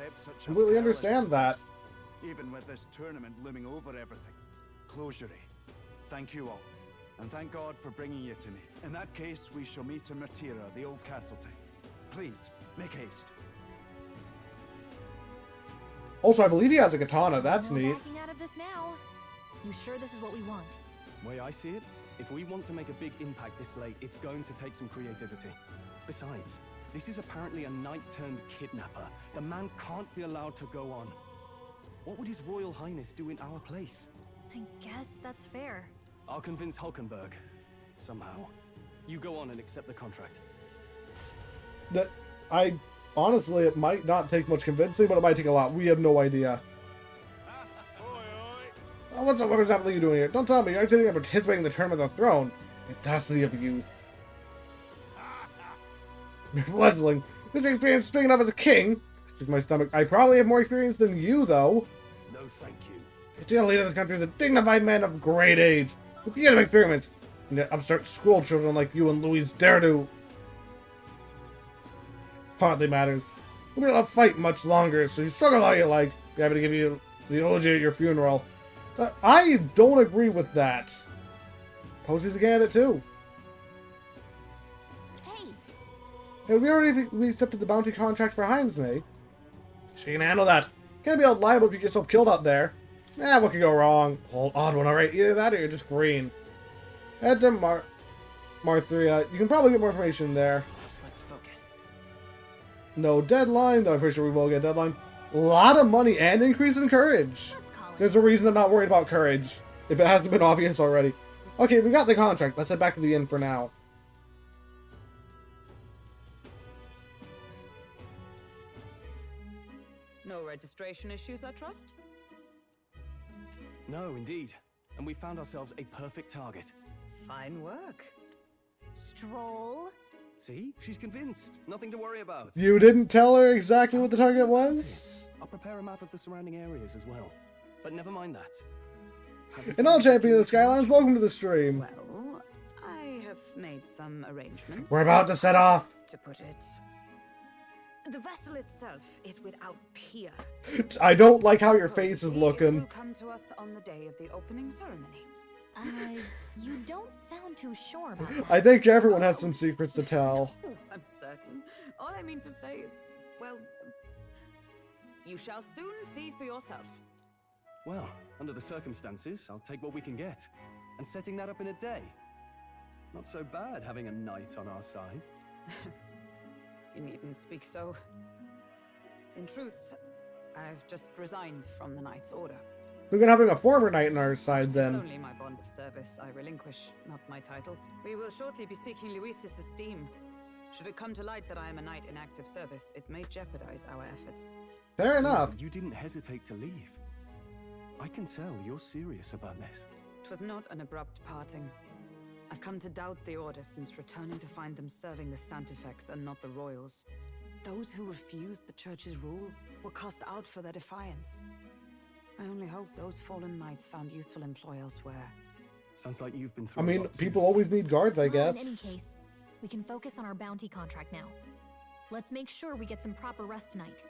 completely understand that. Even with this tournament looming over everything. Closure. Thank you all. And thank God for bringing you to me. In that case, we shall meet in Matira, the old castle town. Please, make haste. Also, I believe he has a katana. That's No neat. backing out of this now. You sure this is what we want? Way I see it, if we want to make a big impact this late, it's going to take some creativity. Besides, this is apparently a knight-turned-kidnapper. The man can't be allowed to go on. What would His Royal Highness do in our place? I guess that's fair. I'll convince Hulkenberg. Somehow. You go on and accept the contract. That honestly, it might not take much convincing, but it might take a lot. We have no idea. Oh, what exactly are you doing here? Don't tell me you're actually participating in the Tournament of the Throne. Audacity of youth. Fledgling. This experience big enough as a king. Stick my stomach. I probably have more experience than you, though. No, thank you. The leader of this country is a dignified man of great age, with years of experience. And yet upstart school children like you and Louise dare to. Hardly matters. We'll be able to fight much longer, so you struggle all you like. Be happy to give you the eulogy at your funeral. I don't agree with that. Posey's a candidate too. Hey, we accepted the bounty contract for Heimsmay. She can handle that. Can't be liable if you get yourself killed out there. What could go wrong? Odd one, alright. Either that or you're just green. Head to Marthria. You can probably get more information there. Let's focus. No deadline, though I'm pretty sure we will get a deadline. A lot of money and increase in courage. There's a reason I'm not worried about courage, if it hasn't been obvious already. Okay, we got the contract. Let's head back to the inn for now. No registration issues, I trust? No, indeed. And we found ourselves a perfect target. Fine work. Stroll. See? She's convinced. Nothing to worry about. You didn't tell her exactly what the target was? I'll prepare a map of the surrounding areas as well. But never mind that. And all champion of the Skylines, welcome to the stream. Well, I have made some arrangements. We're about to set off. To put it, the vessel itself is without peer. I don't like how your face is looking. It will come to us on the day of the opening ceremony. You don't sound too sure about that. I think everyone has some secrets to tell. I'm certain. All I mean to say is, well, you shall soon see for yourself. Well, under the circumstances, I'll take what we can get. And setting that up in a day. Not so bad having a knight on our side. You needn't speak so. In truth, I've just resigned from the Knight's Order. We're gonna having a former knight on our side then. It's only my bond of service I relinquish, not my title. We will shortly be seeking Luis's esteem. Should it come to light that I am a knight in active service, it may jeopardize our efforts. Fair enough. You didn't hesitate to leave. I can tell you're serious about this. It was not an abrupt parting. I've come to doubt the Order since returning to find them serving the Santifex and not the Royals. Those who refused the Church's rule were cast out for their defiance. I only hope those fallen knights found useful employ elsewhere. Sounds like you've been through I mean, people always need guards, I guess. In any case, we can focus on our bounty contract now. Let's make sure we get some proper rest tonight.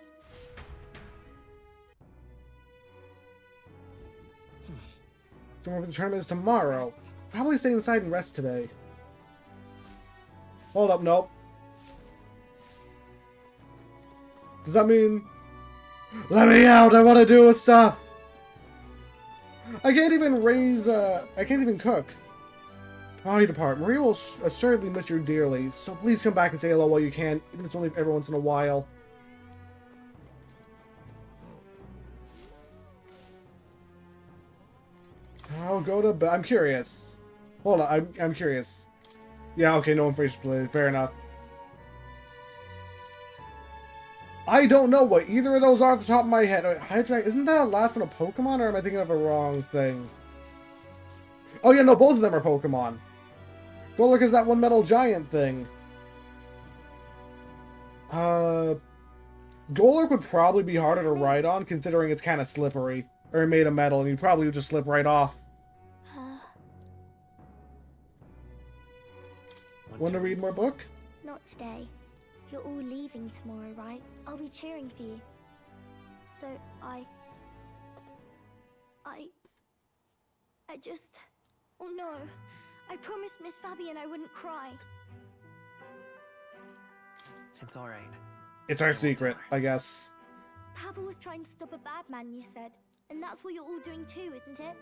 The tournament is tomorrow. Probably stay inside and rest today. Hold up, nope. Does that mean... Let me out, I want to do stuff! I can't even raise, I can't even cook. While you depart, Maria will assuredly miss you dearly, so please come back and say hello while you can, even if it's only every once in a while. I'll go to bed. I'm curious. Hold on, I'm curious. Yeah, okay, no information played. Fair enough. I don't know what either of those are off the top of my head. Hydra, isn't that a last one a Pokemon, or am I thinking of a wrong thing? Oh yeah, no, both of them are Pokemon. Golurk is that one metal giant thing. Golurk would probably be harder to ride on, considering it's kind of slippery. Or made of metal, and you probably would just slip right off. Want to read more book? Not today. You're all leaving tomorrow, right? I'll be cheering for you. So I just... Oh no. I promised Miss Fabian I wouldn't cry. It's alright. It's our secret, I guess. Papa was trying to stop a bad man, you said. And that's what you're all doing too, isn't it?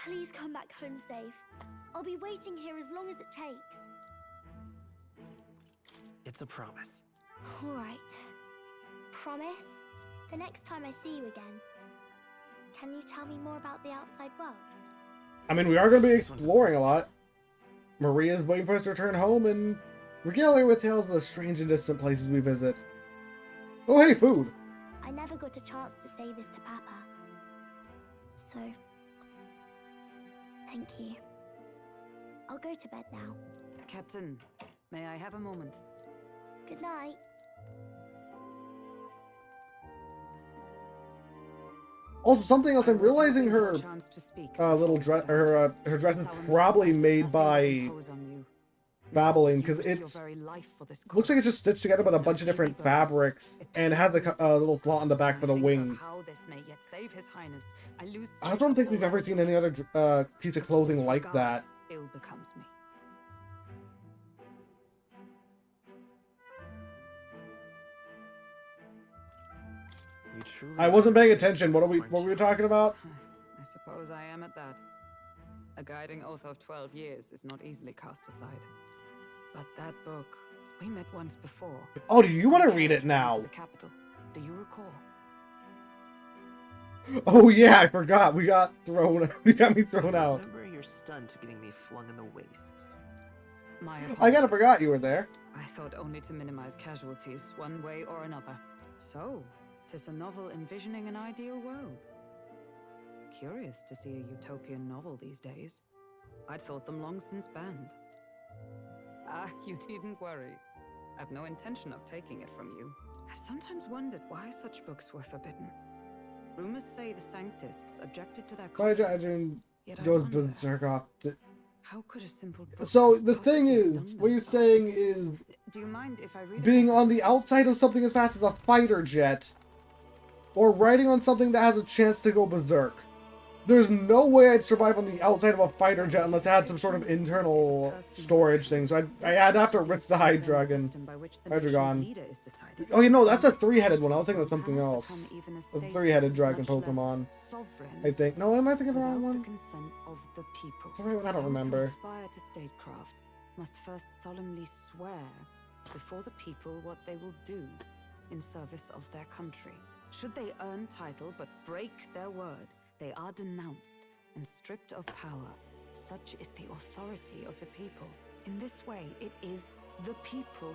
Please come back home safe. I'll be waiting here as long as it takes. It's a promise. All right. Promise? The next time I see you again, can you tell me more about the outside world? I mean, we are going to be exploring a lot. Maria's waiting for us to return home and regale her with tales of the strange and distant places we visit. Oh, hey, food! I never got a chance to say this to Papa. So, thank you. I'll go to bed now. Captain, may I have a moment? Good night. Also, something else, I'm realizing her little dress, her dress is probably made by babbling, because it's looks like it's just stitched together with a bunch of different fabrics, and it has a little flaw on the back for the wings. I don't think we've ever seen any other piece of clothing like that. Ill becomes me. I wasn't paying attention. What were we talking about? I suppose I am at that. A guiding oath of 12 years is not easily cast aside. But that book, we met once before. Oh, do you want to read it now? The capital. Do you recall? Oh yeah, I forgot. We got me thrown out. Remember your stunt getting me flung in the wastes. I kinda forgot you were there. I thought only to minimize casualties, one way or another. So, 'tis a novel envisioning an ideal world. Curious to see a utopian novel these days. I'd thought them long since banned. Ah, you needn't worry. I've no intention of taking it from you. I've sometimes wondered why such books were forbidden. Rumors say the Sanctists objected to their Imagine goes berserk off. How could a simple book So the thing is, what you're saying is, do you mind if I read being on the outside of something as fast as a fighter jet, or riding on something that has a chance to go berserk. There's no way I'd survive on the outside of a fighter jet unless I had some sort of internal storage thing. So I'd have to risk the Hydreigon. Oh, you know, that's a three-headed one. I was thinking of something else. A three-headed dragon Pokemon. I think. No, am I thinking of the wrong one? I don't remember. Aspire to statecraft must first solemnly swear before the people what they will do in service of their country. Should they earn title but break their word, they are denounced and stripped of power. Such is the authority of the people. In this way, it is the people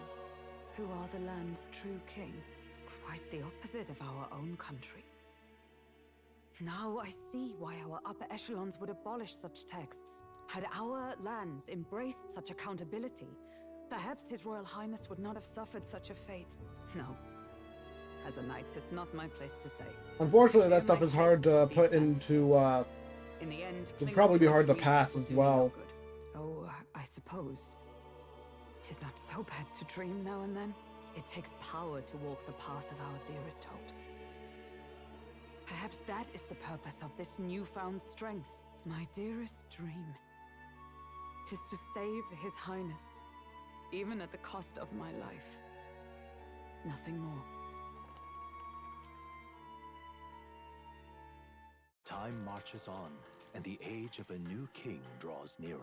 who are the land's true king. Quite the opposite of our own country. Now I see why our upper echelons would abolish such texts. Had our lands embraced such accountability, perhaps His Royal Highness would not have suffered such a fate. No. As a knight, 'tis not my place to say. Unfortunately, that stuff is hard to put into, in the end, it'd probably be hard to pass as well. Oh, I suppose. 'Tis not so bad to dream now and then. It takes power to walk the path of our dearest hopes. Perhaps that is the purpose of this newfound strength. My dearest dream. 'Tis to save His Highness, even at the cost of my life. Nothing more. Time marches on, and the age of a new king draws nearer.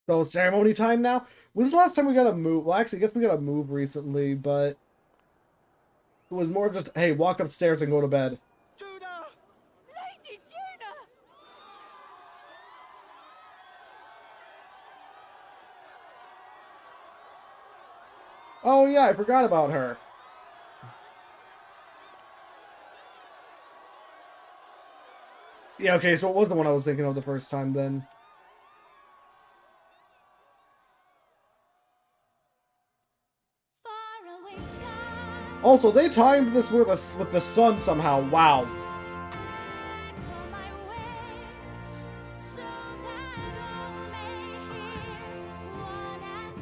So, ceremony time now? When's the last time we got a move? Well, actually, I guess we got a move recently, but it was more just, hey, walk upstairs and go to bed. Juna! Lady Juna! Oh, yeah, I forgot about her. Yeah, okay, so it was the one I was thinking of the first time then. Also, they timed this with the sun somehow. Wow.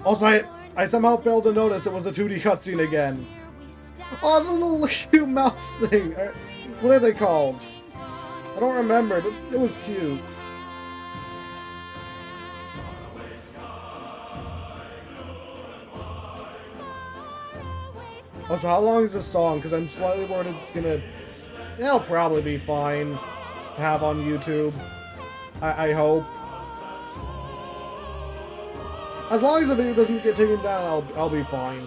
Also, I somehow failed to notice it was a 2D cutscene again. Oh, the little cute mouse thing. What are they called? I don't remember, but it was cute. Oh, so how long is this song? Because I'm slightly worried it's gonna... It'll probably be fine to have on YouTube. I hope. As long as the video doesn't get taken down, I'll be fine.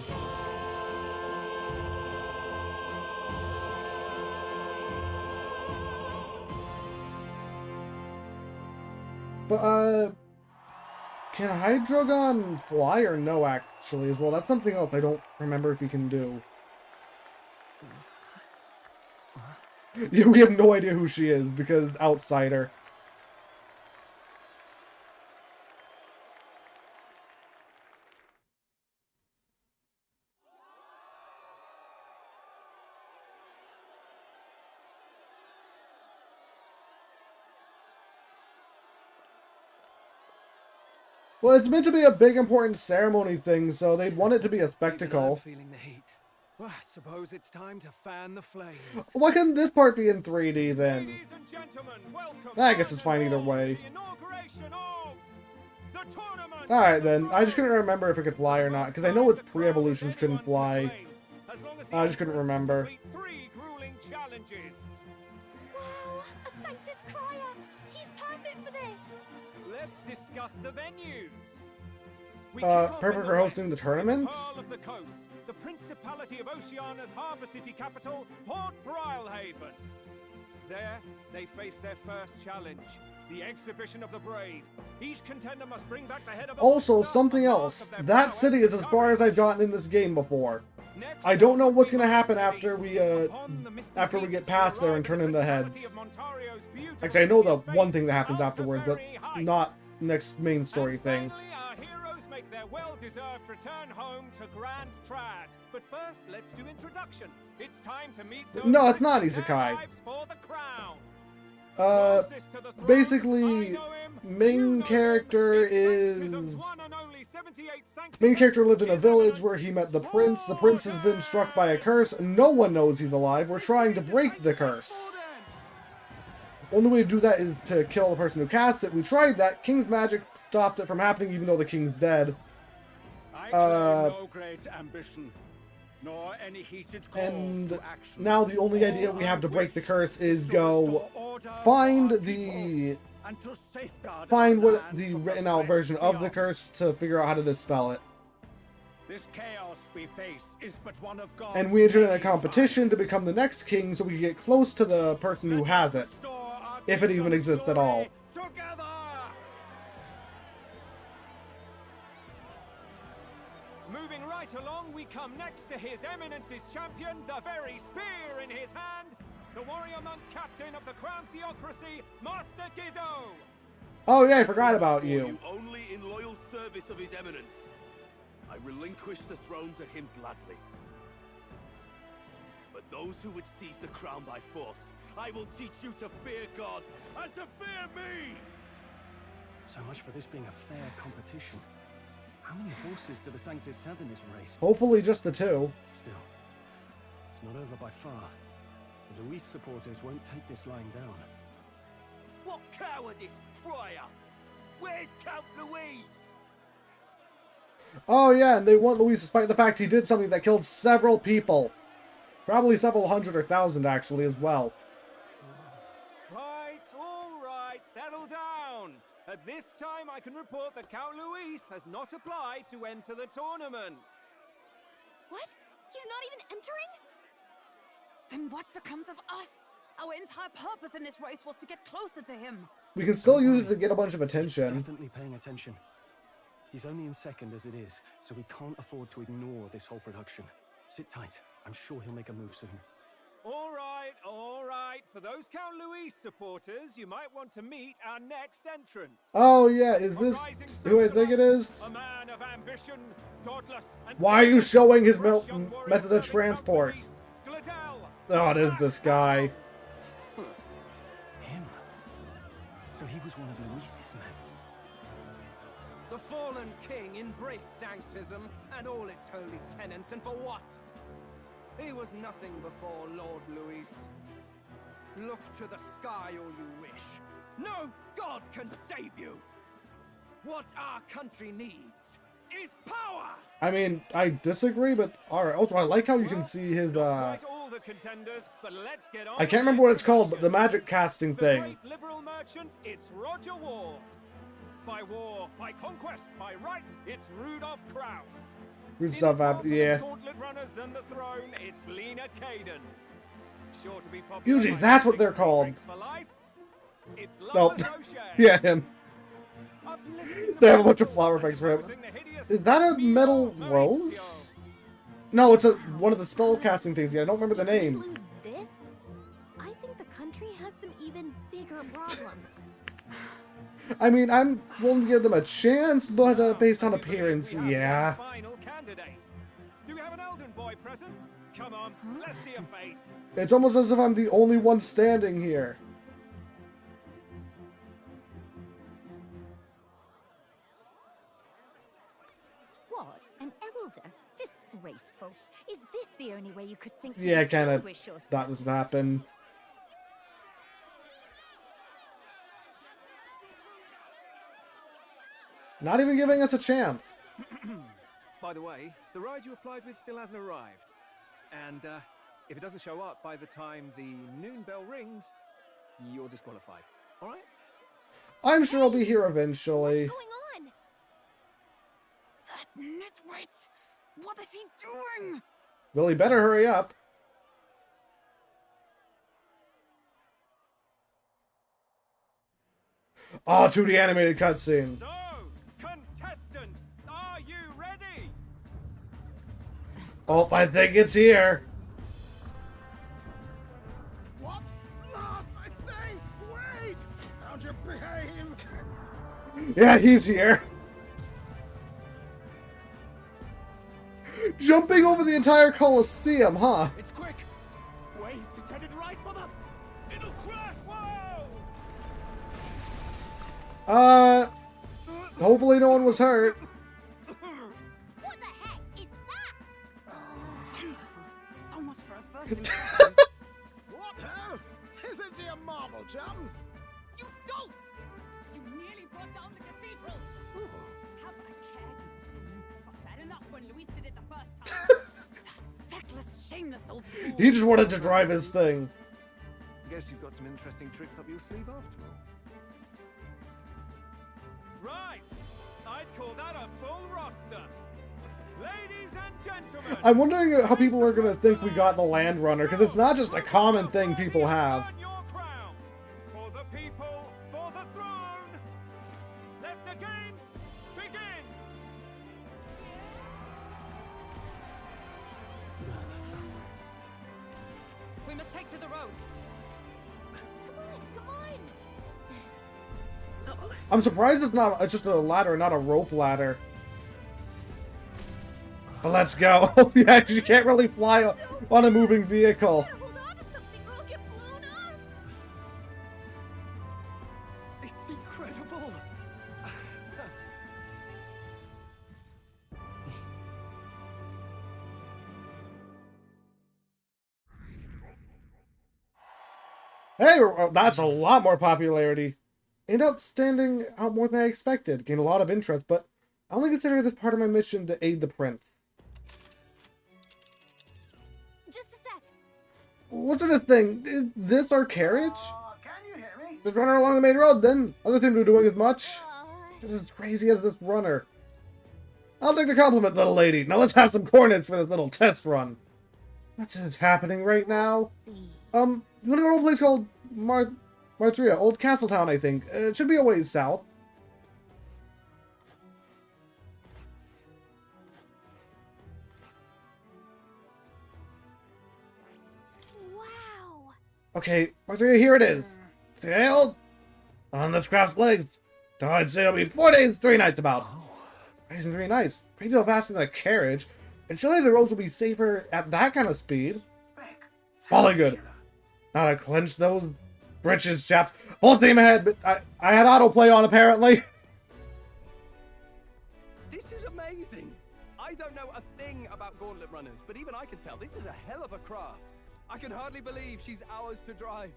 But, can Hydreigon fly or no, actually, as well? That's something else I don't remember if he can do. Yeah, we have no idea who she is, because outsider. Well, it's meant to be a big, important ceremony thing, so they'd want it to be a spectacle. Feeling the heat. Well, I suppose it's time to fan the flames. Why couldn't this part be in 3D then? Ladies and gentlemen, welcome I guess it's fine either way. to the inauguration of the tournament. Alright then, I just couldn't remember if it could fly or not, because I know its pre-evolutions couldn't fly. I just couldn't remember. 3 grueling challenges. Wow, a Sanctist crier! He's perfect for this! Let's discuss the venues. Perfect for hosting the tournament? Pearl of the Coast, the Principality of Oceania's harbour city capital, Port Brilehaven. There, they face their first challenge, the Exhibition of the Brave. Each contender must bring back the head of a Also, something else. That city is as far as I've gotten in this game before. I don't know what's gonna happen after we get past there and turn into heads. Actually, I know the one thing that happens afterwards, but not next main story thing. Our heroes make their well-deserved return home to Grand Trad. But first, let's do introductions. It's time to meet those No, it's not risking their isekai. lives for the crown. Basically, main character lives in a village where he met the prince. The prince has been struck by a curse. No one knows he's alive. We're trying to break the curse. Only way to do that is to kill the person who cast it. We tried that. King's magic stopped it from happening, even though the king's dead. I claim no great ambition, nor any heated calls And to action. now the only idea we have to break the curse is go find the written out version of the curse to figure out how to dispel it. This chaos we face is but one of God's And we entered in a many competition to become the next king so we can get close to the person who has it. If it even exists at all. together. Moving right along, we come next to His Eminence's champion, the very spear in his hand, the warrior monk captain of the Crown Theocracy, Master Giddo. Oh yeah, I forgot about you. Only in loyal service of His Eminence. I relinquish the throne to him gladly. But those who would seize the crown by force, I will teach you to fear God and to fear me! So much for this being a fair competition. How many horses do the Sanctists have in this race? Hopefully just the 2. Still, it's not over by far. The Luis supporters won't take this lying down. What cowardice, crier! Where's Count Louise? Oh yeah, and they want Luis despite the fact he did something that killed several people. Probably several hundred or thousand actually as well. Right, all right, settle down. At this time, I can report that Count Luis has not applied to enter the tournament. What? He's not even entering? Then what becomes of us? Our entire purpose in this race was to get closer to him. We can still use it to get a bunch of attention. Definitely paying attention. He's only in second as it is, so we can't afford to ignore this whole production. Sit tight. I'm sure he'll make a move soon. All right, all right. For those Count Luis supporters, you might want to meet our next entrant. Oh yeah, is this who I think it is? A man of ambition, godless, and Why are you showing his methods of transport? Oh, it is this guy. Him? So he was one of Luis's men. The fallen king embraced Sanctism and all its holy tenets, and for what? He was nothing before Lord Luis. Look to the sky all you wish. No god can save you! What our country needs is power! I mean, I disagree, but alright. Also, I like how you can see his, All the contenders, but let's get on I can't remember what it's called, but the magic casting the thing. great liberal merchant, it's Roger Ward. By war, by conquest, by right, it's Rudolph Kraus. Good stuff, yeah. Gauntlet runners than the throne, it's Lena Caden. Sure to be popular Usually by that's what having they're free called. drinks for life. It's Nope. Lovers O'Shea. Yeah, him. They have a bunch of flower effects for him. Is that a metal rose? No, it's one of the spell casting things. Yeah, I don't remember the name. Lose this? I think the country has some even bigger problems. I mean, I'm willing to give them a chance, but based on appearance, yeah. Final candidate. Do we have an Elden boy present? Come on, let's see a face. It's almost as if I'm the only one standing here. What? An elder? Disgraceful. Is this the only way you could think to Yeah, kind of distinguish yourself? thought this would happen. Not even giving us a chance. By the way, the ride you applied with still hasn't arrived. And if it doesn't show up by the time the noon bell rings, you're disqualified. All right? I'm sure I'll be here eventually. What's going on? That nitwit! What is he doing? Well, he better hurry up. Oh, 2D animated cutscene. So, contestants, are you ready? Oh, I think it's here. What? Last, I say! Wait! Found your behave! Yeah, he's here. Jumping over the entire Colosseum, huh? It's quick. Wait, it's headed right for the... It'll crash! Whoa! Hopefully no one was hurt. What the heck is that? Wonderful. So much for a first impression. What hell? Isn't he a marvel, chums? You don't! You nearly brought down the cathedral! Have a care, you fool. It was bad enough when Luis did it the first time. That feckless, shameless old fool. He just wanted to drive his thing. Guess you've got some interesting tricks up your sleeve after all. Right. I'd call that a full roster. Ladies and gentlemen. I'm wondering how people are going to think we got the Land Runner, because it's not just a common thing people have. For the people, for the throne. Let the games begin. We must take to the road. Come on! I'm surprised it's just a ladder, not a rope ladder. But let's go. Yeah, you can't really fly on a moving vehicle. It's incredible. Hey, that's a lot more popularity. And outstanding out more than I expected. Gained a lot of interest, but I only consider this part of my mission to aid the prince. Just a sec. What's in this thing? Is this our carriage? Can you hear me? Just running along the main road, then. Other thing to be doing as much. Just as crazy as this runner. I'll take the compliment, little lady. Now let's have some coordinates for this little test run. What's happening right now? You want to go to a place called Martria, Old Castletown, I think. It should be a ways south. Wow. Okay, Martria, here it is. Sailed on this craft's legs. I'd say it'll be 4 days, 3 nights about. 4 days and 3 nights. Pretty deal faster than a carriage. And surely the roads will be safer at that kind of speed. Falling good. Now to clench those britches, chaps. Full steam ahead, but I had autoplay on apparently. This is amazing. I don't know a thing about gauntlet runners, but even I can tell this is a hell of a craft. I can hardly believe she's ours to drive.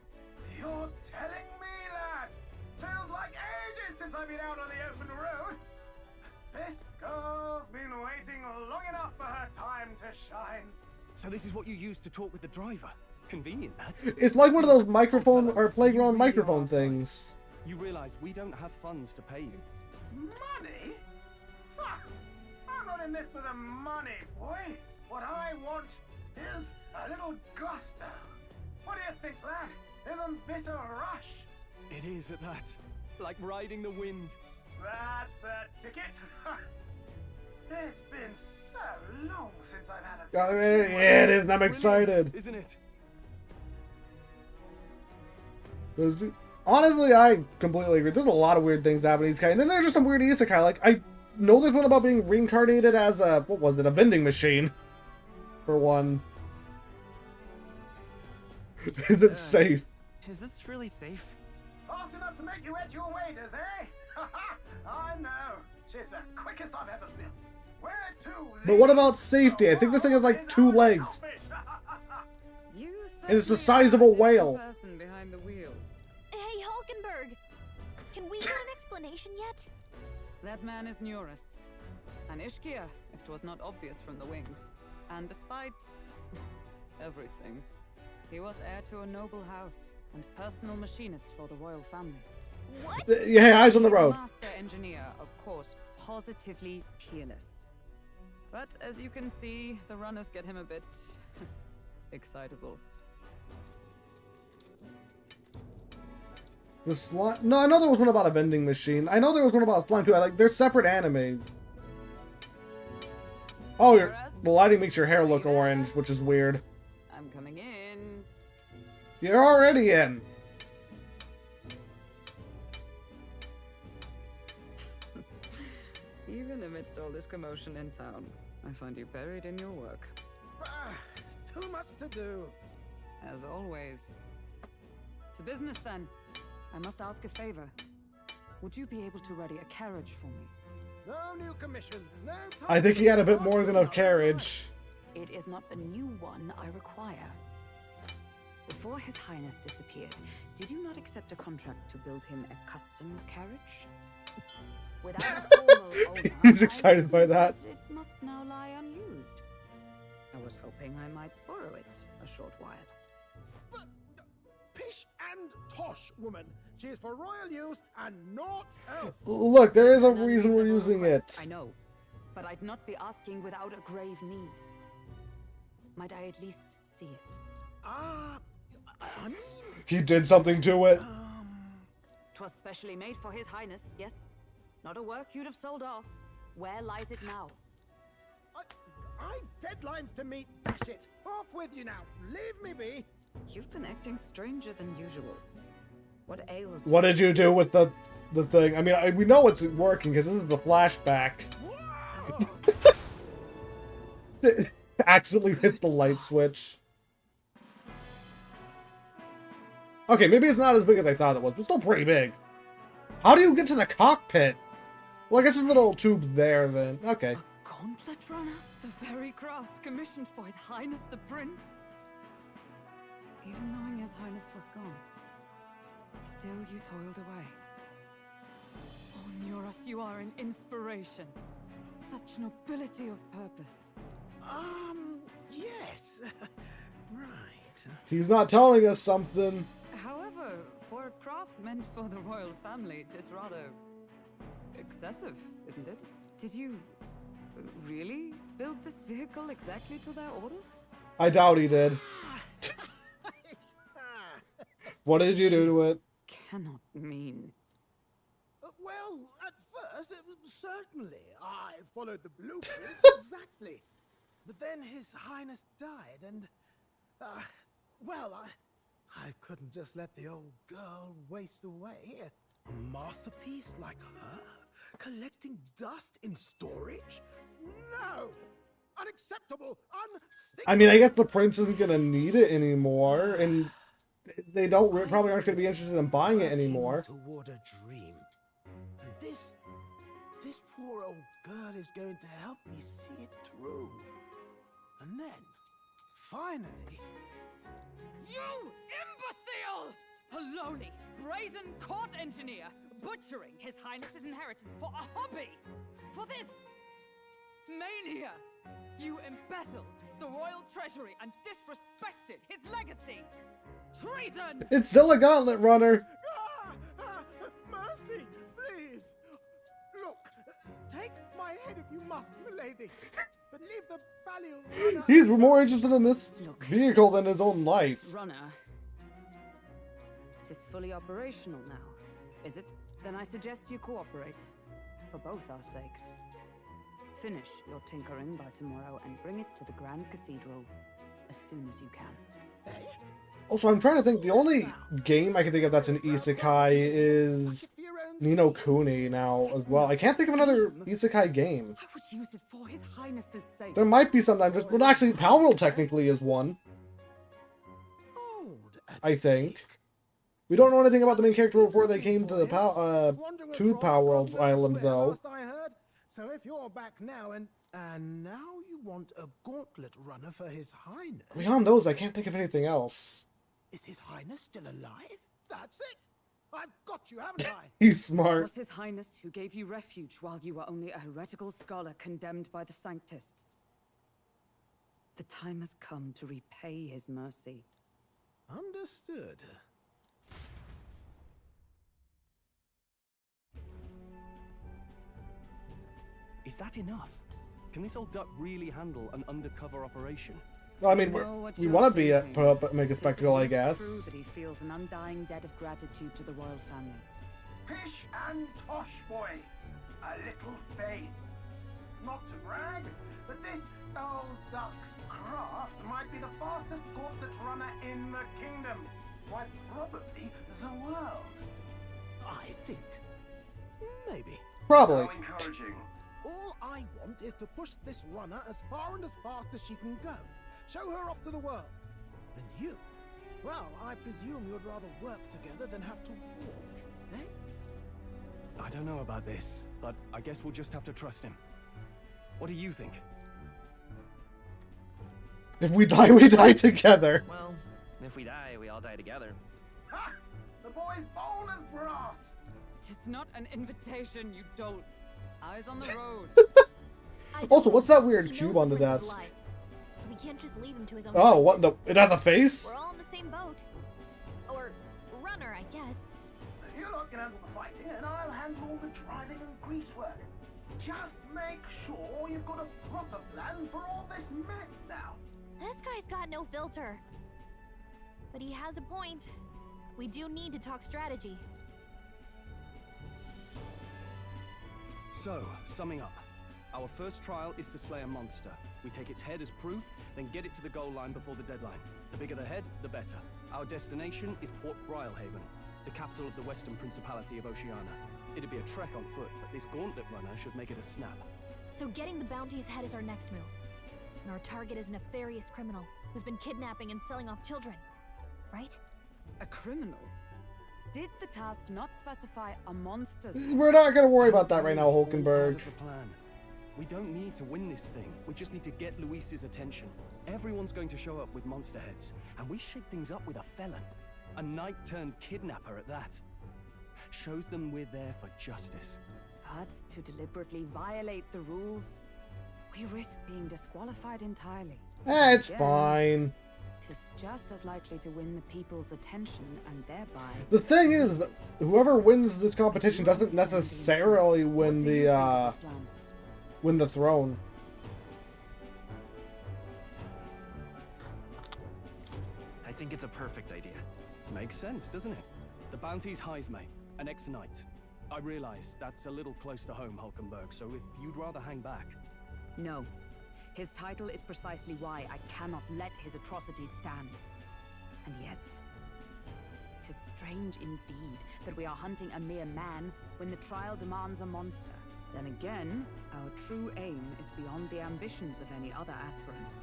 You're telling me, lad? Feels like ages since I've been out on the open road. This girl's been waiting long enough for her time to shine. So this is what you use to talk with the driver. Convenient, that. It's like one of those microphone or playground microphone things. You realize we don't have funds to pay you. Money? Ha! I'm not in this for the money, boy. What I want is a little gusto. What do you think, lad? Isn't this a rush? It is at that. Like riding the wind. That's the ticket. It's been so long since I've had a... Yeah, it is. I'm excited. Isn't it? Honestly, I completely agree. There's a lot of weird things happening in Isekai. And then there's just some weird Isekai. Like, I know there's one about being reincarnated as a... What was it? A vending machine. For one. Is it safe? Is this really safe? Fast enough to make you edge your waders, eh? I know. She's the quickest I've ever built. Where to? But what about safety? I think this thing has like 2 legs. And it's the size of a whale. Person behind the wheel. Hey, Hulkenberg! Can we get an explanation yet? That man is Neurus. An Ishkia, if 'twas not obvious from the wings. And despite everything, he was heir to a noble house and personal machinist for the royal family. What? Yeah, eyes on the road. Master engineer, of course, positively peerless. But as you can see, the runners get him a bit excitable. The slime? No, I know there was one about a vending machine. I know there was one about slime too. They're separate animes. Oh, the lighting makes your hair look orange, which is weird. I'm coming in. You're already in. Even amidst all this commotion in town, I find you buried in your work. It's too much to do. As always. To business then. I must ask a favor. Would you be able to ready a carriage for me? No new commissions, no time. I think he had a bit more than a carriage. It is not a new one I require. Before His Highness disappeared, did you not accept a contract to build him a custom carriage? Without a formal owner, He's excited by that. It must now lie unused. I was hoping I might borrow it a short while. But pish and tosh, woman. She is for royal use and naught else. Look, there is a reason we're using it. I know, but I'd not be asking without a grave need. Might I at least see it? I mean... He did something to it. 'Twas specially made for His Highness, yes? Not a work you'd have sold off. Where lies it now? I've deadlines to meet, dash it. Off with you now. Leave me be. You've been acting stranger than usual. What ails you? What did you do with the thing? I mean, we know it's working because this is the flashback. Accidentally hit the light switch. Okay, maybe it's not as big as I thought it was, but still pretty big. How do you get to the cockpit? Well, I guess there's little tubes there then. Okay. A gauntlet runner? The very craft commissioned for His Highness the Prince? Even knowing His Highness was gone, still you toiled away. Oh, Neurus, you are an inspiration. Such nobility of purpose. Yes. Right. He's not telling us something. However, for a craft meant for the royal family, it is rather excessive, isn't it? Did you really build this vehicle exactly to their orders? I doubt he did. What did you do to it? Cannot mean. Well, at first, certainly. I followed the blueprints exactly. But then His Highness died, and... well, I couldn't just let the old girl waste away. A masterpiece like her? Collecting dust in storage? No! Unacceptable! Unthinkable! I mean, I guess the prince isn't gonna need it anymore, and they probably aren't gonna be interested in buying it anymore. Toward a dream. And this poor old girl is going to help me see it through. And then, finally... You imbecile! A lowly, brazen court engineer, butchering His Highness's inheritance for a hobby! For this mania! You embezzled the royal treasury and disrespected his legacy! Treason! It's still a gauntlet runner! Mercy, please! Look, take my head if you must, milady, but leave the value runner... He's more interested in this vehicle than his own life. This runner... It is fully operational now, is it? Then I suggest you cooperate. for both our sakes. Finish your tinkering by tomorrow and bring it to the Grand Cathedral as soon as you can. Also, I'm trying to think. The only game I can think of that's an isekai is Ni no Kuni now as well. I can't think of another isekai game. I would use it for His Highness's sake. There might be something. Just well, actually, Palworld technically is one. I think. We don't know anything about the main character before they came to the Palworld Island, though. So if you're back now and now you want a gauntlet runner for His Highness. Beyond those, I can't think of anything else. Is His Highness still alive? That's it. I've got you, haven't I? He's It smart. was His Highness who gave you refuge while you were only a heretical scholar condemned by the Sanctists. The time has come to repay his mercy. Understood. Is that enough? Can this old duck really handle an undercover operation? Well, I mean, we want to be put up, make a spectacle, I guess. True that he feels an undying debt of gratitude to the royal family. Pish and tosh, boy. A little faith. Not to brag, but this old duck's craft might be the fastest gauntlet runner in the kingdom. Quite probably the world. I think. Maybe. Probably. How encouraging. All I want is to push this runner as far and as fast as she can go. Show her off to the world. And you? Well, I presume you'd rather work together than have to walk, eh? I don't know about this, but I guess we'll just have to trust him. What do you think? If we die, we die together. Well, if we die, we all die together. Ha! The boy's bold as brass. Tis not an invitation, you dolt. Eyes on the road. Also, what's that weird He knows cube on the the prince is desk? alive, so we can't just leave him to his own Oh, devices. what the? It has a face? We're all in the same boat. Or runner, I guess. You lot can handle the fighting, and I'll handle all the driving and grease work. Just make sure you've got a proper plan for all this mess now. This guy's got no filter. But he has a point. We do need to talk strategy. So, summing up. Our first trial is to slay a monster. We take its head as proof, then get it to the goal line before the deadline. The bigger the head, the better. Our destination is Port Brylehaven, the capital of the Western Principality of Oceania. It'd be a trek on foot, but this gauntlet runner should make it a snap. So getting the bounty's head is our next move. And our target is a nefarious criminal who's been kidnapping and selling off children. Right? A criminal? Did the task not specify a monster's... We're not gonna worry about that right now, Hulkenberg. Part of the plan. We don't need to win this thing. We just need to get Luis's attention. Everyone's going to show up with monster heads, and we shake things up with a felon. A knight-turned-kidnapper at that. Shows them we're there for justice. But to deliberately violate the rules, we risk being disqualified entirely. It's Again, fine. Tis just as likely to win the people's attention and thereby... The thing is, whoever wins this competition doesn't necessarily win the throne. I think it's a perfect idea. Makes sense, doesn't it? The bounty's Heisme, an ex-knight. I realize that's a little close to home, Hulkenberg, so if you'd rather hang back... No. His title is precisely why I cannot let his atrocities stand. And yet, 'tis strange indeed that we are hunting a mere man when the trial demands a monster. Then again, our true aim is beyond the ambitions of any other aspirant.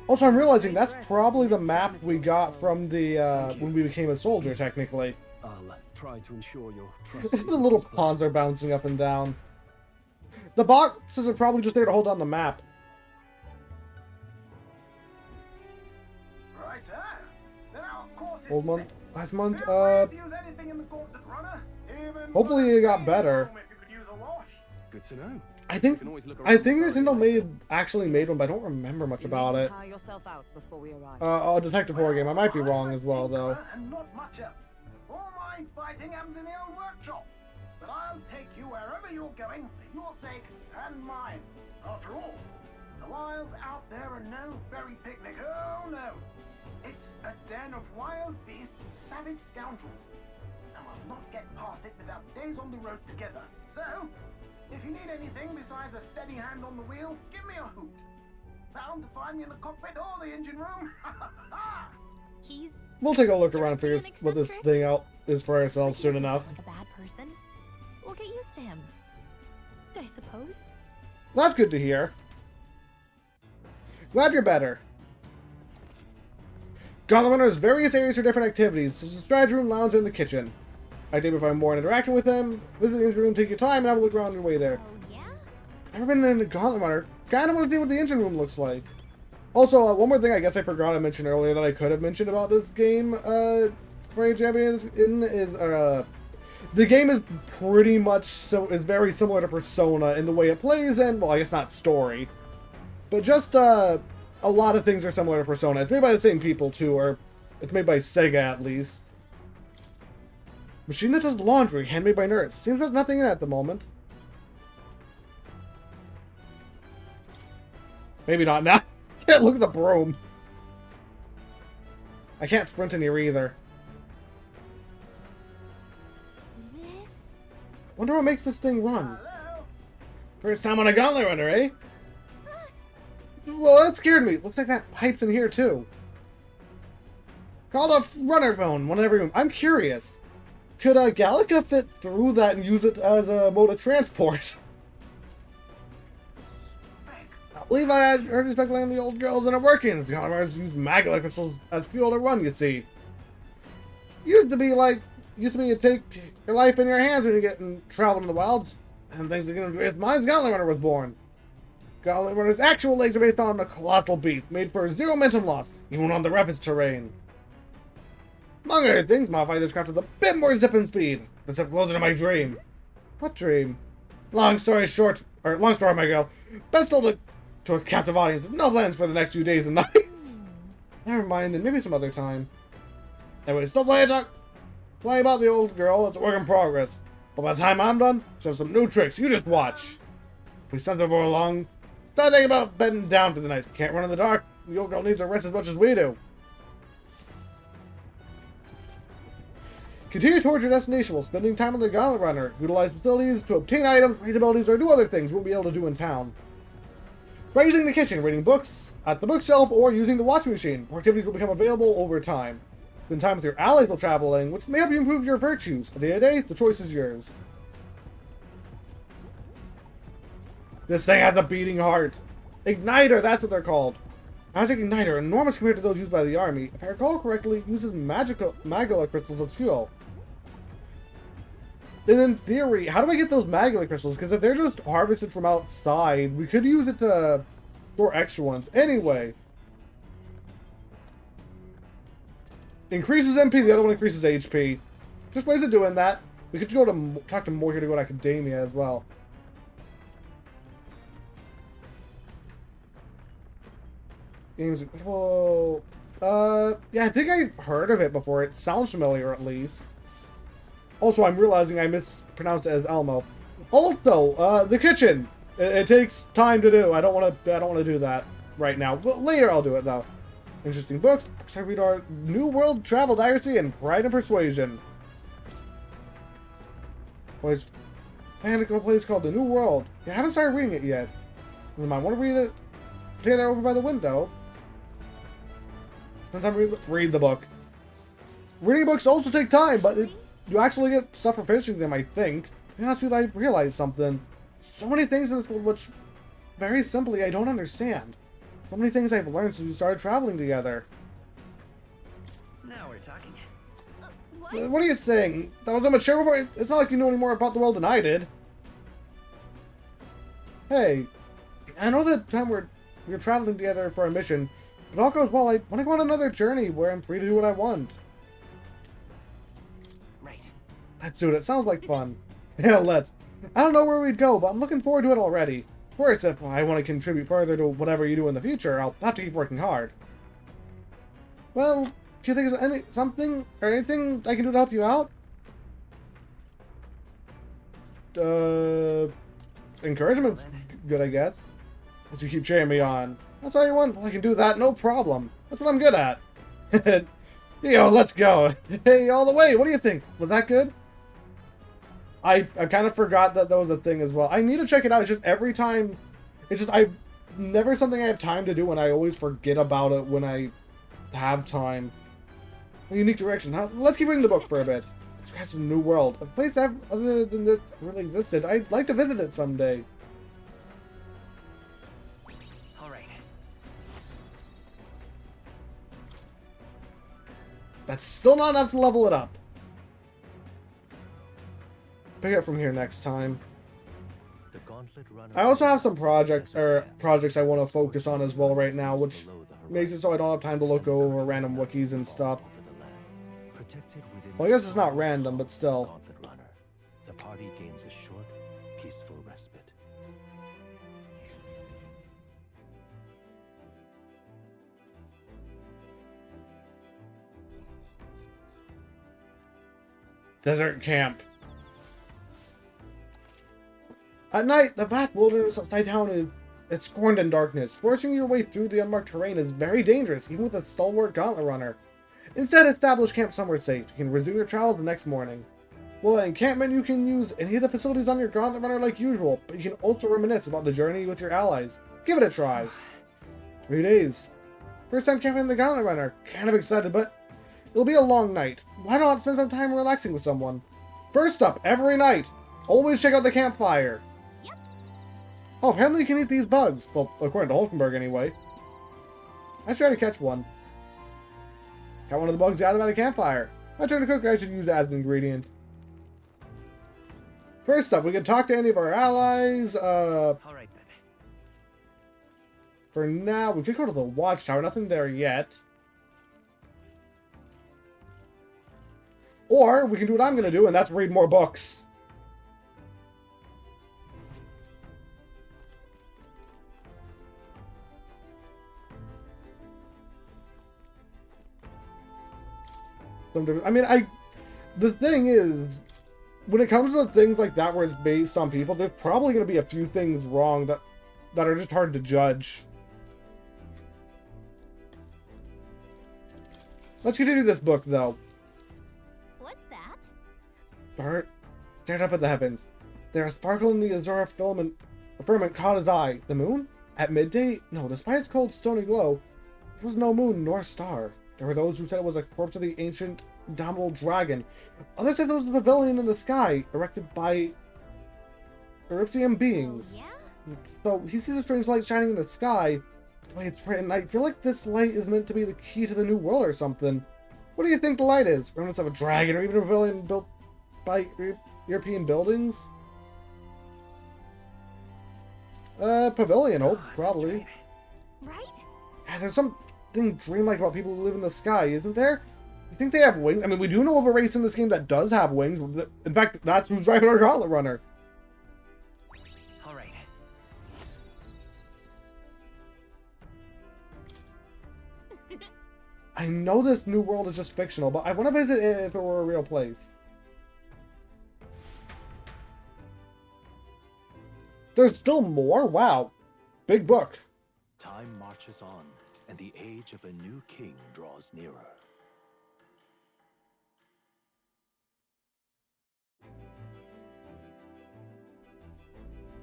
Also, I'm realizing that's probably the map we got from the, when we became a soldier, technically. I'll try to ensure your trust. The little pawns are bouncing up and down. The boxes are probably just there to hold on the map. Right, then our course is Old month, set. last month, Feel free to use anything in the gauntlet runner, even hopefully it got better. if you could use a wash. Good to know. I think Nintendo actually made one, but I don't remember much about it. Tire yourself out before we arrive. A detective horror game. I might be wrong as well, though. And not much else. All my fighting happens in the old workshop. But I'll take you wherever you're going for your sake and mine. After all, the wilds out there are no berry picnic. Oh no. It's a den of wild beasts and savage scoundrels. and we'll not get past it without days on the road together. So, if you need anything besides a steady hand on the wheel, give me a hoot. Bound to find me in the cockpit or the engine room. He's We'll take a look around and figure what this thing out is for ourselves soon enough. like a bad person. We'll get used to him, I suppose. That's good to hear. Glad you're better. Gauntlet Runner has various areas for different activities, such as the strategy room, lounge, and the kitchen. I did find more interacting with them. Visit the engine room, take your time, and have a look around your way there. Oh, yeah? Never been in the Gauntlet Runner. Kinda want to see what the engine room looks like. Also, one more thing I guess I forgot to mention earlier that I could have mentioned about this game, for a champions is, the game is pretty much, it's very similar to Persona in the way it plays, and, well, I guess not story. But just, a lot of things are similar to Persona. It's made by the same people, too, or it's made by Sega, at least. Machine that does laundry, handmade by nerds. Seems there's nothing in it at the moment. Maybe not now. Can't look at the broom. I can't sprint in here either. Wonder what makes this thing run. First time on a Gauntlet Runner, eh? Well, that scared me. Looks like that pipe's in here too. Called a runner phone. One in every room. I'm curious. Could Gallica fit through that and use it as a mode of transport? I believe I had heard speculating the old girls and it working. The Gauntlet Runners use magma crystals as fuel to run, you see. Used to be you take your life in your hands when you get and travel in the wilds. And thanks to Andreas Mind's Gauntlet Runner was born. Gauntlet Runner's actual legs are based on a colossal beast made for zero momentum loss, even on the roughest terrain. Among other things, modify this craft with a bit more zip and speed. That's up closer to my dream. What dream? Long story short, or long story, my girl. Best told to a captive audience with no plans for the next few days and nights. Never mind, then maybe some other time. Anyway, still playing about the old girl. It's a work in progress. But by the time I'm done, she'll have some new tricks. You just watch. We sent her along. Start thinking about bedding down for the night. Can't run in the dark. The old girl needs her rest as much as we do. Continue towards your destination while spending time on the Gauntlet Runner. Utilize facilities to obtain items, read abilities, or do other things you won't be able to do in town. Raising the kitchen, reading books at the bookshelf, or using the washing machine. More activities will become available over time. Spend time with your allies while traveling, which may help you improve your virtues. At the end of the day, the choice is yours. This thing has a beating heart. Igniter, that's what they're called. Magic Igniter, enormous compared to those used by the army. If I recall correctly, it uses Magula crystals as fuel. Then in theory, how do I get those Magula crystals? Because if they're just harvested from outside, we could use it to store extra ones. Anyway. Increases MP, the other one increases HP. Just ways of doing that. We could go to talk to more here to go to Academia as well. Games. Whoa. Yeah, I think I've heard of it before. It sounds familiar, at least. Also, I'm realizing I mispronounced it as Elmo. Also, the kitchen. It takes time to do. I don't want to do that right now. But later, I'll do it though. Interesting books. I read our New World Travel Diary and Pride and Persuasion. Well, it's a place called the New World. Yeah, I haven't started reading it yet. I want to read it together over by the window. Sometimes read the book. Reading books also take time, but you actually get stuff for finishing them, I think. And that's when I realized something. So many things in this world which, very simply, I don't understand. So many things I've learned since we started traveling together. Now we're talking. What are you saying? That was immature before? It's not like you know any more about the world than I did. Hey, I know that time we're traveling together for a mission, but all goes well. I want to go on another journey where I'm free to do what I want. Right. Let's do it. It sounds like fun. Yeah, let's. I don't know where we'd go, but I'm looking forward to it already. Of course, if I want to contribute further to whatever you do in the future, I'll have to keep working hard. Well, do you think there's something or anything I can do to help you out? Encouragement's good, I guess. As you keep cheering me on. That's all you want. Well, I can do that, no problem. That's what I'm good at. Yo, let's go. Hey, all the way. What do you think? Was that good? I kind of forgot that was a thing as well. I need to check it out. It's just every time, it's just never something I have time to do, and I always forget about it when I have time. A unique direction. Let's keep reading the book for a bit. Scratch the New World. A place other than this really existed. I'd like to visit it someday. All right. That's still not enough to level it up. Pick it up from here next time. I also have some projects I want to focus on as well right now, which makes it so I don't have time to look over random wikis and stuff. Well, I guess it's not random, but still. The party gains a short, peaceful respite. Desert camp. At night, the vast wilderness upside down is scorned in darkness. Forcing your way through the unmarked terrain is very dangerous, even with a stalwart gauntlet runner. Instead, establish camp somewhere safe. You can resume your travels the next morning. Well, at encampment, you can use any of the facilities on your gauntlet runner like usual, but you can also reminisce about the journey with your allies. Give it a try. 3 days. First time camping the gauntlet runner. Kind of excited, but it'll be a long night. Why not spend some time relaxing with someone? First up, every night, always check out the campfire. Oh, apparently you can eat these bugs. Well, according to Hulkenberg, anyway. I should try to catch one. Got one of the bugs gathered by the campfire. My turn to cook, I should use that as an ingredient. First up, we can talk to any of our allies. Alright then. For now, we could go to the watchtower. Nothing there yet. Or, we can do what I'm going to do, and that's read more books. I mean, the thing is, when it comes to things like that where it's based on people, there's probably going to be a few things wrong that are just hard to judge. Let's continue this book, though. What's that? Bart stared up at the heavens. There a sparkle in the azure firmament caught his eye. The moon? At midday? No, despite its cold, stony glow, there was no moon nor star. There were those who said it was a corpse of the ancient, indomitable dragon. Others said it was a pavilion in the sky, erected by Eryptian beings. Oh, yeah? So he sees a strange light shining in the sky. The way it's written, I feel like this light is meant to be the key to the new world or something. What do you think the light is? Remnants of a dragon or even a pavilion built by European buildings? Pavilion, probably. Right? Yeah, there's something dreamlike about people who live in the sky, isn't there? You think they have wings? I mean, we do know of a race in this game that does have wings. In fact, that's who's driving our gauntlet runner. All right. I know this new world is just fictional, but I want to visit it if it were a real place. There's still more? Wow. Big book. Time marches on, and the age of a new king draws nearer.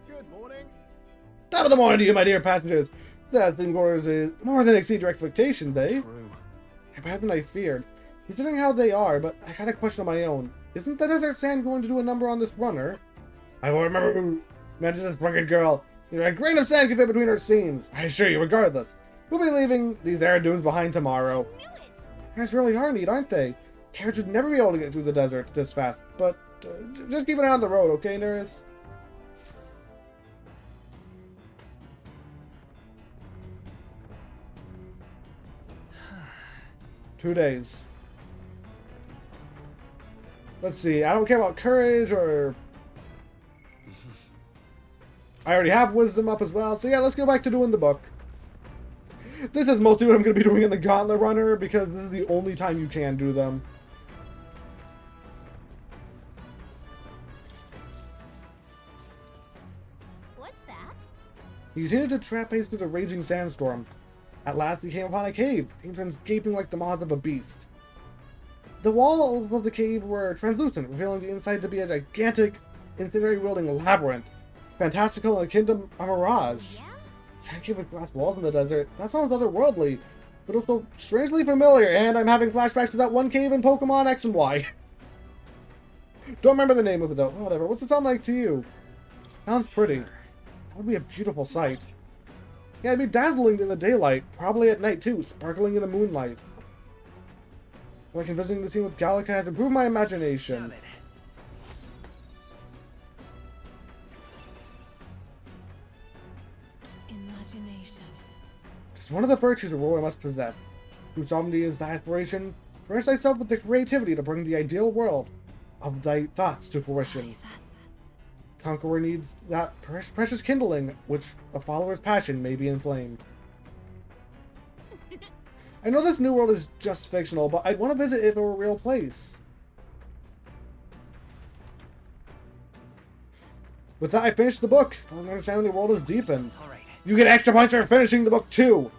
Good morning. Top of the morning to you, my dear passengers. That thing is more than exceed your expectations, eh? True. Better than I feared. Considering how they are, but I had a question of my own. Isn't the desert sand going to do a number on this runner? I will remember who mentioned this rugged girl. A grain of sand can fit between her seams. I assure you, regardless. We'll be leaving these arid dunes behind tomorrow. It's really hard, neat, aren't they? Carriage would never be able to get through the desert this fast, but just keep an eye on the road, okay, Neris? Two days. Let's see, I don't care about courage or... I already have wisdom up as well, so yeah, let's go back to doing the book. This is mostly what I'm going to be doing in the Gauntlet Runner, because this is the only time you can do them. What's that? He continued to trap pace through the raging sandstorm. At last he came upon a cave, the entrance gaping like the maws of a beast. The walls of the cave were translucent, revealing the inside to be a gigantic, incendiary-wielding labyrinth. Fantastical and akin to a mirage. Giant cave with glass walls in the desert. That sounds otherworldly, but also strangely familiar, and I'm having flashbacks to that one cave in Pokemon X and Y. Don't remember the name of it though. Whatever. What's it sound like to you? Sounds pretty. That would be a beautiful sight. Yeah, it'd be dazzling in the daylight. Probably at night too, sparkling in the moonlight. Like visiting the scene with Gallica has improved my imagination. Imagination. It's one of the virtues a warrior must possess. Whose sovereignty is the aspiration. Furnish thyself with the creativity to bring the ideal world of thy thoughts to fruition. Conqueror needs that precious kindling, which a follower's passion may be inflamed. I know this new world is just fictional, but I'd want to visit if it were a real place. With that, I finished the book. Following understanding the world is deepened. You get extra points for finishing the book too.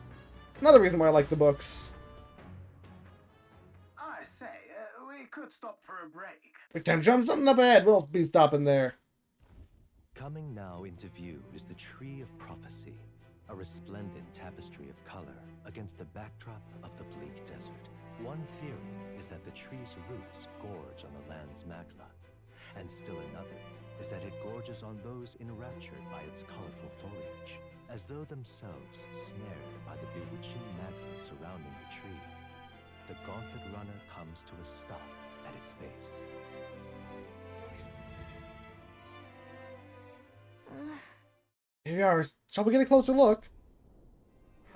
Another reason why I like the books. I say, we could stop for a break. Big time jump, something up ahead. We'll be stopping there. Coming now into view is the Tree of Prophecy, a resplendent tapestry of color against the backdrop of the bleak desert. One theory is that the tree's roots gorge on the land's magla, and still another is that it gorges on those enraptured by its colorful foliage, as though themselves snared by the bewitching magla surrounding the tree. The Gauntlet Runner comes to a stop at its base. Here we are. Shall we get a closer look?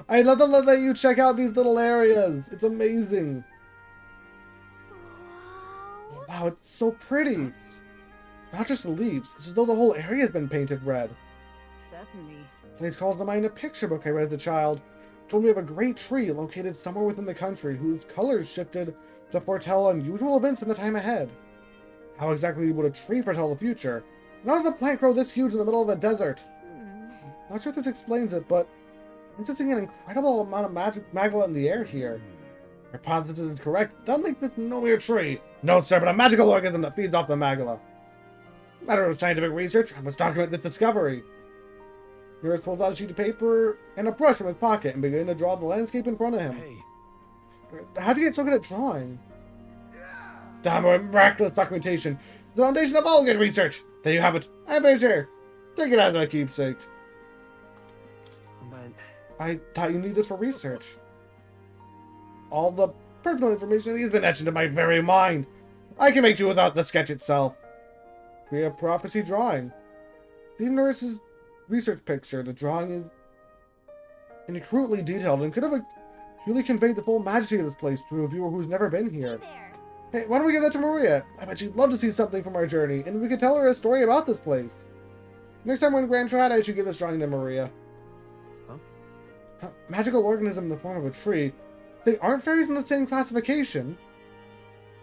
I'd love to let you check out these little areas. It's amazing. Wow, it's so pretty. Not just the leaves. It's as though the whole area has been painted red. Certainly. Place calls to mind a picture book I read as a child. It told me of a great tree located somewhere within the country whose colors shifted to foretell unusual events in the time ahead. How exactly would a tree foretell the future? And how does a plant grow this huge in the middle of a desert? Not sure if this explains it, but I'm sensing an incredible amount of magla in the air here. Your hypothesis is correct. That'll make this no mere tree. No, sir, but a magical organism that feeds off the magla. Matter of scientific research, I must document this discovery. Nurse pulls out a sheet of paper and a brush from his pocket and begins to draw the landscape in front of him. Hey. How'd you get so good at drawing? Damn, miraculous documentation. The foundation of all good research. There you have it. I'm very sure. Take it as a keepsake. But I thought you need this for research. All the pertinent information has been etched into my very mind. I can make do without the sketch itself. We have prophecy drawing. The nurse's research picture. The drawing is incredibly detailed and could have really conveyed the full majesty of this place to a viewer who's never been here. Hey, why don't we give that to Maria? I bet she'd love to see something from our journey, and we could tell her a story about this place. Next time we're in Grand Trad, I should give this drawing to Maria. Huh? Magical organism in the form of a tree. They aren't fairies in the same classification.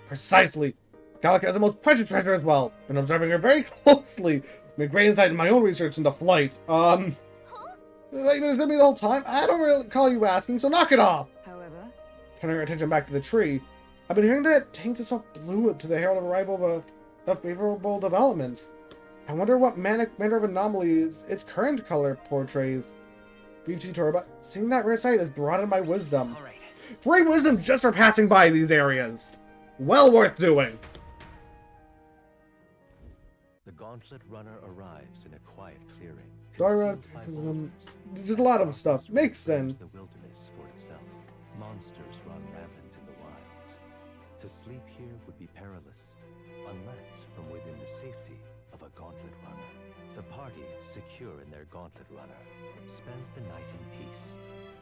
Precisely. Gallica is the most precious treasure as well. Been observing her very closely. Made great insight in my own research into flight. You've been with me the whole time? I don't really recall you asking, so knock it off! However, Turning our attention back to the tree, I've been hearing that it taints itself blue to the herald of arrival of favorable developments. I wonder what manner of anomalies its current color portrays. BT Torba, seeing that rare sight has broadened my wisdom. 3 wisdom just for passing by these areas. Well worth doing. The Gauntlet Runner arrives in a quiet clearing. Dora, there's a lot of stuff. Makes sense. The wilderness for itself. Monsters run rampant in the wilds. To sleep here would be perilous, unless from within the safety of a Gauntlet Runner. The party, secure in their Gauntlet Runner, spends the night in peace,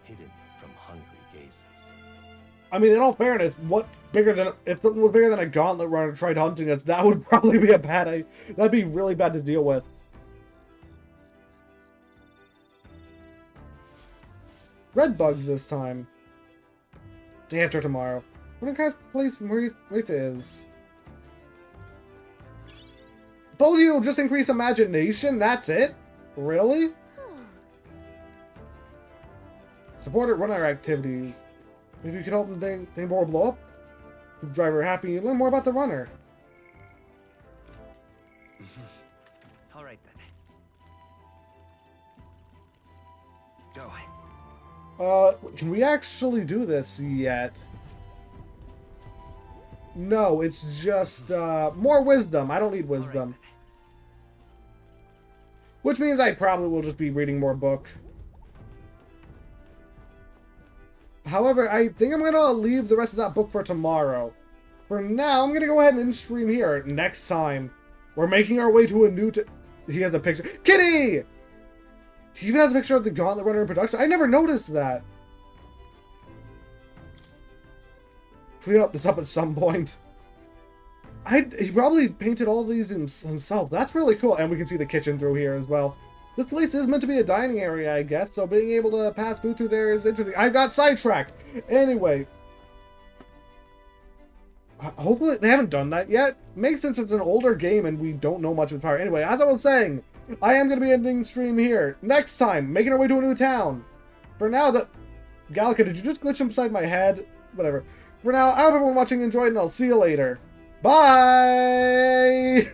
hidden from hungry gazes. I mean, in all fairness, what's bigger than if something was bigger than a Gauntlet Runner tried hunting us? That would probably be a bad idea. That'd be really bad to deal with. Red bugs this time. Day after tomorrow. What kind of place Wraith is? Both of you just increase imagination? That's it? Really? Supported runner activities. Maybe you can help them think more blow up? Keep the driver happy. You learn more about the runner. All right then. Go. Can we actually do this yet? No, it's just, more wisdom. I don't need wisdom. Which means I probably will just be reading more book. However, I think I'm going to leave the rest of that book for tomorrow. For now, I'm going to go ahead and end stream here. Next time, we're making our way to a new... He has a picture. Kitty! He even has a picture of the Gauntlet Runner in production. I never noticed that. Clean up this up at some point. He probably painted all of these himself. That's really cool. And we can see the kitchen through here as well. This place is meant to be a dining area, I guess, so being able to pass food through there is interesting. I got sidetracked! Anyway. Hopefully, they haven't done that yet. Makes sense, it's an older game and we don't know much of the power. Anyway, as I was saying, I am going to be ending stream here. Next time, making our way to a new town. For now, Gallica, did you just glitch inside my head? Whatever. For now, I hope everyone watching enjoyed, and I'll see you later. Bye!